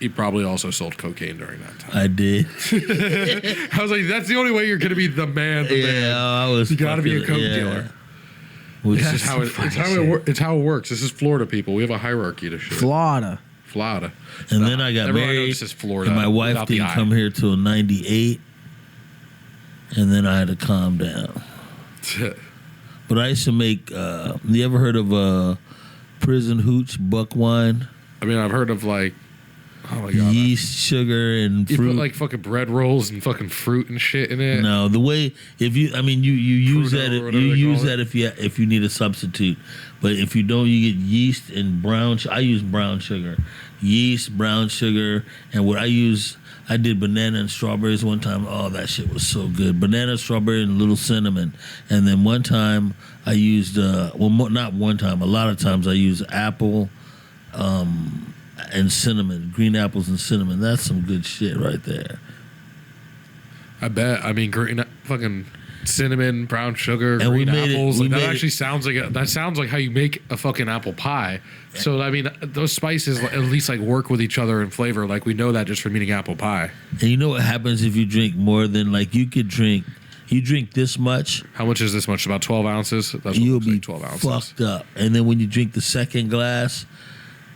He probably also sold cocaine during that time.
I did.
I was like, that's the only way you're going to be the man.
Yeah, I was.
You gotta be a
fucking-
coke
yeah.
dealer.
Which
It's
is
just how
some
it's
funny
how it works. This is Florida, people. We have a hierarchy to shit.
Florida.
Florida.
And then I got
everyone
married.
knows this is Florida.
And my wife
without the
didn't
I.
come here till '98. And then I had to calm down. But I used to make. You ever heard of prison hooch buck wine?
I mean, I've heard of like, oh my god,
Yeast, sugar, and
you
fruit.
put like fucking bread rolls and fucking fruit and shit in it.
No, the way you use
Pruno
that
or whatever
you
they
use
call
that if you need a substitute, but if you don't, you get yeast and brown. I use brown sugar, yeast, brown sugar, and what I did banana and strawberries one time. Oh, that shit was so good. Banana, strawberry, and a little cinnamon. And then one time I used not one time. A lot of times I use apple. And cinnamon, green apples and cinnamon. That's some good shit right there.
I bet. I mean, green fucking cinnamon, brown sugar,
And we
green
made it-
apples.
we
Like, that
made
actually sounds like that sounds like how you make a fucking apple pie. So I mean, those spices at least like work with each other in flavor. Like we know that just from eating apple pie.
And you know what happens if you drink more than you drink this much,
How much is this much? About 12 ounces. That's what
you'll
looks
be
like 12 ounces.
fucked up. And then when you drink the second glass,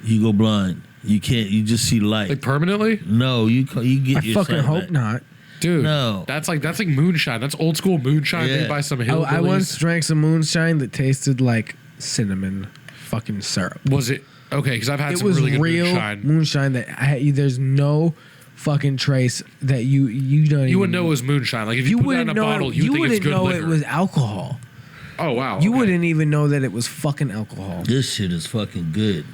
you go blind. You can't. You just see light.
Like permanently,
No, you get
I
your
fucking
sight
hope
back.
not.
dude.
No.
that's like moonshine. That's old school moonshine
Yeah.
made by some
I
hillbillies.
once drank some moonshine that tasted like cinnamon fucking syrup.
Was it okay? Because I've had
It
some
was
really good
real
moonshine.
there's no fucking trace that you don't.
You wouldn't
even,
know it was moonshine. Like if you, put that in a bottle, you think it's good
know
liquor.
it was alcohol.
Oh wow.
You
okay.
wouldn't even know that it was fucking alcohol.
This shit is fucking good.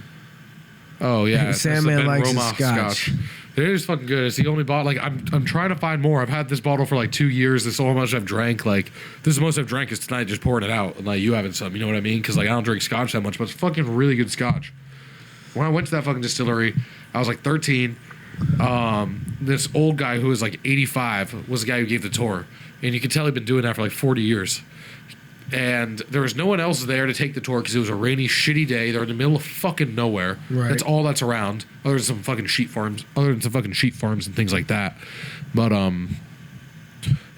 Oh yeah, it's
Sanman
the Ben
likes his
Romoff
scotch.
It is fucking good. It's the only bottle. Like I'm trying to find more. I've had this bottle for like 2 years. This is how much I've drank. Like this is the most I've drank is tonight, just pouring it out. And like you having some, you know what I mean? Because like I don't drink scotch that much, but it's fucking really good scotch. When I went to that fucking distillery, I was like 13. This old guy who was like 85 was the guy who gave the tour, and you could tell he'd been doing that for like 40 years. And there was no one else there to take the tour because it was a rainy, shitty day. They're in the middle of fucking nowhere.
Right.
That's all that's around, other than some fucking sheep farms, and things like that. But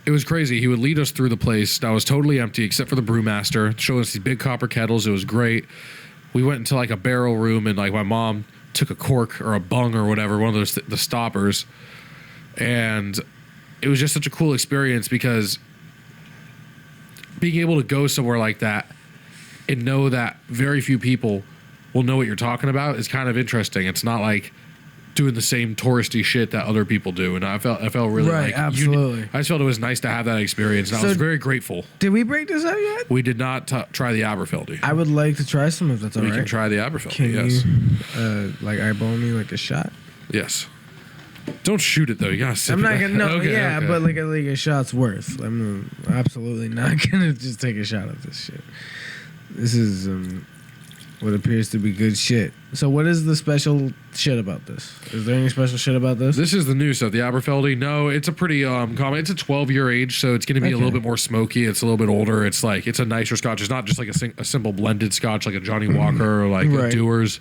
it was crazy. He would lead us through the place that was totally empty except for the brewmaster, showing us these big copper kettles. It was great. We went into like a barrel room, and like my mom took a cork or a bung or whatever, one of those the stoppers, and it was just such a cool experience because being able to go somewhere like that and know that very few people will know what you're talking about is kind of interesting. It's not like doing the same touristy shit that other people do, and I felt really
Right,
like
absolutely.
I just felt it was nice to have that experience, and
So-
I was very grateful.
Did we break this out yet?
We did not try the Aberfeld Lee.
I would like to try some if that's all
We
right.
can try the Aberfeld
Can
Lee. Yes,
you like eyeball me like a shot?
yes. Don't shoot it though. You gotta sip
I'm
it.
not gonna. No,
Okay,
yeah,
okay.
but like a shot's worth. I'm absolutely not gonna just take a shot of this shit. This is what appears to be good shit. So, what is the special shit about this? Is there any special shit about this?
This is the new stuff, the Aberfeld Lee. No, it's a pretty common. It's a 12-year age, so it's going to be a little bit more smoky. It's a little bit older. It's like it's a nicer Scotch. It's not just like a simple blended Scotch like a Johnny Walker or like a
Right.
Dewar's.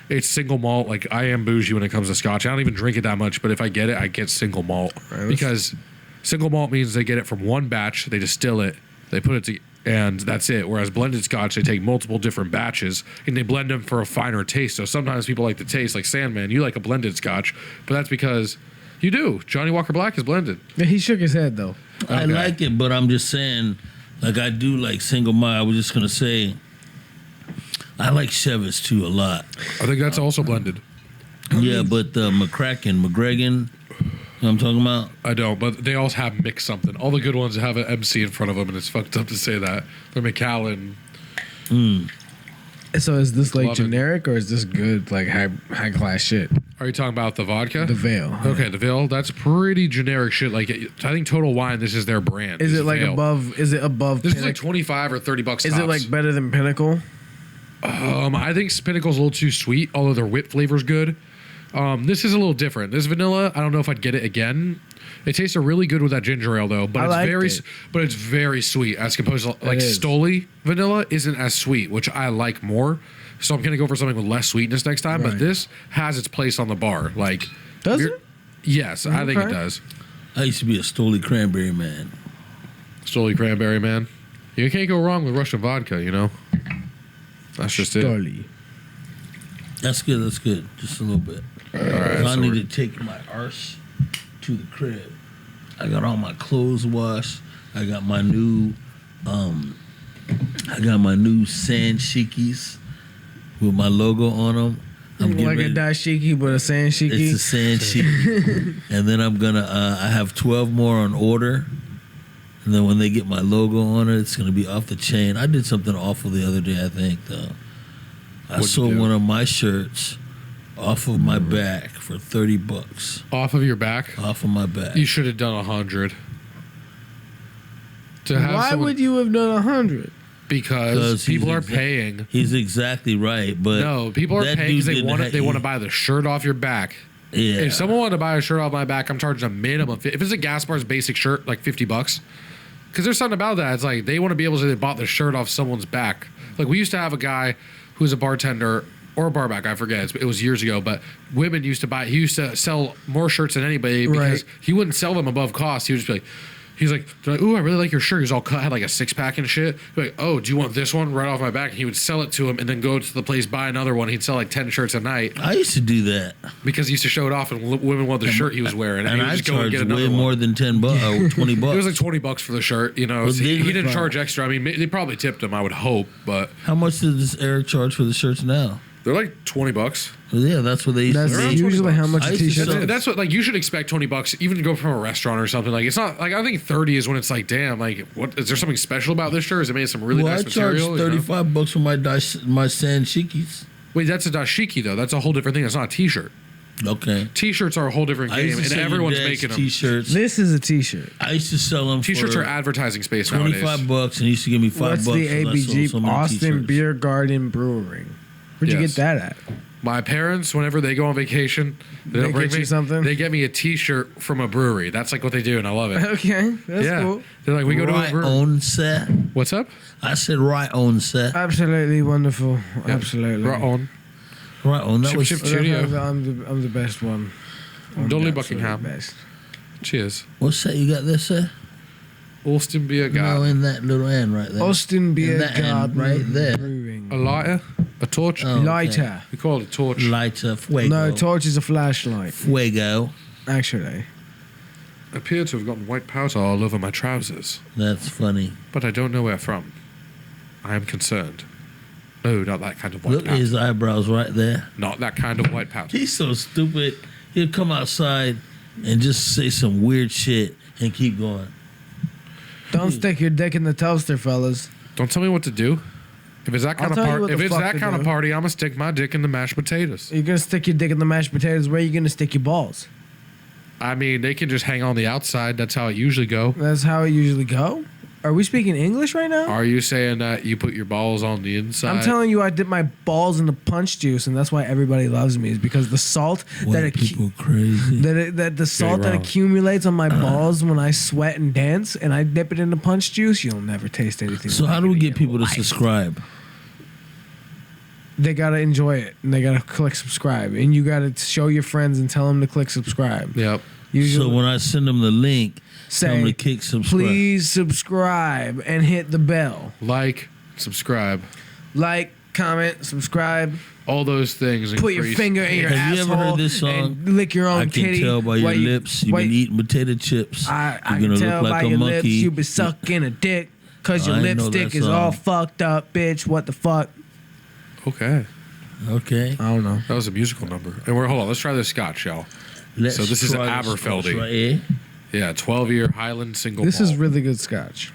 It's single malt. Like I am bougie when it comes to Scotch. I don't even drink it that much, but if I get it, I get single malt
Right,
because single malt means they get it from one batch, they distill it, they put it to, and that's it. Whereas blended Scotch, they take multiple different batches and they blend them for a finer taste. So sometimes people like the taste, like Sanman. You like a blended Scotch, but that's because you do. Johnny Walker Black is blended.
Yeah, he shook his head though.
I like it, but I'm just saying, like I do like single malt. I was just gonna say, I like Chevys too a lot.
I think that's also blended.
Yeah, but McCracken, McGreggan, you know what I'm talking about?
I don't, but they all have mixed something. All the good ones have an MC in front of them, and it's fucked up to say that. They're Macallan.
So, is this like
Love it.
generic or is this good, like high class shit?
Are you talking about the vodka?
The Veil.
Okay, the Veil. That's pretty generic shit. Like, I think Total Wine, this is their brand.
Is
This
it like
Veil.
above? Is it above?
This is like
Pinnacle?
$25 or $30
Is it like better than Pinnacle?
I think Pinnacle's a little too sweet, although their whip flavor's good. This is a little different. This vanilla, I don't know if I'd get it again. It tastes really good with that ginger ale though, but
I liked it.
but it's very sweet as composed to like
is.
Stoli vanilla isn't as sweet, which I like more. So I'm gonna go for something with less sweetness next time.
Right.
But this has its place on the bar. Like,
Does
you're-
it?
Yes, I think it
Okay.
does.
I used to be a Stoli cranberry man.
Stoli cranberry, man. You can't go wrong with Russian vodka, you know. That's just it.
Stoli.
That's good. That's good. Just a little bit.
All right,
I need to take my arse to the crib. I got all my clothes washed. I got my new sand shikis with my logo on them.
Like a dashiki, but a sand shiki.
It's a sand shiki. And then I'm gonna. I have 12 more on order. And then when they get my logo on it, it's gonna be off the chain. I did something awful the other day. I think though. I sold one of my shirts off of my back for $30.
Off of your back?
Off of my back.
You should have done 100.
Why would you have done 100?
Because people are paying.
He's exactly right, but
no, people are paying because they want to buy the shirt off your back.
Yeah.
If someone wanted to buy a shirt off my back, I'm charging a minimum. If it's a Gas Bar's basic shirt, like $50. Because there's something about that. It's like they want to be able to say they bought the shirt off someone's back. Like we used to have a guy who was a bartender or a barback, I forget. It was years ago, but women used to buy. He used to sell more shirts than anybody because he wouldn't sell them above cost. He would just be like. They're like, ooh, I really like your shirt. He was all cut, had like a 6-pack and shit. Like, oh, do you want this one right off my back? And he would sell it to him and then go to the place, buy another one. He'd sell like 10 shirts a night.
I used to do that.
Because he used to show it off and women wanted the shirt he was wearing.
And
he would
I
just go and get
charged
another
way more than $10 or $20.
It was like $20 for the shirt, you know. So he didn't charge extra. I mean, they probably tipped him, I would hope, but.
How much does Eric charge for the shirts now?
They're like $20.
Well, yeah, that's what they used to
That's
make.
usually how much a t-shirt is.
That's what, like, you should expect $20 even to go from a restaurant or something. Like, it's not, like, I think 30 is when it's like, damn, like, what, is there something special about this shirt? Is it made of some really nice material?
I charged $35 for my sand shikis.
Wait, that's a dashiki, though. That's a whole different thing. That's not a t-shirt.
Okay.
T-shirts are a whole different game, and everyone's making them.
T-shirts.
This is a t-shirt.
I used to sell them
T-shirts are advertising space nowadays.
$25, and he used to give me $5.
What's the ABG? Austin Beer Garden Brewing. Where'd you get that at?
My parents, whenever they go on vacation,
they
bring
get you
me
something.
They get me a T-shirt from a brewery. That's like what they do, and I love it.
Okay, that's cool.
They're like, we go to a brewery.
On set.
What's up?
I said right on set.
Absolutely wonderful.
Yeah.
Absolutely.
Right on.
Right on. That was
Cheerio.
I'm the best one.
Dolly Buckingham.
Best.
Cheers.
What set you got there, sir?
Austin Beer Garden.
No, in that little end right there.
Austin Beer Garden
right there.
Brewing.
A lighter? A torch?
Oh, okay.
Lighter.
We call it a torch.
Lighter. Fuego.
No, torch is a flashlight.
Fuego.
Actually.
I appear to have gotten white powder all over my trousers,
That's funny.
but I don't know where from. I am concerned. No, not that kind of white
Look at
powder.
his eyebrows right there.
Not that kind of white powder.
He's so stupid. He'll come outside and just say some weird shit and keep going.
Don't stick your dick in the toaster, fellas.
Don't tell me what to do. If it's that kind
I'll tell you what
if
the
it's
fuck
that
to
kind of
do.
party, I'm gonna stick my dick in the mashed potatoes.
You're gonna stick your dick in the mashed potatoes. Where are you gonna stick your balls?
I mean, they can just hang on the outside. That's how it usually go.
That's how it usually go. Are we speaking English right now?
Are you saying that you put your balls on the inside?
I'm telling you, I dip my balls in the punch juice, and that's why everybody loves me. Is because the salt
White people crazy.
that the salt that
wrong.
accumulates on my balls when I sweat and dance, and I dip it in the punch juice. You'll never taste anything.
So
like
how do we
it
get
in
people
your
to
life.
subscribe?
They gotta enjoy it, and they gotta click subscribe, and you gotta show your friends and tell them to click subscribe.
Yep.
Usually,
So when I send them the link, tell them
say,
to click subscribe.
please subscribe and hit the bell.
Like, subscribe,
Like, comment, subscribe.
all those things.
Put your
increase-
finger in your
Have you
asshole
ever heard this song?
and lick your own
I can
kitty.
tell by your
while you-
lips you've
while
been
you-
eating potato chips.
I
You're
can
gonna
tell
look like
by
a
your
monkey.
lips you been sucking a dick because your
I know
lipstick
that
is all
song.
fucked up, bitch. What the fuck?
Okay.
Okay.
I don't know.
That was a musical number. And hold on. Let's try this scotch, y'all.
Let's
So this is
try
an
this
Aberfeld Lee.
right here.
Yeah, 12-year Highland single
This
malt.
is really good scotch.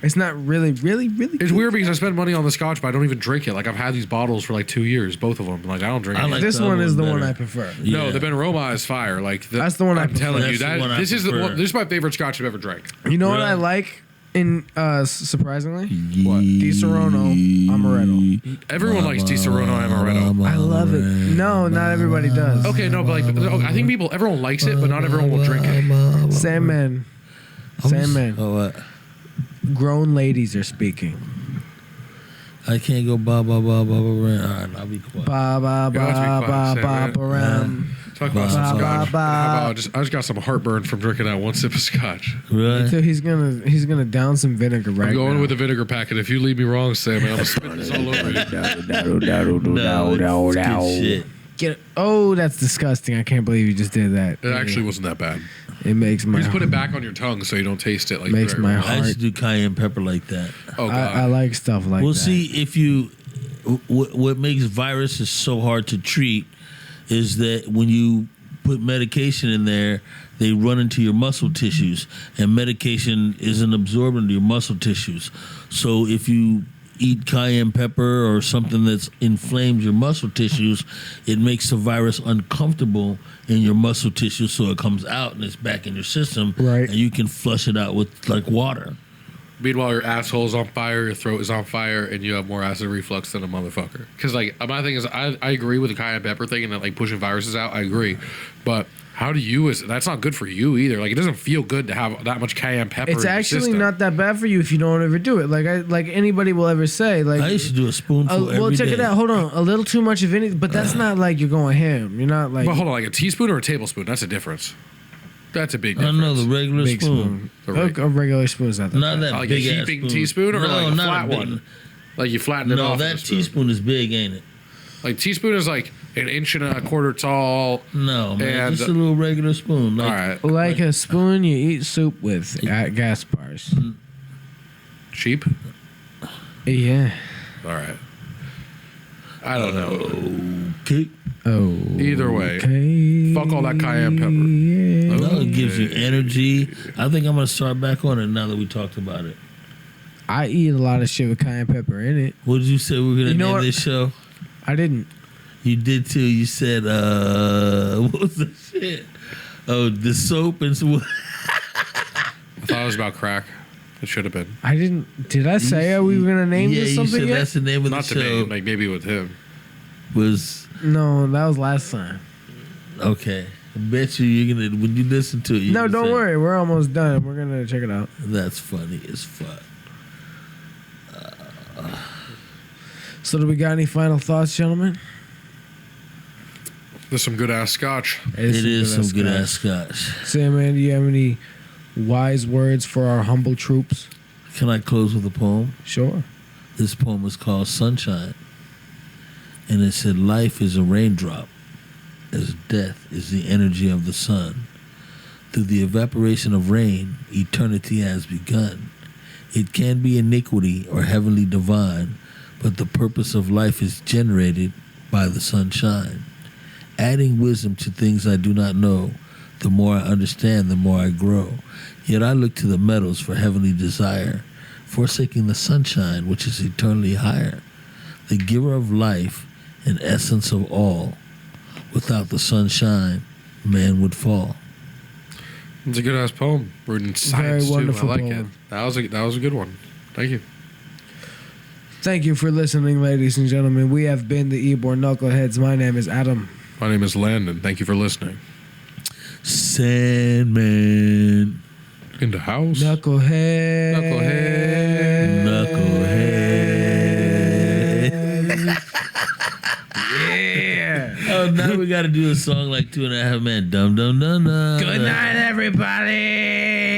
It's not really
It's
good.
weird because I spend money on the scotch, but I don't even drink it. Like, I've had these bottles for like 2 years, both of them. Like, I don't drink
I
it.
like
This
the
one
other
is the
one
one
better.
I prefer.
No,
Yeah.
the Ben Roma is fire. Like
That's the one I
I'm
prefer.
telling you
That's the
that
one I
this is the
prefer.
one. This is my favorite scotch I've ever drank.
You know what
Really?
I like in surprisingly? What? Di Serono Amaretto.
Everyone likes Di Serono Amaretto.
I love it. No, not everybody does.
Okay, no, but like I think everyone likes it, but not everyone will drink it.
Sanman. Sanman.
Oh, what?
Grown ladies are speaking.
I can't go ba ba ba ba ba. All right, I'll be quiet.
Ba ba
Yeah, let's be
ba
quiet,
ba ba
Sandman.
ba ram.
Talk about some
Ba,
scotch.
ba, ba.
How about I just got some heartburn from drinking that one sip of scotch.
Right?
So he's gonna down some vinegar right
I'm going
now.
with the vinegar packet. If you leave me wrong, Sam, I'm gonna spit this all over you.
No, it's good shit.
Oh, that's disgusting. I can't believe you just did that.
It actually wasn't that bad.
It makes my
You just put it back on your tongue so you don't taste it. Like
Makes
very
my
well.
heart-
I used to do cayenne pepper like that.
Oh god.
I like stuff like
Well,
that.
see, if you, what makes viruses so hard to treat is that when you put medication in there, they run into your muscle tissues, and medication isn't absorbed into your muscle tissues. So if you eat cayenne pepper or something that's inflamed your muscle tissues, it makes the virus uncomfortable in your muscle tissue, so it comes out and it's back in your system,
Right.
and you can flush it out with like water.
Meanwhile, your asshole's on fire, your throat is on fire, and you have more acid reflux than a motherfucker. Because, like, my thing is, I agree with the cayenne pepper thing and that, like, pushing viruses out. I agree. But how do you, that's not good for you either. Like, it doesn't feel good to have that much cayenne pepper
It's
in your
actually
system.
not that bad for you if you don't ever do it. Like anybody will ever say. Like,
I used to do a spoonful
well,
every
check it
day.
out. Hold on, a little too much of any, but that's not like you're going ham. You're not like
But hold on, like a teaspoon or a tablespoon? That's a difference. That's a big
I
difference.
know the regular
big
spoon.
spoon. A regular spoon's not that
Not
bad.
that
Like a
big ass
heaping teaspoon or
no,
like a
not
flat
big
one? Like you flatten it
No,
off.
that
with a spoon.
teaspoon is big, ain't it?
Like teaspoon is like an inch and a quarter tall.
No, man,
And-
just a little regular spoon. Like,
All right.
Like a spoon you eat soup with at gas bars.
Cheap?
Yeah.
All right. I don't know.
Okay.
Oh.
Either way.
Okay.
Fuck all that cayenne pepper.
Yeah.
No, it gives you energy. I think I'm gonna start back on it now that we talked about it.
I eat a lot of shit with cayenne pepper in it.
What did you say we were gonna
You know
name
what?
this show?
I didn't.
You did too. You said what was the shit? Oh, the soap and some.
I thought it was about crack. It should have been.
I didn't. Did I say we were gonna name
yeah,
this
you
something
said
yet?
that's the name of
Not
the
to
show.
me. Like maybe with him.
Was
No, that was last time.
okay. I bet you're gonna when you listen to it. You're
No,
gonna
don't
say,
worry. We're almost done. We're gonna check it out.
That's funny as fuck.
So, do we got any final thoughts, gentlemen?
There's some good ass scotch.
It is some good ass scotch.
Sam, man, do you have any wise words for our humble troops?
Can I close with a poem?
Sure.
This poem is called Sunshine. And it said, life is a raindrop, as death is the energy of the sun. Through the evaporation of rain, eternity has begun. It can be iniquity or heavenly divine, but the purpose of life is generated by the sunshine. Adding wisdom to things I do not know, the more I understand, the more I grow. Yet I look to the metals for heavenly desire, forsaking the sunshine which is eternally higher. The giver of life and essence of all. Without the sunshine, man would fall.
It's a good ass poem. Written in science
Very wonderful
too. I like
poem.
it. That was a good one. Thank you.
Thank you for listening, ladies and gentlemen. We have been the Ybor Knuckleheads. My name is Adam.
My name is Landon. Thank you for listening.
Sandman.
In the house.
Knucklehead.
Knucklehead.
Yeah.
Oh, now we got to do a song like 2.5 Men. Dum dum dum dum.
Good night, everybody.